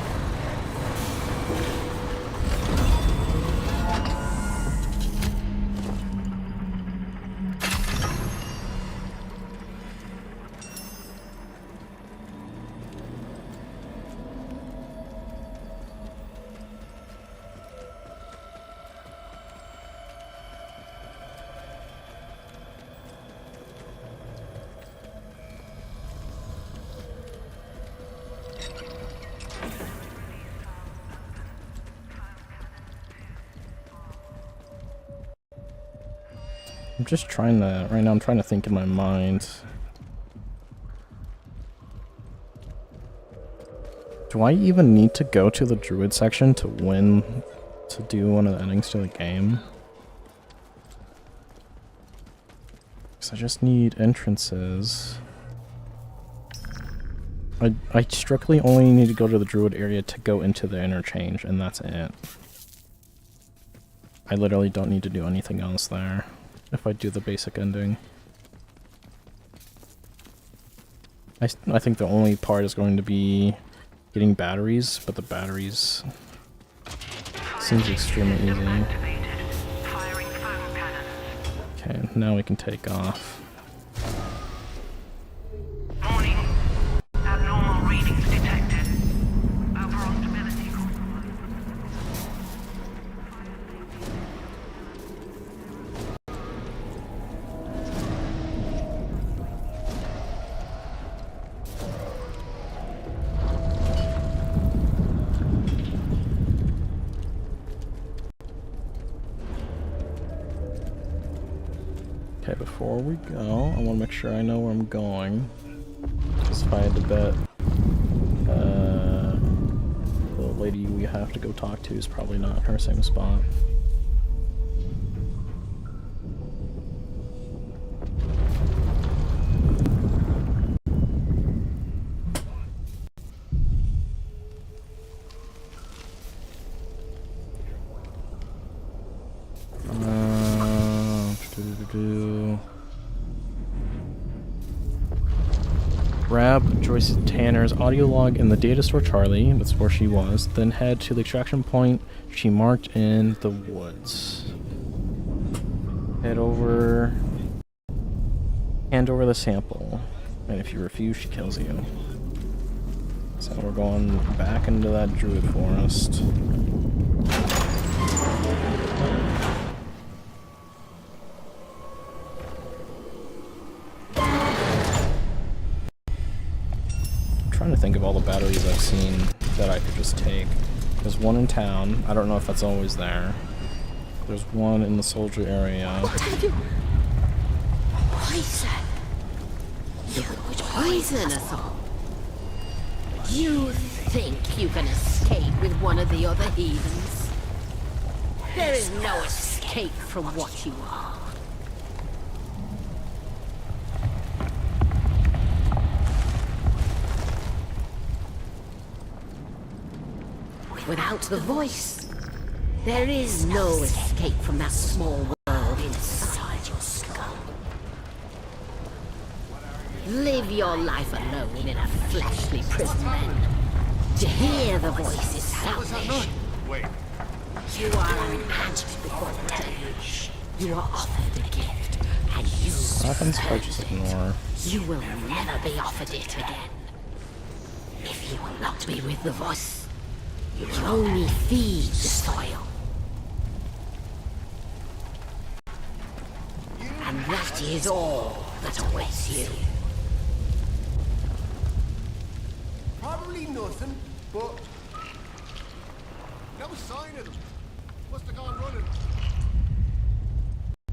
I'm just trying to, right now I'm trying to think in my mind. Do I even need to go to the druid section to win, to do one of the endings to the game? Because I just need entrances. I strictly only need to go to the druid area to go into the interchange, and that's it. I literally don't need to do anything else there if I do the basic ending. I think the only part is going to be getting batteries, but the batteries seems extremely easy. Okay, now we can take off. Warning. Abnormal readings detected. Overall stability compromised. Okay, before we go, I want to make sure I know where I'm going. Because if I had to bet, the lady we have to go talk to is probably not in her same spot. Grab Joyce Tanner's audio log in the data store Charlie, that's where she was, then head to the extraction point she marked in the woods. Hand over the sample, and if you refuse, she kills you. So we're going back into that druid forest. Trying to think of all the batteries I've seen that I could just take. There's one in town. I don't know if that's always there. There's one in the soldier area. What have you? Poison. You would poison us all. You think you can escape with one of the other heathens? There is no escape from what you are. Without the voice, there is no escape from that small world inside your skull. Live your life alone in a fleshly prison then. To hear the voice is salvation. You are unimagined before the deluge. You are offered a gift, and you Happens if I just ignore. You will never be offered it again. If you will not be with the voice, you only feed the soil. And that is all that awaits you. Probably nothing, but no sign of them. Must have gone running.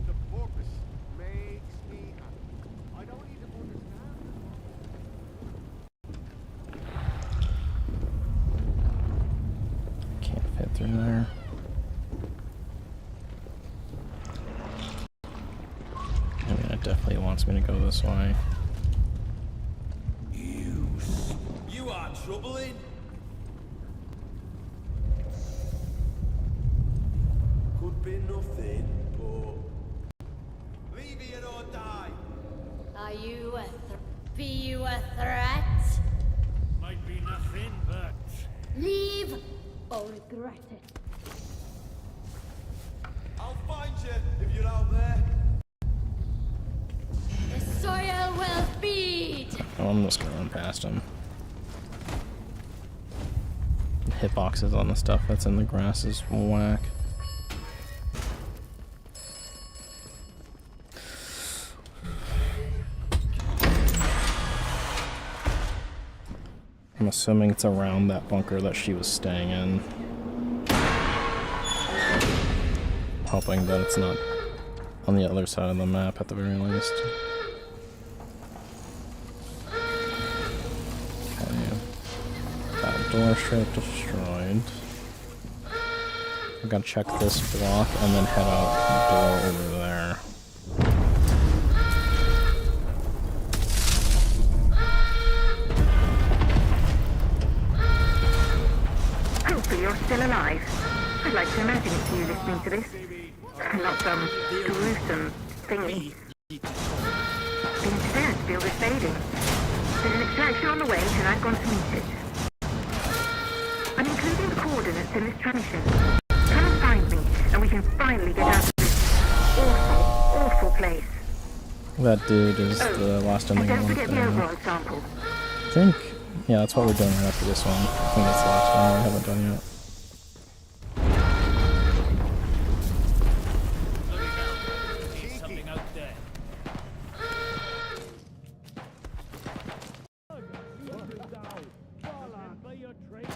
The purpose makes me happy. I don't even understand. Can't fit through there. I mean, it definitely wants me to go this way. You are troubling. Could be nothing, but leave it or die. Are you be you a threat? Might be nothing, but... Leave or regret it. I'll find you if you're out there. The soil will feed. Oh, I'm just gonna run past him. Hitboxes on the stuff that's in the grass is whack. I'm assuming it's around that bunker that she was staying in. Hoping that it's not on the other side of the map at the very least. Okay. That door straight destroyed. I'm gonna check this block and then head out the door over there. Hopefully you're still alive. I'd like to imagine it's you listening to this. Not some gruesome thingy. The interference field is fading. There's an extraction on the way, and I've gone to meet it. I'm including the coordinates in this transmission. Come and find me, and we can finally get out of this awful, awful place. That dude is the last ending And I don't want forget the there. overall sample. I think, yeah, that's what we're doing right after this one. I think that's the last one we haven't done yet. Something out there. Remember your trade.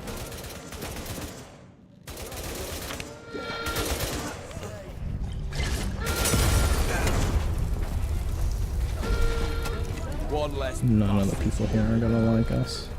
One less. None of the people here are gonna like us.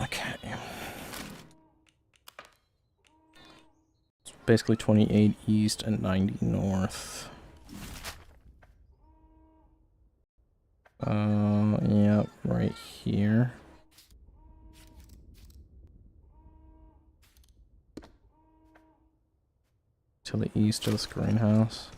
Okay. It's basically 28 east and 90 north. Yeah, right here. To the east of this greenhouse.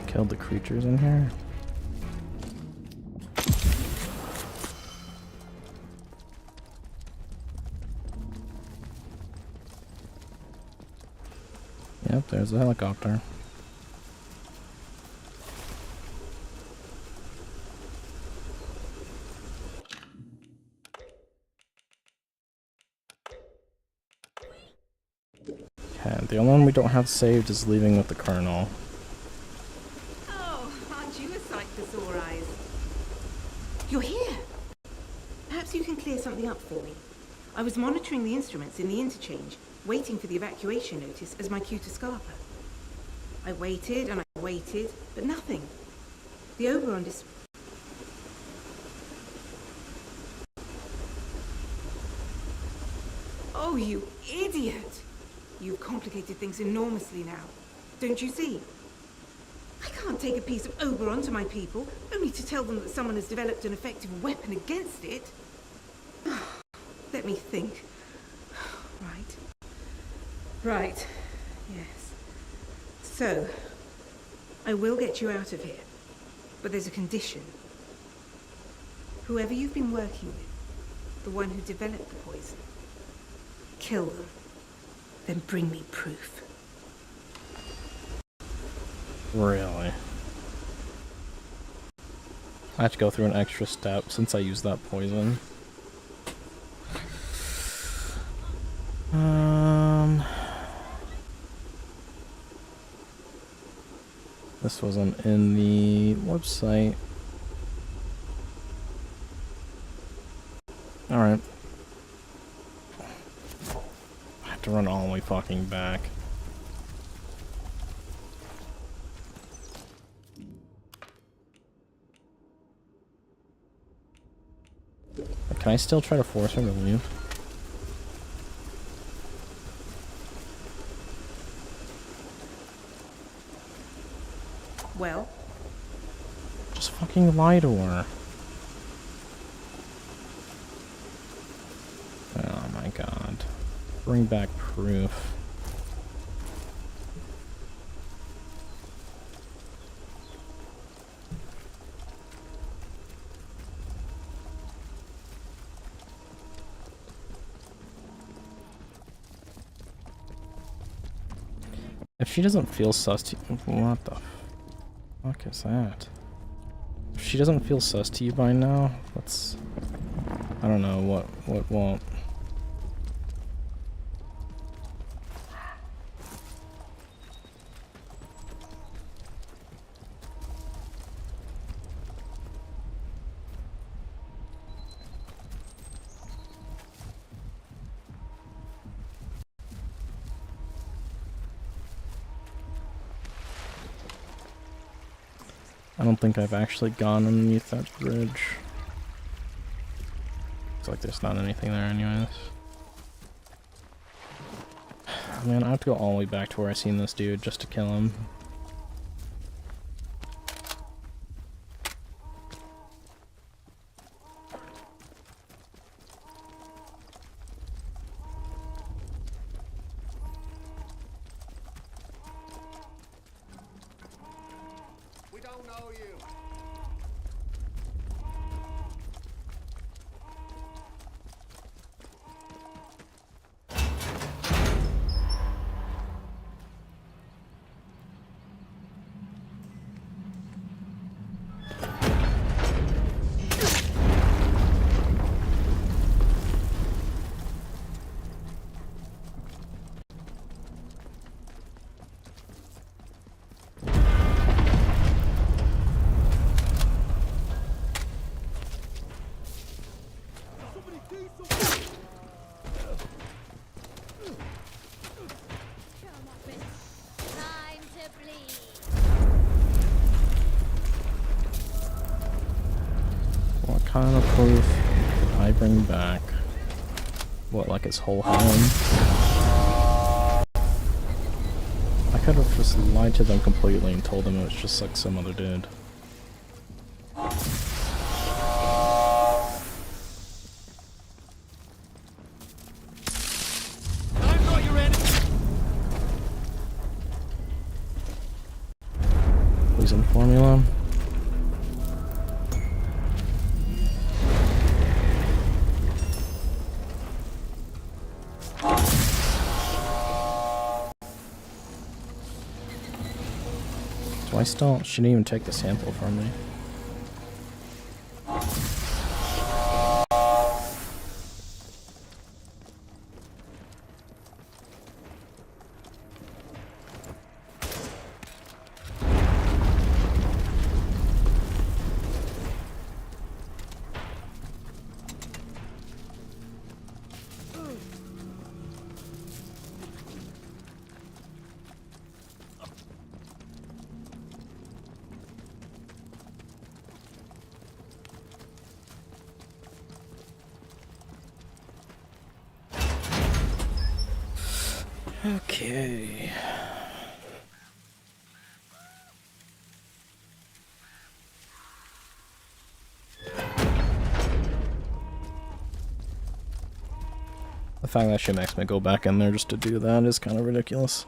Killed the creatures in here. Yep, there's a helicopter. Okay, the only one we don't have saved is leaving with the Colonel. Oh, aren't you a sight for sore eyes? You're here! Perhaps you can clear something up for me. I was monitoring the instruments in the interchange, waiting for the evacuation notice as my cue to Scarpa. I waited and I waited, but nothing. The Oberon Oh, you idiot! You've complicated things enormously now. Don't you see? I can't take a piece of Oberon to my people, only to tell them that someone has developed an effective weapon against it. Let me think. Right. Yes. So, I will get you out of here. But there's a condition. Whoever you've been working with, the one who developed the poison, kill them. Then bring me proof. Really? I have to go through an extra step since I used that poison. This wasn't in the website. Alright. I have to run all the way fucking back. Can I still try to force her to leave? Well? Just fucking lie to her. Oh my god. Bring back proof. If she doesn't feel sus to you, what the fuck is that? If she doesn't feel sus to you by now, let's, I don't know, what won't. I don't think I've actually gone underneath that bridge. Looks like there's not anything there anyways. Man, I have to go all the way back to where I seen this dude just to kill him. What kind of proof did I bring back? What, like his whole home? I could have just lied to them completely and told them it was just like some other dude. Please inform me, Lem. So I still, she didn't even take the sample from me. Okay. The fact that she makes me go back in there just to do that is kind of ridiculous.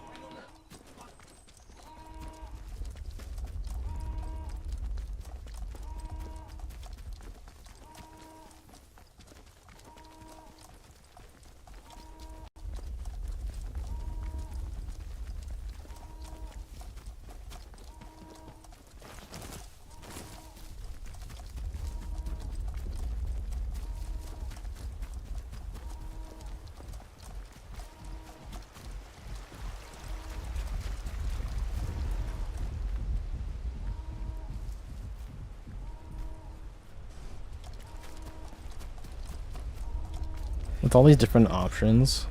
With all these different options,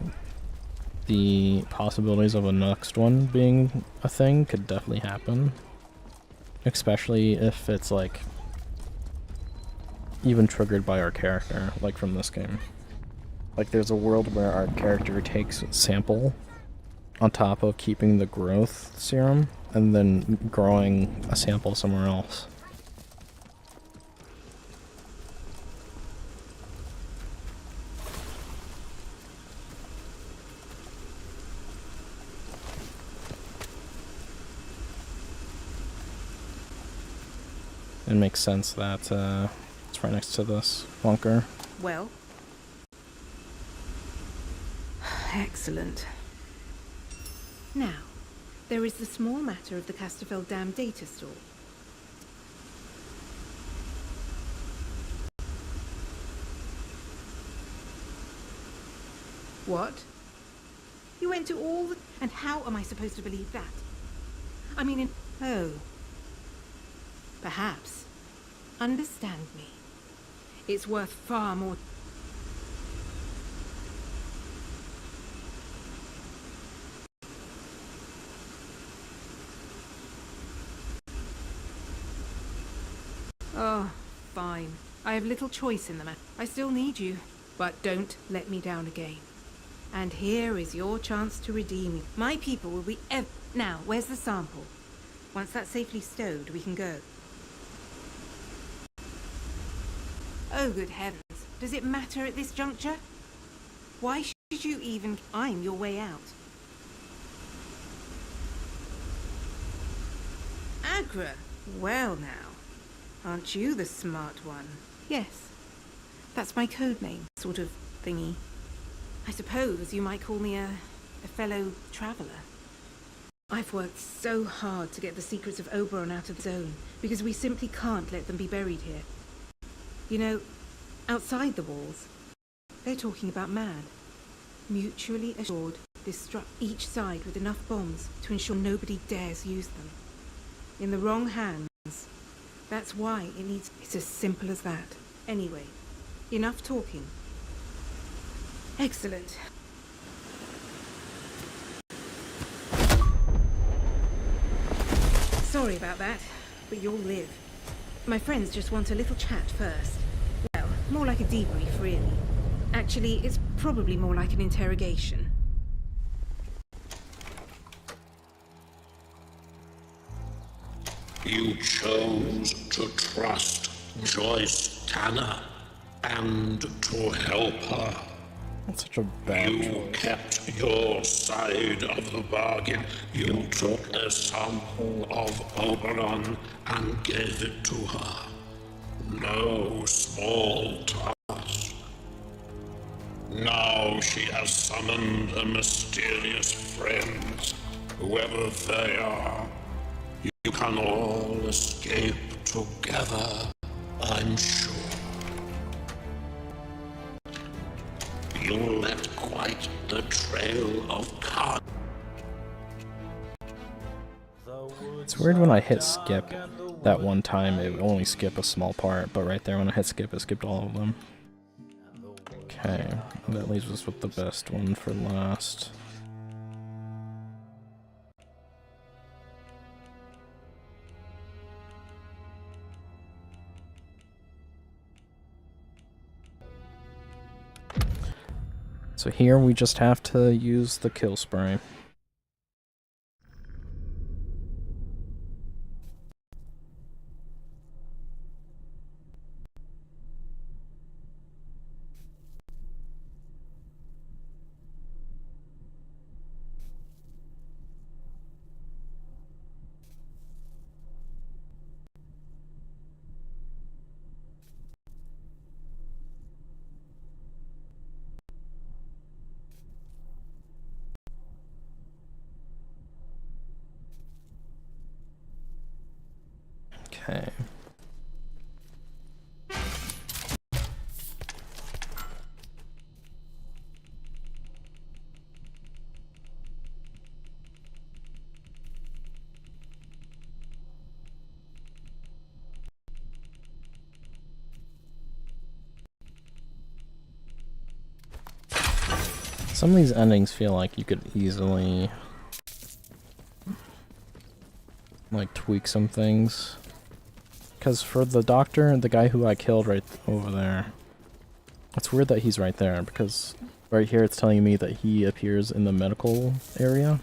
the possibilities of a next one being a thing could definitely happen. Especially if it's like even triggered by our character, like from this game. Like there's a world where our character takes a sample on top of keeping the growth serum and then growing a sample somewhere else. It makes sense that it's right next to this bunker. Well. Excellent. Now, there is the small matter of the Casterfell Dam data store. What? You went to all the... And how am I supposed to believe that? I mean, Oh. Perhaps. Understand me. It's worth far more... Oh, fine. I have little choice in the matter. I still need you, but don't let me down again. And here is your chance to redeem me. My people will be Now, where's the sample? Once that's safely stowed, we can go. Oh, good heavens. Does it matter at this juncture? Why should you even... I'm your way out. Agra, well now. Aren't you the smart one? Yes. That's my code name, sort of thingy. I suppose you might call me a fellow traveler. I've worked so hard to get the secrets of Oberon out of the zone, because we simply can't let them be buried here. You know, outside the walls, they're talking about man. Mutually assured, destruct each side with enough bombs to ensure nobody dares use them. In the wrong hands. That's why it needs... It's as simple as that. Anyway, enough talking. Excellent. Sorry about that, but you'll live. My friends just want a little chat first. Well, more like a debrief, really. Actually, it's probably more like an interrogation. You chose to trust Joyce Tanner and to help her. That's such a bad You choice. kept your side of the bargain. You took a sample of Oberon and gave it to her. No small task. Now she has summoned her mysterious friends, whoever they are. You can all escape together, I'm sure. You left quite the trail of carnage. It's weird when I hit skip that one time, it would only skip a small part, but right there when I hit skip, it skipped all of them. Okay, that leaves us with the best one for last. So here we just have to use the kill spray. Some of these endings feel like you could easily like tweak some things. Because for the doctor, the guy who I killed right over there, it's weird that he's right there, because right here it's telling me that he appears in the medical area.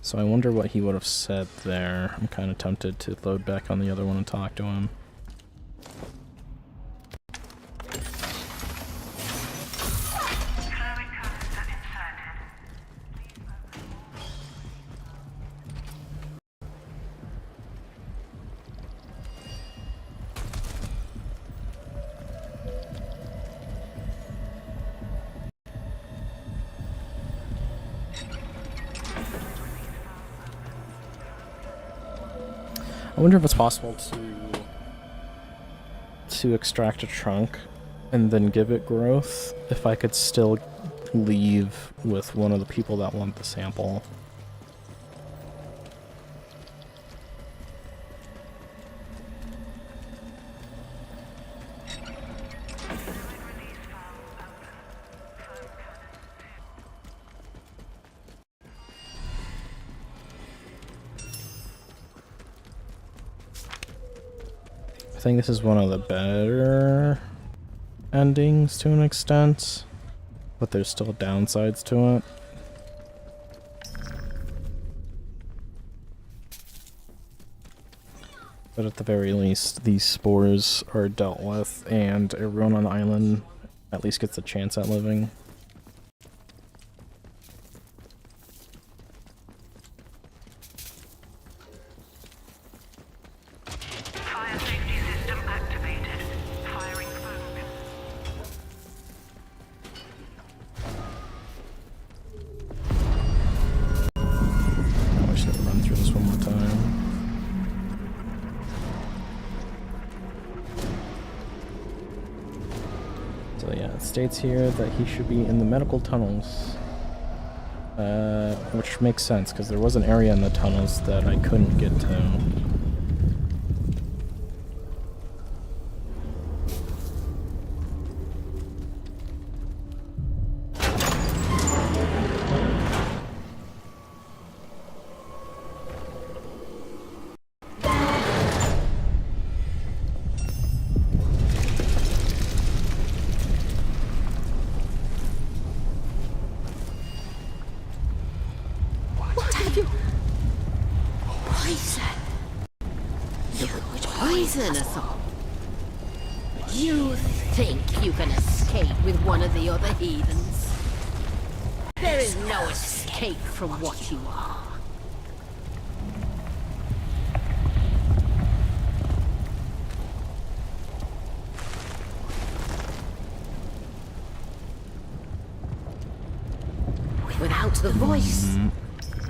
So I wonder what he would have said there. I'm kind of tempted to load back on the other one and talk to him. I wonder if it's possible to extract a trunk and then give it growth, if I could still leave with one of the people that want the sample. I think this is one of the better endings to an extent, but there's still downsides to it. But at the very least, these spores are dealt with, and everyone on the island at least gets a chance at living. Fire safety system activated. Firing foam. I wish I could run through this one more time. So yeah, it states here that he should be in the medical tunnels. Which makes sense, because there was an area in the tunnels that I couldn't get to. What have you... Poison? You would poison us all. You think you can escape with one of the other heathens? There is no escape from what you are. Without the voice,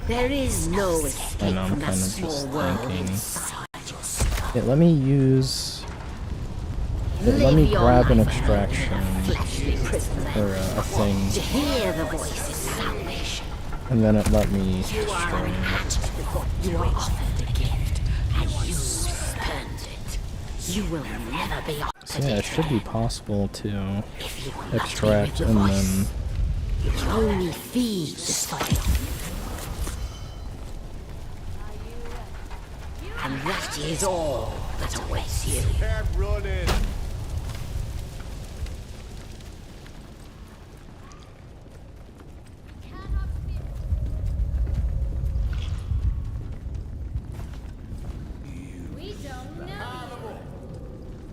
there is no escape I'm from that kind of small just world thinking. inside your skull. Yeah, let me use... let me grab an extraction, or a thing, To hear the voice is salvation. and then it let me You are destroy an it. addict. You are offered a gift, and you spurned it. You will never be offered So yeah, it should be possible to if you will not be extract with the and voice. then... You can only feed the soil. And that is all that awaits you. Keep running. We don't know.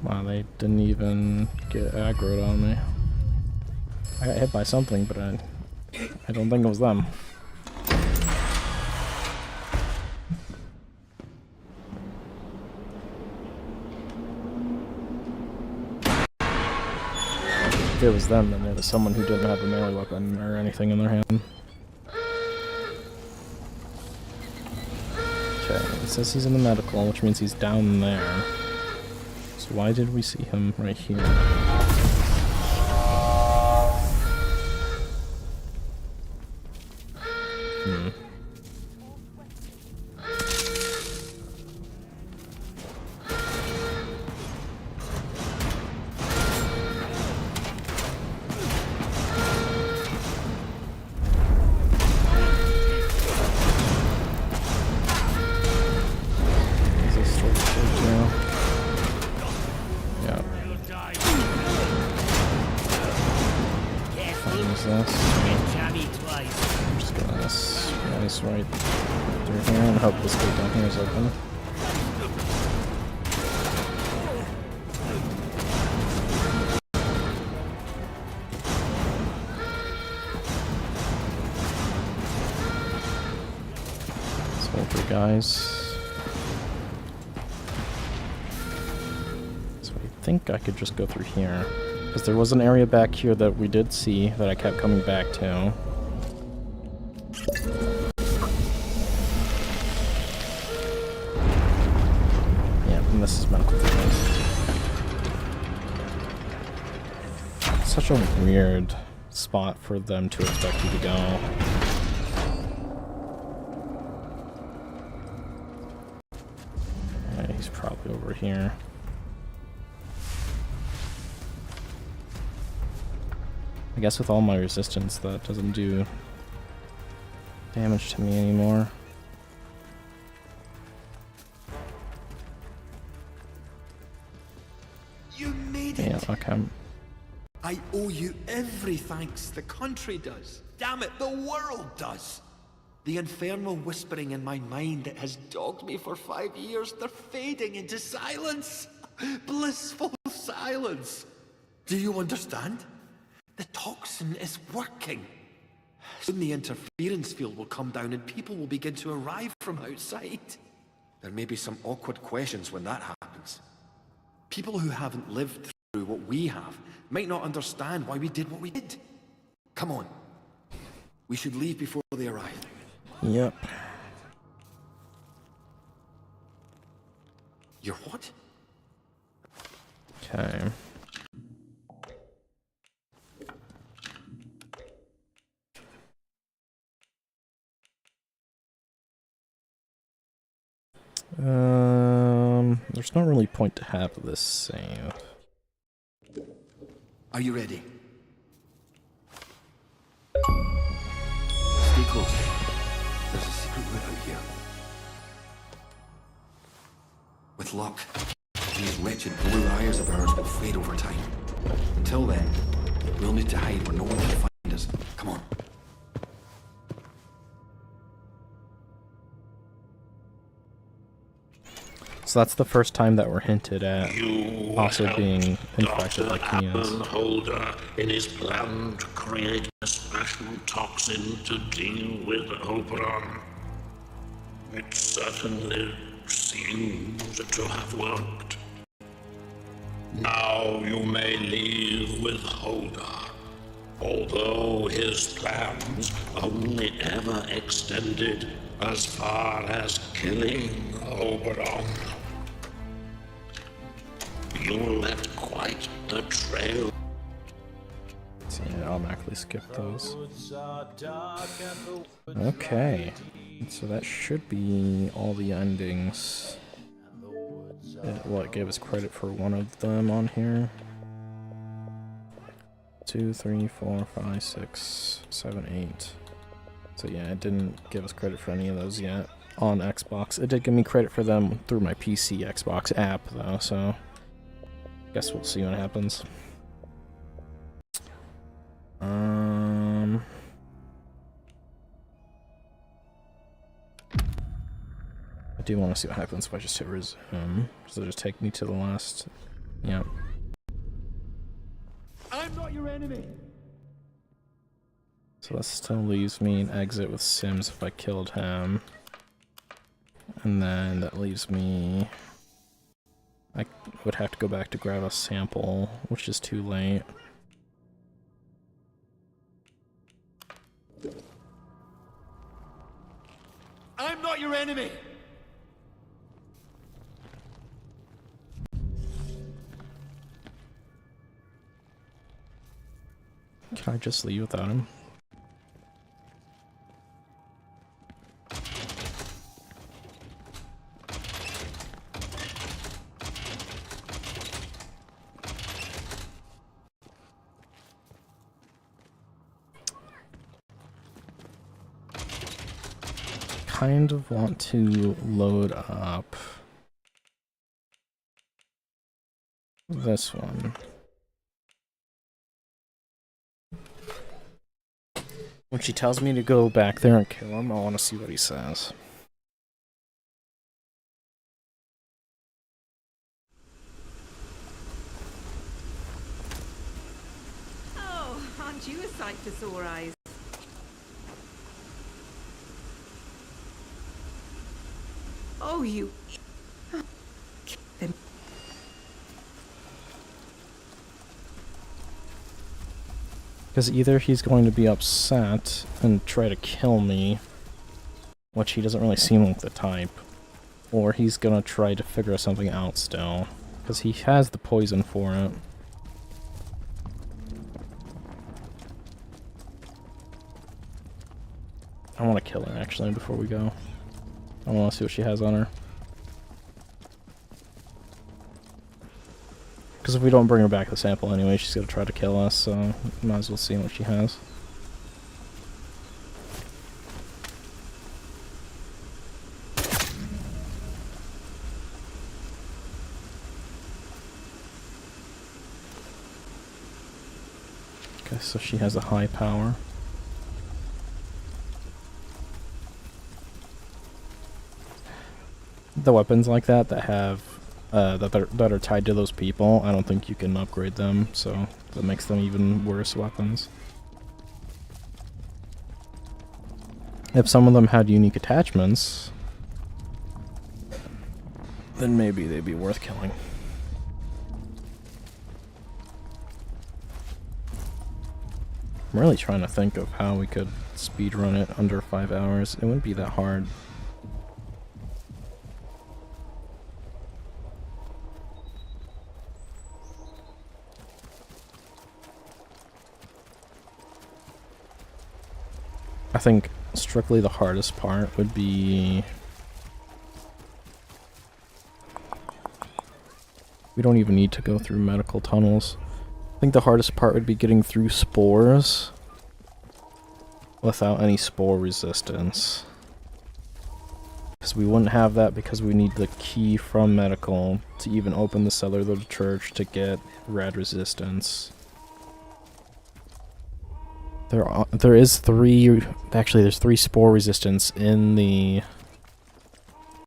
Wow, they didn't even get aggroed on me. I got hit by something, but I don't think it was them. If it was them, then there was someone who didn't have a melee weapon or anything in their hand. Okay, it says he's in the medical, which means he's down there. So why did we see him right here? use this. Jammy twice. I'm just gonna slice right through here and hope this gate down here is open. Soldier guys. So I think I could just go through here. Because there was an area back here that we did see that I kept coming back to. Yeah, and this is medical treatment. Such a weird spot for them to expect you to go. Yeah, he's probably over here. I guess with all my resistance, that doesn't do damage to me anymore. You made it! Yeah, okay. I owe you every thanks. The country does. Damn it, the world does. The infernal whispering in my mind that has dogged me for 5 years, they're fading into silence. Blissful silence. Do you understand? The toxin is working. Soon the interference field will come down and people will begin to arrive from outside. There may be some awkward questions when that happens. People who haven't lived through what we have might not understand why we did what we did. Come on. We should leave before they arrive. Yep. You're what? Okay. There's no really point to have this save. Are you ready? Stay close. There's a secret route out here. With luck, these wretched blue eyes of ours will fade over time. Until then, we'll need to hide where no one can find us. Come on. So that's the first time that we're hinted at also being infected like he is. Holder in his plan to create a special toxin to deal with Oberon. It certainly seems to have worked. Now you may leave with Holder, although his plans only ever extended as far as killing Oberon. You left quite the trail. So yeah, I'll automatically skip those. Okay, so that should be all the endings. Well, it gave us credit for one of them on here. 2, 3, 4, 5, 6, 7, 8. So yeah, it didn't give us credit for any of those yet on Xbox. It did give me credit for them through my PC Xbox app though, so guess we'll see what happens. I do want to see what happens if I just hit resume. Does it just take me to the last? Yep. I'm not your enemy. So that still leaves me an exit with Sims if I killed him. And then that leaves me... I would have to go back to grab a sample, which is too late. I'm not your enemy. Can I just leave without him? Kind of want to load up this one. When she tells me to go back there and kill him, I want to see what he says. Oh, aren't you a sight for sore eyes? Oh, you... Then Because either he's going to be upset and try to kill me, which he doesn't really seem like the type, or he's gonna try to figure something out still, because he has the poison for it. I want to kill her actually before we go. I want to see what she has on her. Because if we don't bring her back the sample anyway, she's gonna try to kill us, so might as well see what she has. Okay, so she has a high power. The weapons like that have that are tied to those people, I don't think you can upgrade them, so that makes them even worse weapons. If some of them had unique attachments, then maybe they'd be worth killing. I'm really trying to think of how we could speedrun it under 5 hours. It wouldn't be that hard. I think strictly the hardest part would be... We don't even need to go through medical tunnels. I think the hardest part would be getting through spores without any spore resistance. Because we wouldn't have that because we need the key from medical to even open the cellar of the church to get rad resistance. There's three spore resistance in the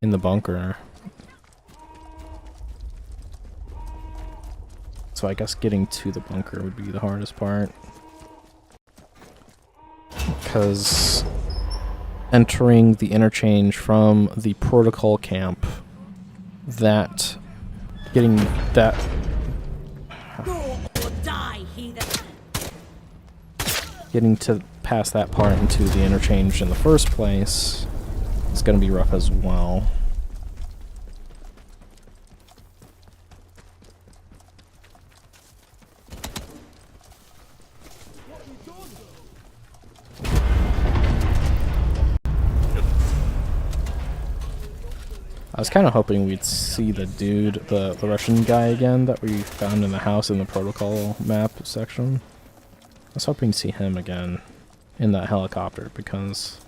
bunker. So I guess getting to the bunker would be the hardest part. Because entering the interchange from the protocol camp, getting that... Go or die, heathen. Getting to past that part into the interchange in the first place is going to be rough as well. I was kind of hoping we'd see the dude, the Russian guy again that we found in the house in the protocol map section. I was hoping to see him again in that helicopter because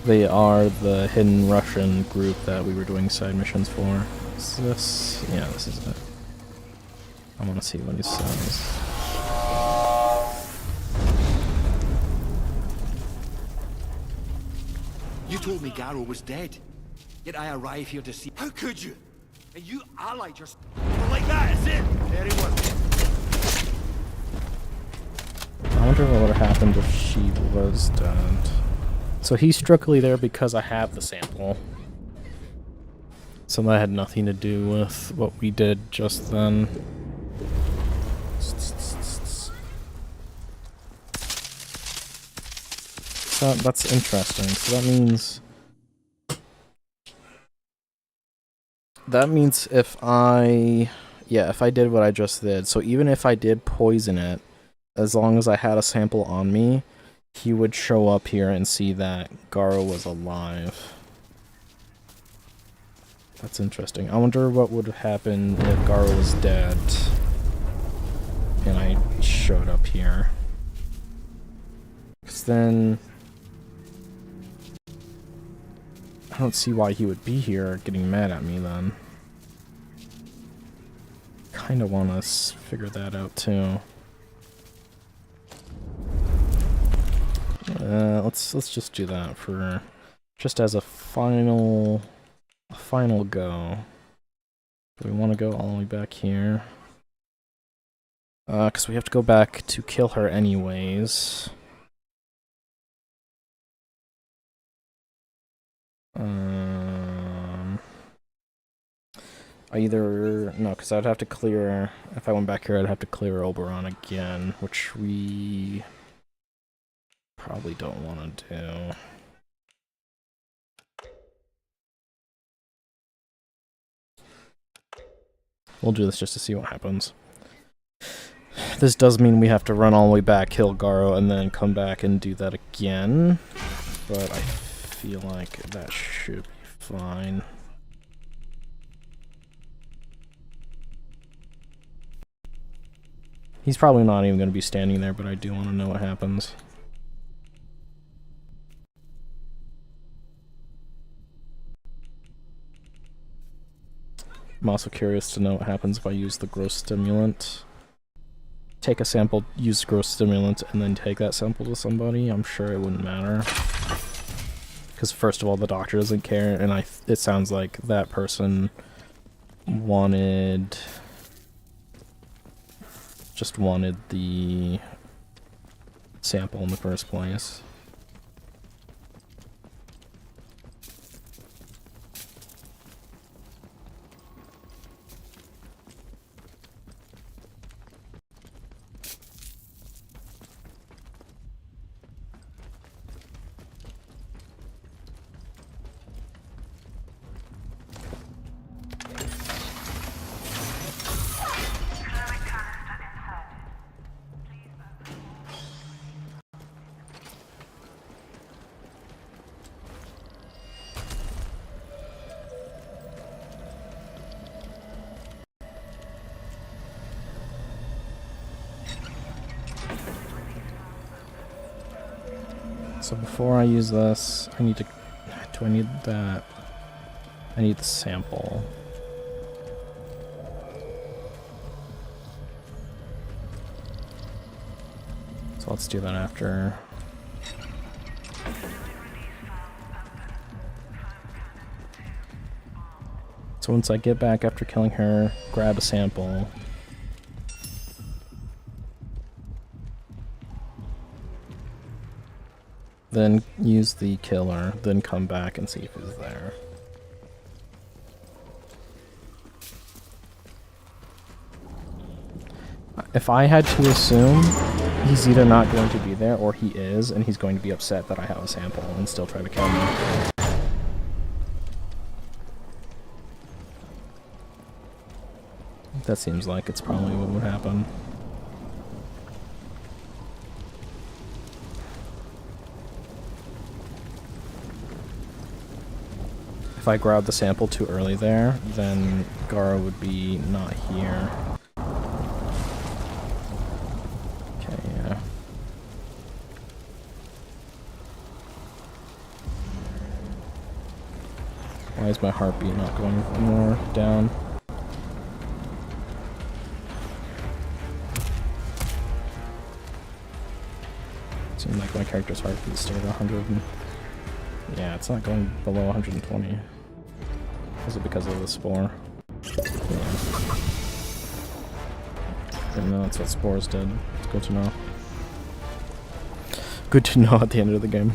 they are the hidden Russian group that we were doing side missions for. Is this? Yeah, this is it. I want to see what he says. You told me Garrow was dead, yet I arrive here to see... How could you? And you allied yourself... Like that, is it? Very well. I wonder what would have happened if she was dead. So he's strictly there because I have the sample. So that had nothing to do with what we did just then. So that's interesting. So that means... if I did what I just did, so even if I did poison it, as long as I had a sample on me, he would show up here and see that Garrow was alive. That's interesting. I wonder what would happen if Garrow was dead and I showed up here. Because then... I don't see why he would be here getting mad at me then. Kinda wanna figure that out too. Let's just do that for just as a final go. Do we want to go all the way back here? Because we have to go back to kill her anyways. No, because I'd have to clear, if I went back here, I'd have to clear Oberon again, which we probably don't want to do. We'll do this just to see what happens. This does mean we have to run all the way back, kill Garo, and then come back and do that again, but I feel like that should be fine. He's probably not even going to be standing there, but I do want to know what happens. I'm also curious to know what happens if I use the gross stimulant. Take a sample, use gross stimulant, and then take that sample to somebody. I'm sure it wouldn't matter. Because first of all, the doctor doesn't care, and it sounds like that person just wanted the sample in the first place. So before I use this, I need to... Do I need that? I need the sample. So let's do that after. So once I get back after killing her, grab a sample. Then use the killer, then come back and see if he's there. If I had to assume, he's either not going to be there or he is, and he's going to be upset that I have a sample and still try to kill me. That seems like it's probably what would happen. If I grabbed the sample too early there, then Garo would be not here. Okay, yeah. Why is my heartbeat not going more down? Seems like my character's heartbeat stayed at 100. Yeah, it's not going below 120. Is it because of the spore? Yeah. Didn't know that's what spores did. It's good to know. Good to know at the end of the game.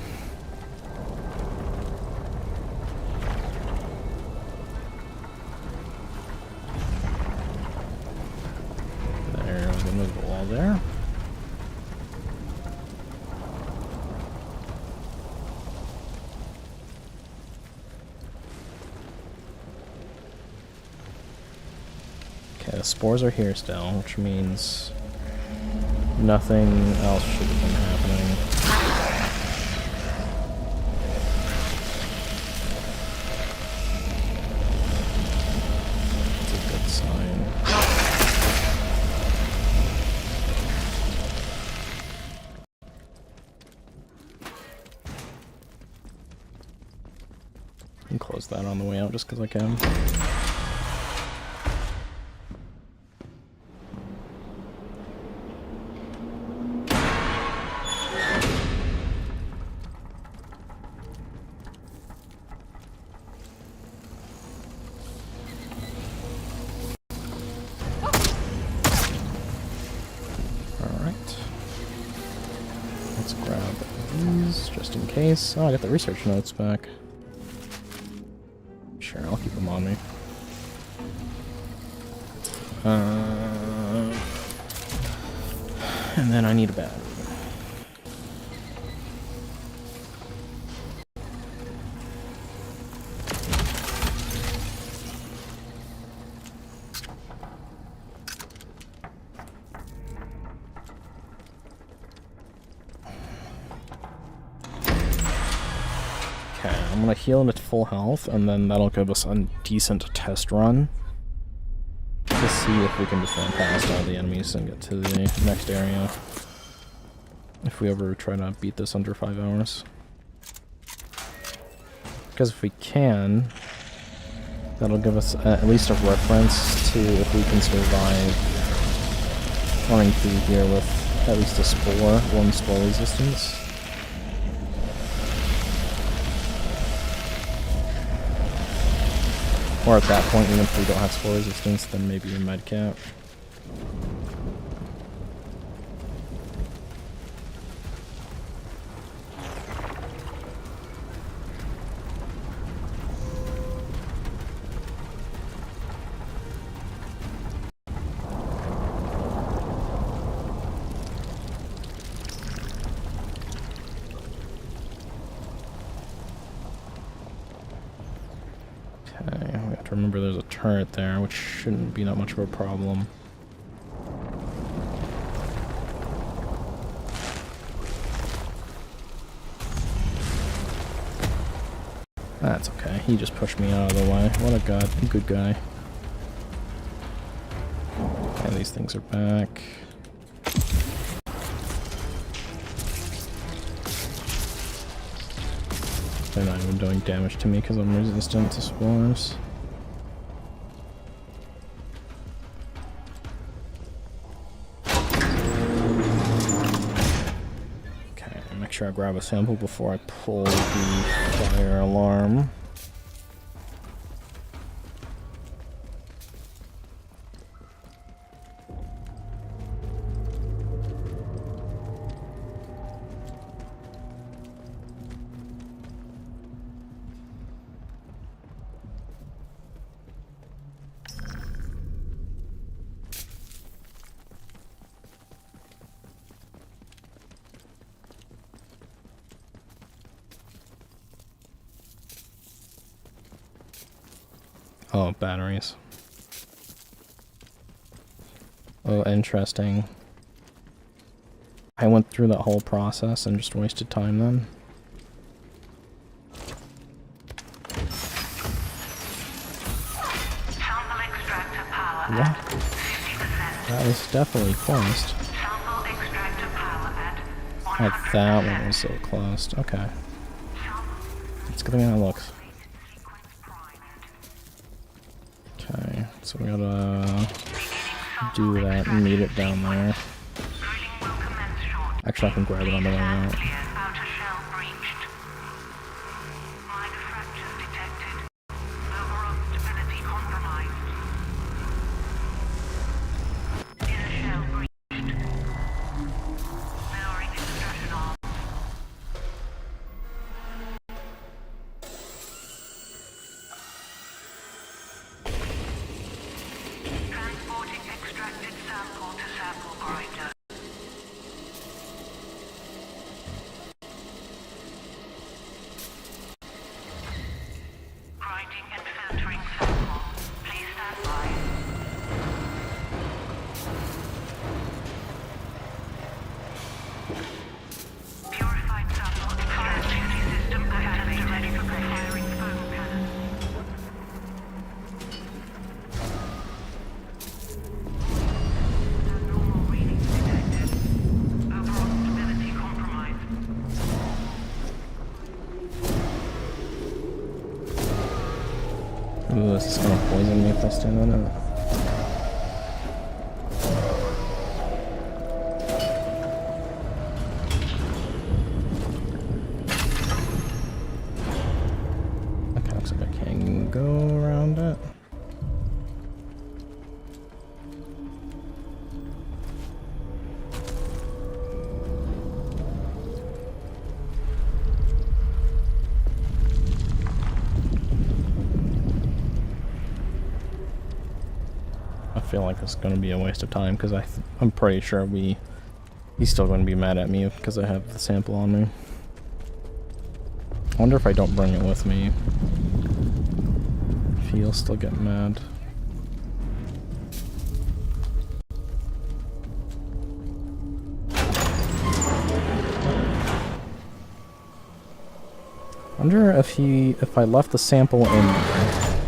There, I'm gonna move the wall there. Okay, the spores are here still, which means nothing else should have been happening. That's a good sign. I can close that on the way out just because I can. Alright. Let's grab these just in case. Oh, I got the research notes back. Sure, I'll keep them on me. And then I need a battery. Okay, I'm gonna heal him at full health, and then that'll give us a decent test run to see if we can just run past all the enemies and get to the next area. If we ever try to beat this under 5 hours. Because if we can, that'll give us at least a reference to if we can survive running through here with at least a spore, 1 spore resistance. Or at that point, even if we don't have spore resistance, then maybe a medkit. Remember there's a turret there, which shouldn't be that much of a problem. That's okay, he just pushed me out of the way. What a good guy. Okay, these things are back. They're not even doing damage to me because I'm resistant to spores. Make sure I grab a sample before I pull the fire alarm. Oh, batteries. Oh, interesting. I went through that whole process and just wasted time then. What? That was definitely closed. Oh, that one was so closed. Okay. It's good thing that looks. Okay, so we gotta do that and meet it down there. Actually, I can grab it on the way out. Ooh, this is gonna poison me if I stand on it. Okay, looks like I can go around it. feel like it's going to be a waste of time because I'm pretty sure he's still going to be mad at me because I have the sample on me. I wonder if I don't bring it with me, if he'll still get mad. I wonder if I left the sample in there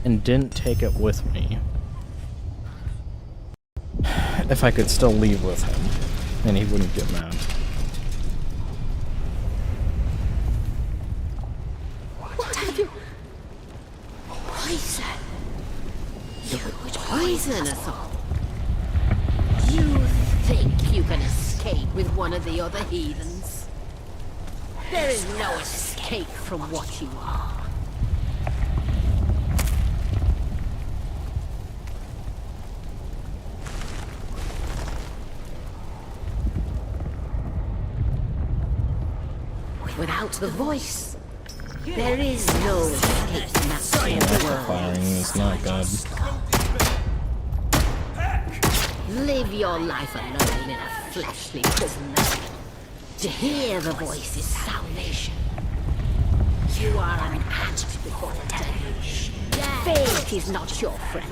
and didn't take it with me, if I could still leave with him and he wouldn't get mad. What have you? Poison. You would poison us all. You think you can escape with one of the other heathens? There is no escape from what you are. Without the voice, there is no escape from that small world. Firing is not good. Live your life alone in a fleshly prison then. To hear the voice is salvation. You are an ant before the deluge. Fate is not your friend.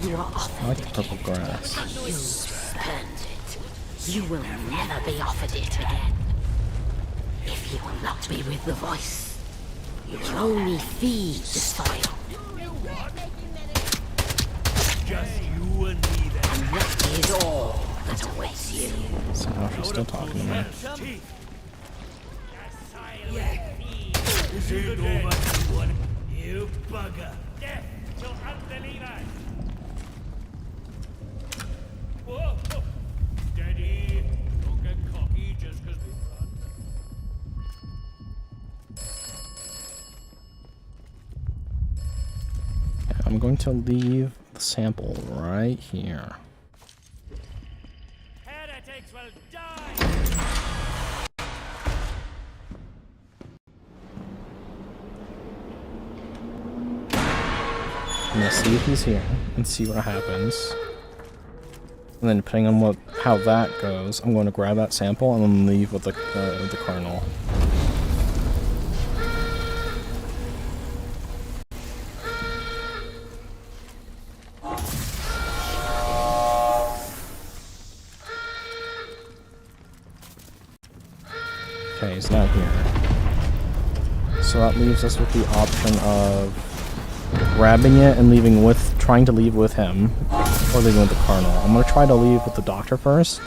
You are offered I like the purple grass. it. You spurned it. You will never be offered it again. If you will not be with the voice, you will only feed the soil. Just you and me then. And that is all that awaits you. Somehow she's still talking to me. This ain't over, everyone. You bugger. Death to unbelievers. Whoa, whoa. Steady. Don't get cocky just because we run. I'm going to leave the sample right here. Heretics will die. I'm gonna see if he's here and see what happens. And then depending on how that goes, I'm going to grab that sample and then leave with the kernel. Okay, he's not here. So that leaves us with the option of grabbing it and leaving with, trying to leave with him, or leaving with the Cardinal. I'm gonna try to leave with the Doctor first,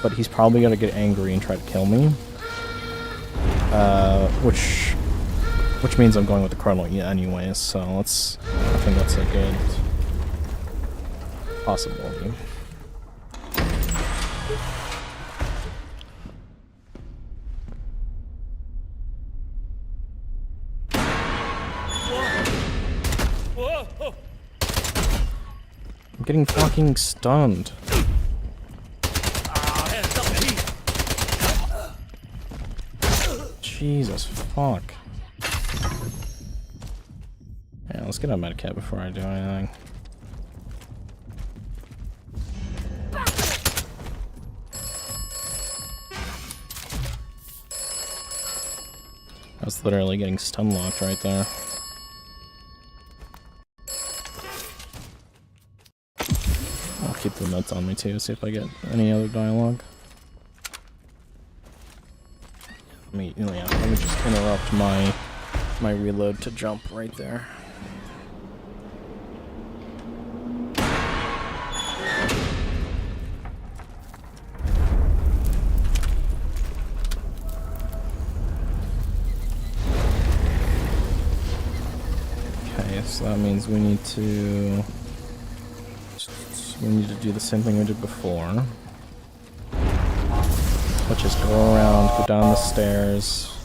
but he's probably gonna get angry and try to kill me. Which means I'm going with the Cardinal anyways, so I think that's a good possibility. I'm getting fucking stunned. Jesus fuck. Yeah, let's get a medikit before I do anything. I was literally getting stun locked right there. I'll keep the notes on me too, see if I get any other dialogue. Let me just interrupt my reload to jump right there. Okay, so that means we need to do the same thing we did before, which is go around, go down the stairs,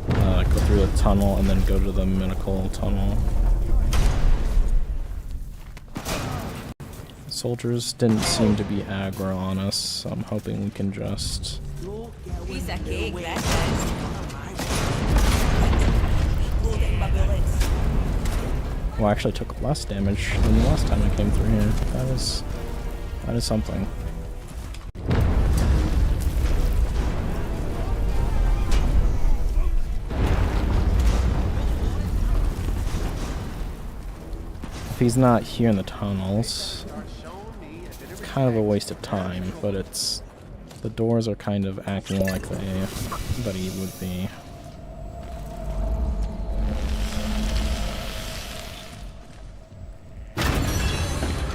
go through the tunnel, and then go to the medical tunnel. Soldiers didn't seem to be aggro on us, so I'm hoping we can just... Piece of cake, that Well, I actually took less damage than the last time I came through here. That is something. If he's not here in the tunnels, it's kind of a waste of time, but it's... the doors are kind of acting like that he would be.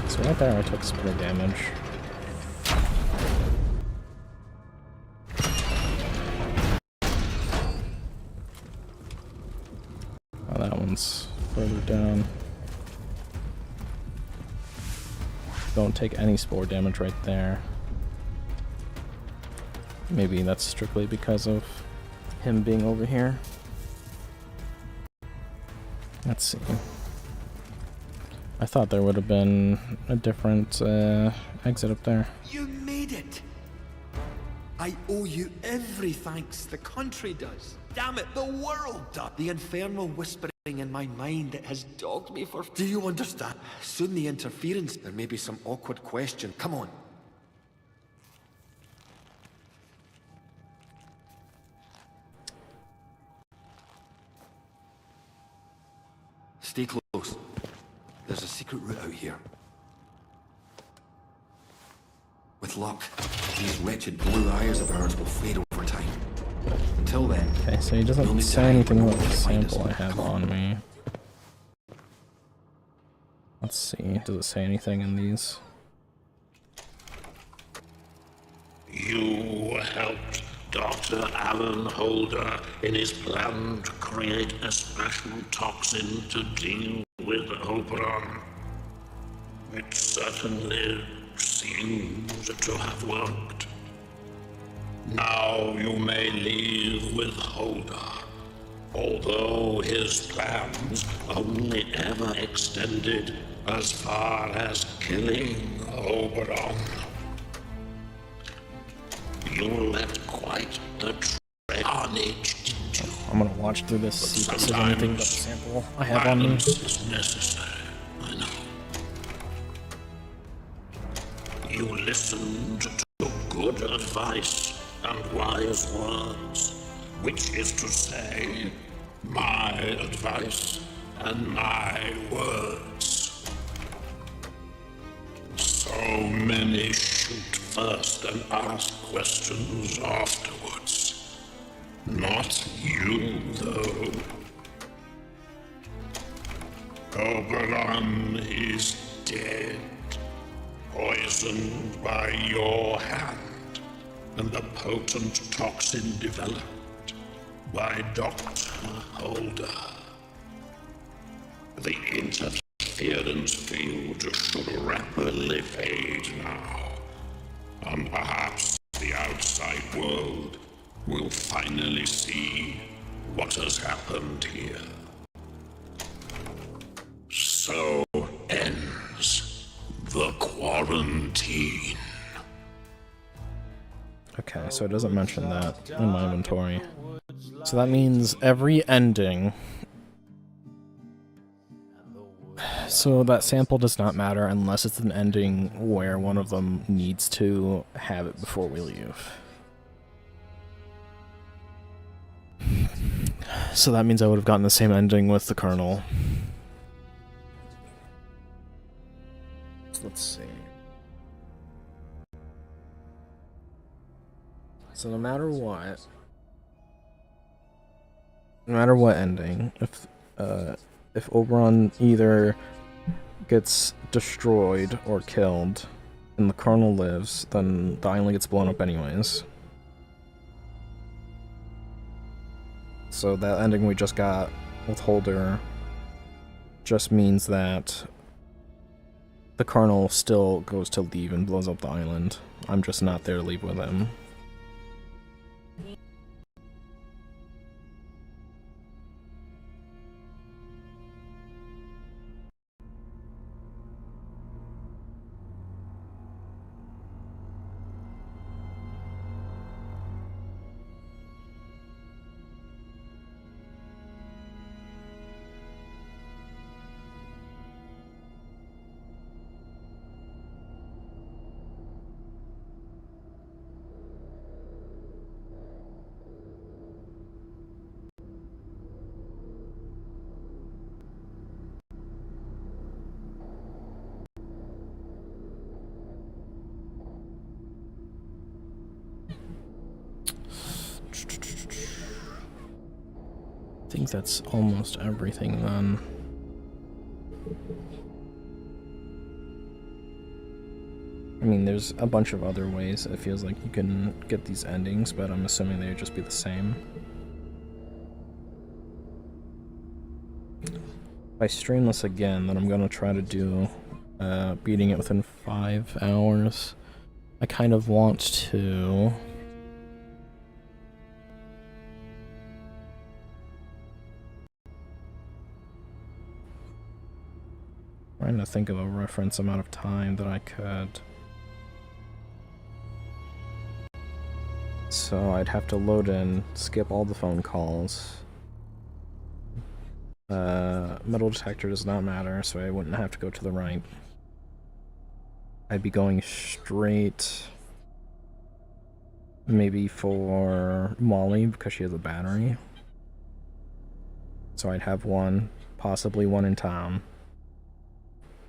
So right there I took spear damage. Oh, that one's further down. Don't take any spore damage right there. Maybe that's strictly because of him being over here. Let's see. I thought there would have been a different exit up there. You made it! I owe you every thanks the country does. Damn it, the world does. The infernal whispering in my mind that has dogged me for... Do you understand? Soon the interference. There may be some awkward question. Come on. Stay close. There's a secret route out here. With luck, these wretched blue eyes of ours will fade over time. Until then... Okay, so he doesn't say anything about the sample I have on me. Let's see, does it say anything in these? You helped Dr. Alan Holder in his plan to create a special toxin to deal with Oberon. It certainly seems to have worked. Now you may leave with Holder, although his plans only ever extended as far as killing Oberon. You left quite the carnage, didn't you? I'm gonna watch through this, see if there's anything but the sample I have on me. Violence is necessary, I know. You listened to good advice and wise words, which is to say, my advice and my words. So many shoot first and ask questions afterwards. Not you, though. Oberon is dead, poisoned by your hand, and the potent toxin developed by Dr. Holder. The interference field should rapidly fade now, and perhaps the outside world will finally see what has happened here. So ends the quarantine. Okay, so it doesn't mention that in my inventory. So that means every ending... So that sample does not matter unless it's an ending where one of them needs to have it before we leave. So that means I would have gotten the same ending with the Colonel. Let's see. So no matter what ending, if Oberon either gets destroyed or killed and the Colonel lives, then the island gets blown up anyways. So that ending we just got with Holder just means that the Colonel still goes to leave and blows up the island. I'm just not there to leave with him. think that's almost everything then. I mean, there's a bunch of other ways it feels like you can get these endings, but I'm assuming they would just be the same. If I stream this again, then I'm gonna try to do beating it within 5 hours. I kind of want to... Trying to think of a reference amount of time that I could. So I'd have to load in, skip all the phone calls. Metal detector does not matter, so I wouldn't have to go to the right. I'd be going straight, maybe for Molly, because she has a battery. So I'd have one, possibly one in town.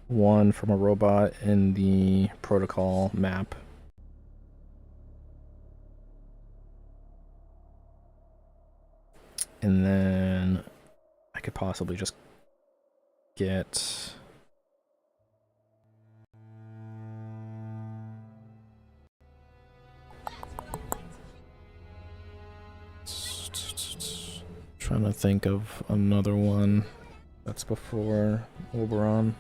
One from a robot in the protocol map. And then I could possibly just get... Trying to think of another one that's before Oberon.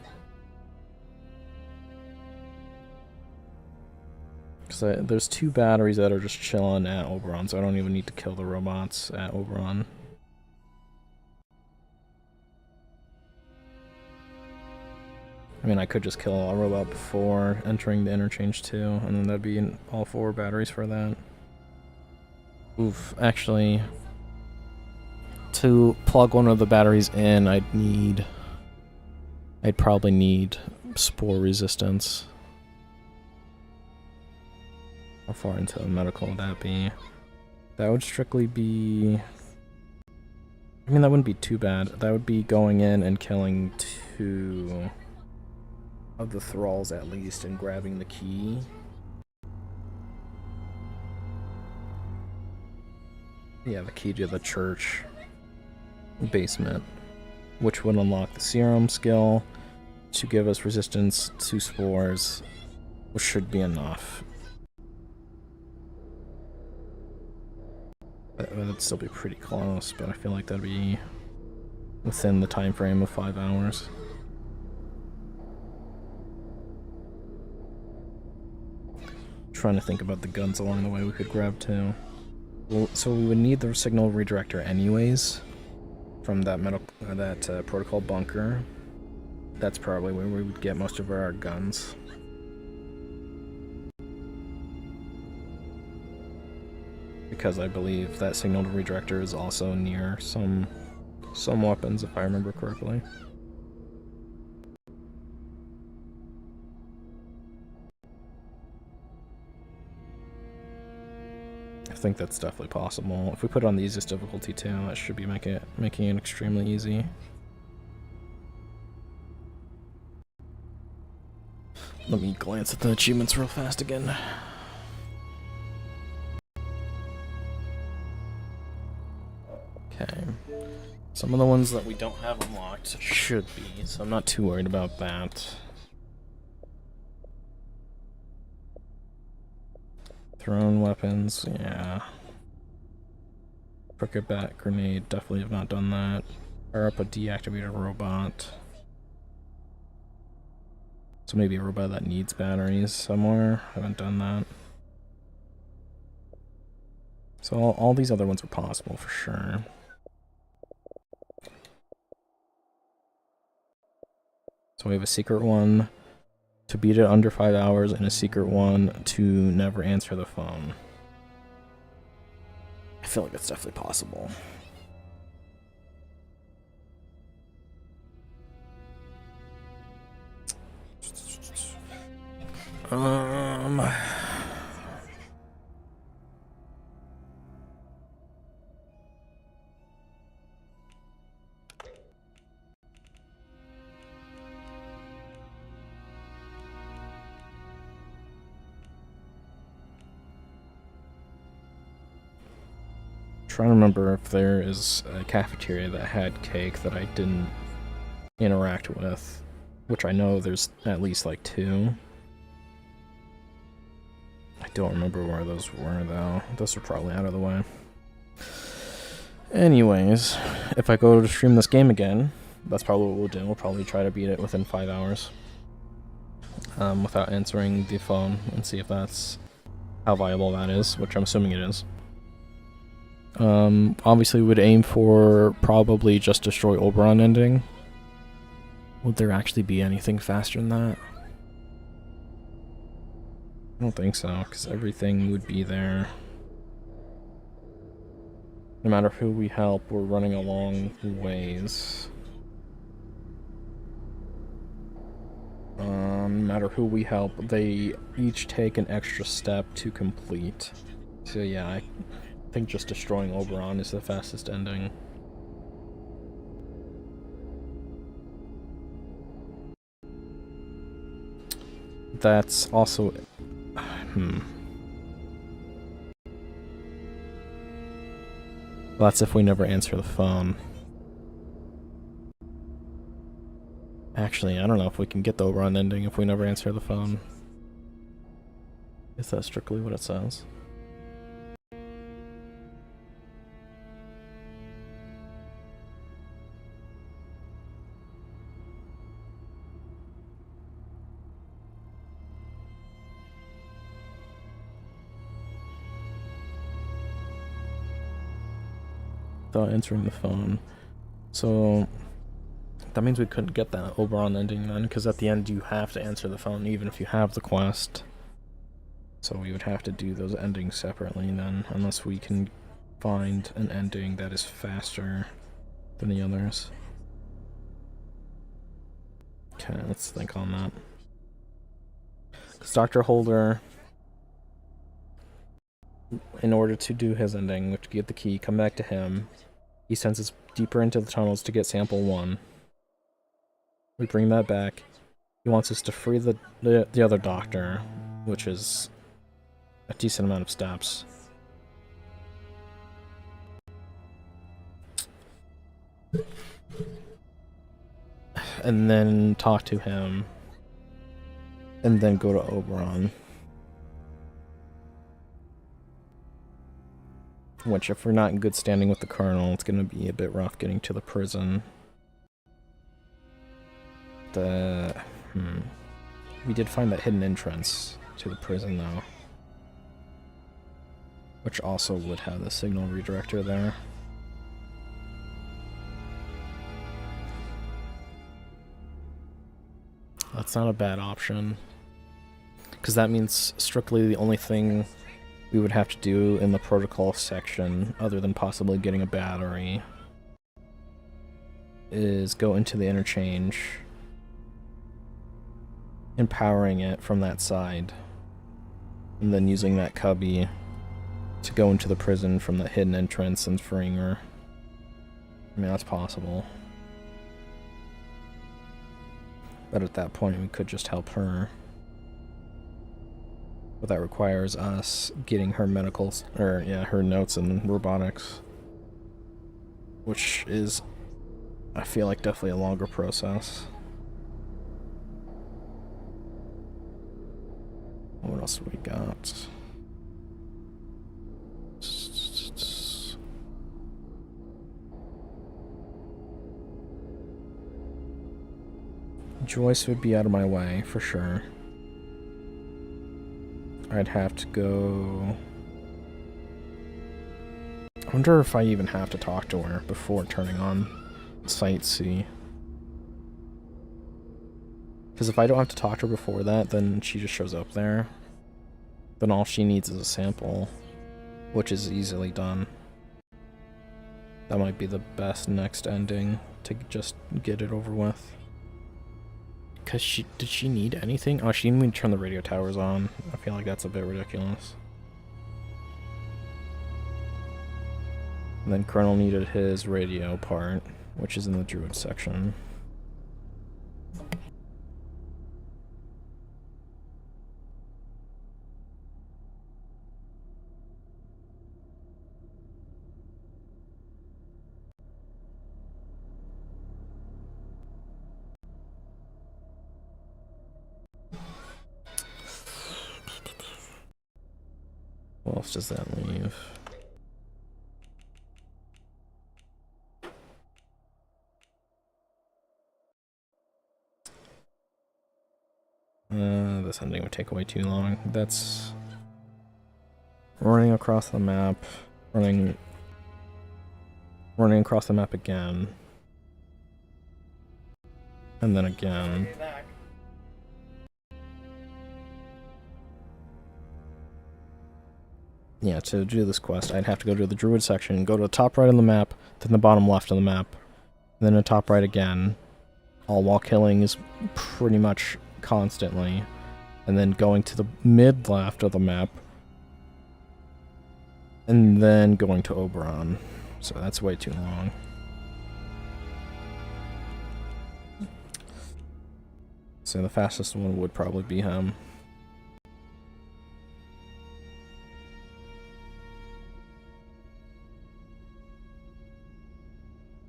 Because there's 2 batteries that are just chilling at Oberon, so I don't even need to kill the robots at Oberon. I mean, I could just kill a robot before entering the interchange too, and then that'd be all 4 batteries for that. Oof, actually... To plug one of the batteries in, I'd probably need spore resistance. How far into medical would that be? That would strictly be... I mean, that wouldn't be too bad. That would be going in and killing 2 of the thralls at least and grabbing the key. Yeah, the key to the church basement, which would unlock the serum skill to give us resistance to spores, which should be enough. That'd still be pretty close, but I feel like that'd be within the time frame of 5 hours. Trying to think about the guns along the way we could grab too. Well, so we would need the signal redirector anyways from that protocol bunker. That's probably where we would get most of our guns. Because I believe that signal redirector is also near some weapons, if I remember correctly. I think that's definitely possible. If we put on the easiest difficulty too, that should be making it extremely easy. Let me glance at the achievements real fast again. Okay. Some of the ones that we don't have unlocked should be, so I'm not too worried about that. Thrown weapons, yeah. Cricket bat grenade, definitely have not done that. Fire up a deactivated robot. So maybe a robot that needs batteries somewhere. Haven't done that. So all these other ones are possible for sure. So we have a secret one to beat it under 5 hours, and a secret one to never answer the phone. I feel like that's definitely possible. trying to remember if there is a cafeteria that had cake that I didn't interact with, which I know there's at least like 2. I don't remember where those were though. Those are probably out of the way. Anyways, if I go to stream this game again, that's probably what we'll do. We'll probably try to beat it within 5 hours. Without answering the phone, and see if that's how viable that is, which I'm assuming it is. Obviously we would aim for probably just destroy Oberon ending. Would there actually be anything faster than that? I don't think so, because everything would be there. No matter who we help, we're running a long ways. No matter who we help, they each take an extra step to complete. So yeah, I think just destroying Oberon is the fastest ending. That's also... That's if we never answer the phone. Actually, I don't know if we can get the Oberon ending if we never answer the phone. Is that strictly what it says? Without answering the phone. So that means we couldn't get that Oberon ending then, because at the end you have to answer the phone even if you have the quest. So we would have to do those endings separately then, unless we can find an ending that is faster than the others. Okay, let's think on that. Because Dr. Holder, in order to do his ending, we have to get the key, come back to him. He sends us deeper into the tunnels to get sample 1. We bring that back. He wants us to free the other doctor, which is a decent amount of steps. And then talk to him. And then go to Oberon. Which, if we're not in good standing with the Colonel, it's gonna be a bit rough getting to the prison. We did find that hidden entrance to the prison, though. Which also would have the signal redirector there. That's not a bad option. Because that means strictly the only thing we would have to do in the protocol section, other than possibly getting a battery, is go into the interchange, empowering it from that side, and then using that cubby to go into the prison from the hidden entrance and freeing her. I mean, that's possible. But at that point, we could just help her. But that requires us getting her medicals, or yeah, her notes in robotics. Which is, I feel like, definitely a longer process. What else do we got? Joyce would be out of my way, for sure. I'd have to go... I wonder if I even have to talk to her before turning on Site C. Because if I don't have to talk to her before that, then she just shows up there. Then all she needs is a sample, which is easily done. That might be the best next ending, to just get it over with. Because did she need anything? Oh, she didn't even turn the radio towers on. I feel like that's a bit ridiculous. And then Colonel needed his radio part, which is in the Druid section. What else does that leave? This ending would take way too long. That's running across the map, running across the map again, and then again. Yeah, to do this quest, I'd have to go to the Druid section, go to the top right on the map, then the bottom left on the map, then the top right again, all while killing is pretty much constantly, and then going to the mid left of the map, and then going to Oberon. So that's way too long. So the fastest one would probably be him.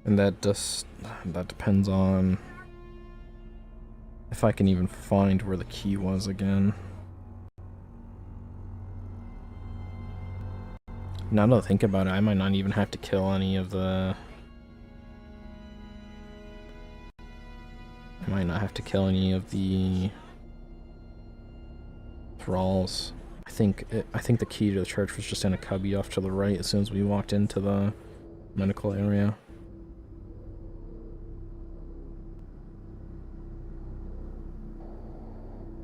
And that depends on if I can even find where the key was again. Now that I think about it, I might not even have to kill any of the... I might not have to kill any of the thralls. I think the key to the church was just in a cubby off to the right as soon as we walked into the medical area.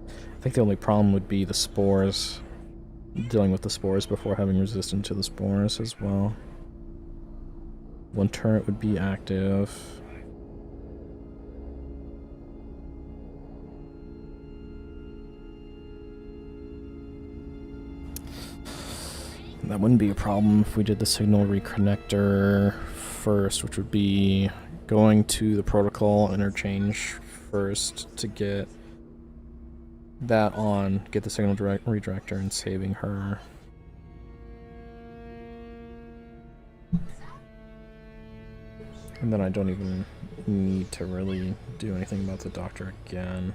I think the only problem would be the spores. Dealing with the spores before having resistance to the spores as well. One turret would be active. That wouldn't be a problem if we did the signal reconnector first, which would be going to the protocol interchange first to get that on, get the signal redirector, and saving her. And then I don't even need to really do anything about the doctor again.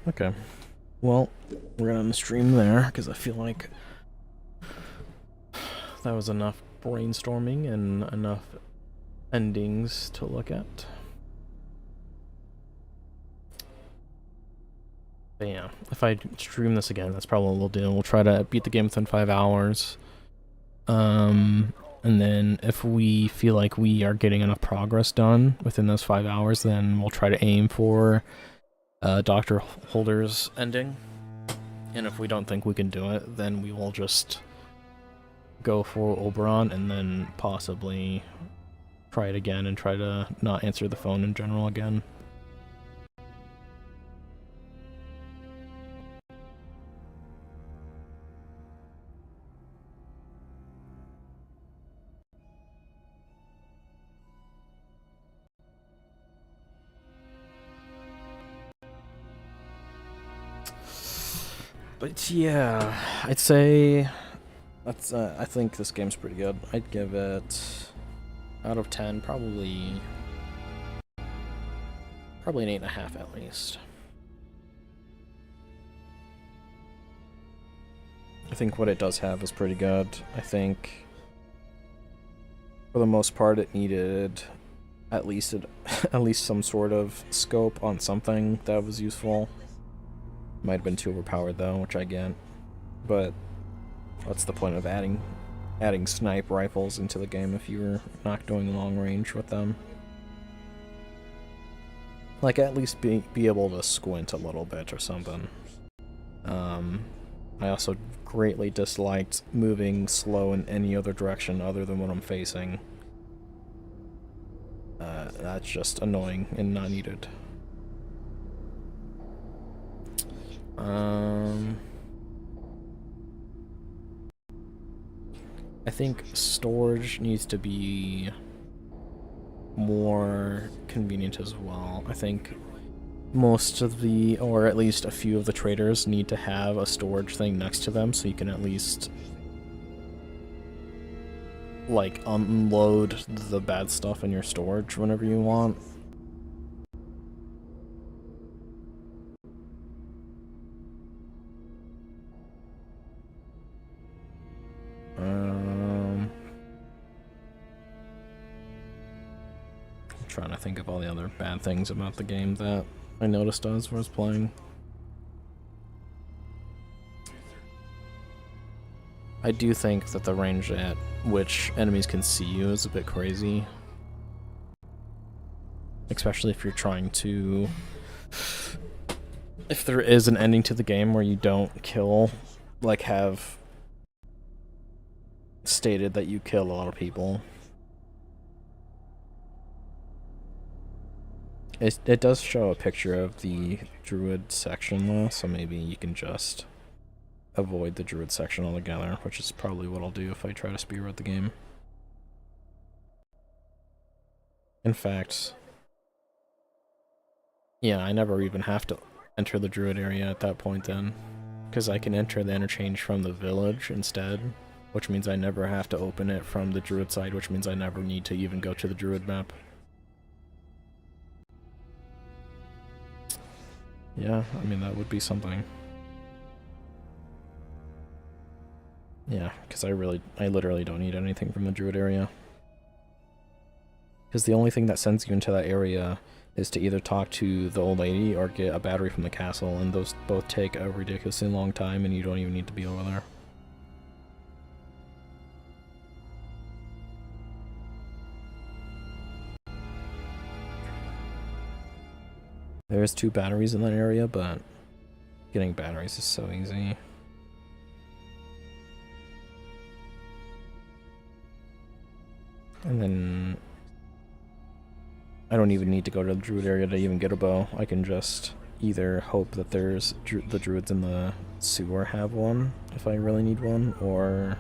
Okay, well, we're gonna end the stream there, because I feel like that was enough brainstorming and enough endings to look at. But yeah, if I stream this again, that's probably what we'll do. We'll try to beat the game within 5 hours. And then if we feel like we are getting enough progress done within those 5 hours, then we'll try to aim for Dr. Holder's ending, and if we don't think we can do it, then we will just go for Oberon and then possibly try it again and try to not answer the phone in general again. But yeah, I'd say that's I think this game's pretty good. I'd give it out of 10 probably an 8.5 at least. I think what it does have is pretty good. I think for the most part it needed at least some sort of scope on something that was useful. Might have been too overpowered though, which I get. But what's the point of adding snipe rifles into the game if you're not doing long range with them? Like, at least be able to squint a little bit or something. I also greatly disliked moving slow in any other direction other than what I'm facing. That's just annoying and not needed. I think storage needs to be more convenient as well. I think most of the, or at least a few of the traders need to have a storage thing next to them so you can at least like unload the bad stuff in your storage whenever you want. I'm trying to think of all the other bad things about the game that I noticed as I was playing. I do think that the range at which enemies can see you is a bit crazy. Especially if you're trying to... If there is an ending to the game where you don't kill, like have stated that you kill a lot of people. It does show a picture of the druid section though, so maybe you can just avoid the druid section altogether, which is probably what I'll do if I try to speedrun the game. In fact, yeah, I never even have to enter the druid area at that point then, because I can enter the interchange from the village instead, which means I never have to open it from the druid side, which means I never need to even go to the druid map. Yeah, I mean, that would be something. Yeah, because I literally don't need anything from the druid area. Because the only thing that sends you into that area is to either talk to the old lady or get a battery from the castle, and those both take a ridiculously long time, and you don't even need to be over there. There's 2 batteries in that area, but getting batteries is so easy. And then I don't even need to go to the druid area to even get a bow. I can just either hope that there's the druids in the sewer have one, if I really need one, or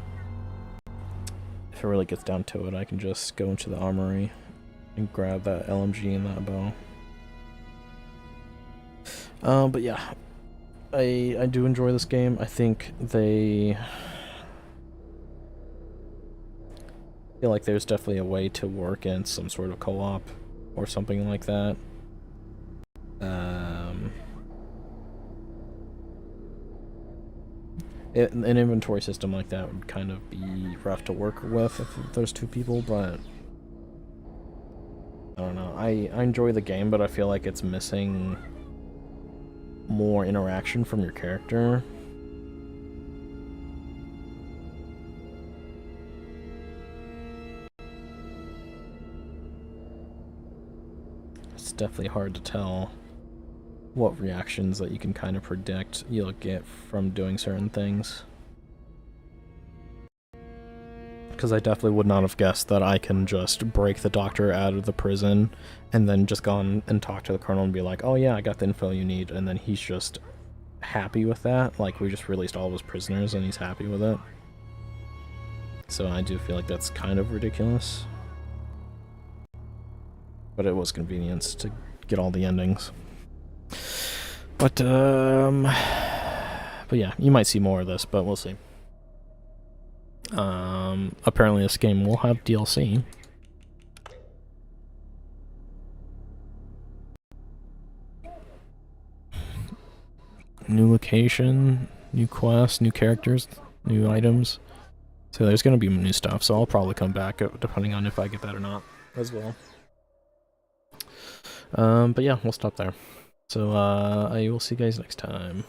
if it really gets down to it, I can just go into the armory and grab that LMG and that bow. But yeah, I do enjoy this game. I think I feel like there's definitely a way to work in some sort of co-op or something like that. An inventory system like that would kind of be rough to work with if there's 2 people, but I don't know. I enjoy the game, but I feel like it's missing more interaction from your character. It's definitely hard to tell what reactions that you can kind of predict you'll get from doing certain things. Because I definitely would not have guessed that I can just break the doctor out of the prison and then just go on and talk to the colonel and be like, oh yeah, I got the info you need, and then he's just happy with that. Like, we just released all of his prisoners and he's happy with it. So I do feel like that's kind of ridiculous. But it was convenience to get all the endings. But yeah, you might see more of this, but we'll see. Apparently this game will have DLC. New location, new quests, new characters, new items. So there's gonna be new stuff, so I'll probably come back depending on if I get that or not as well. But yeah, we'll stop there. So I will see you guys next time.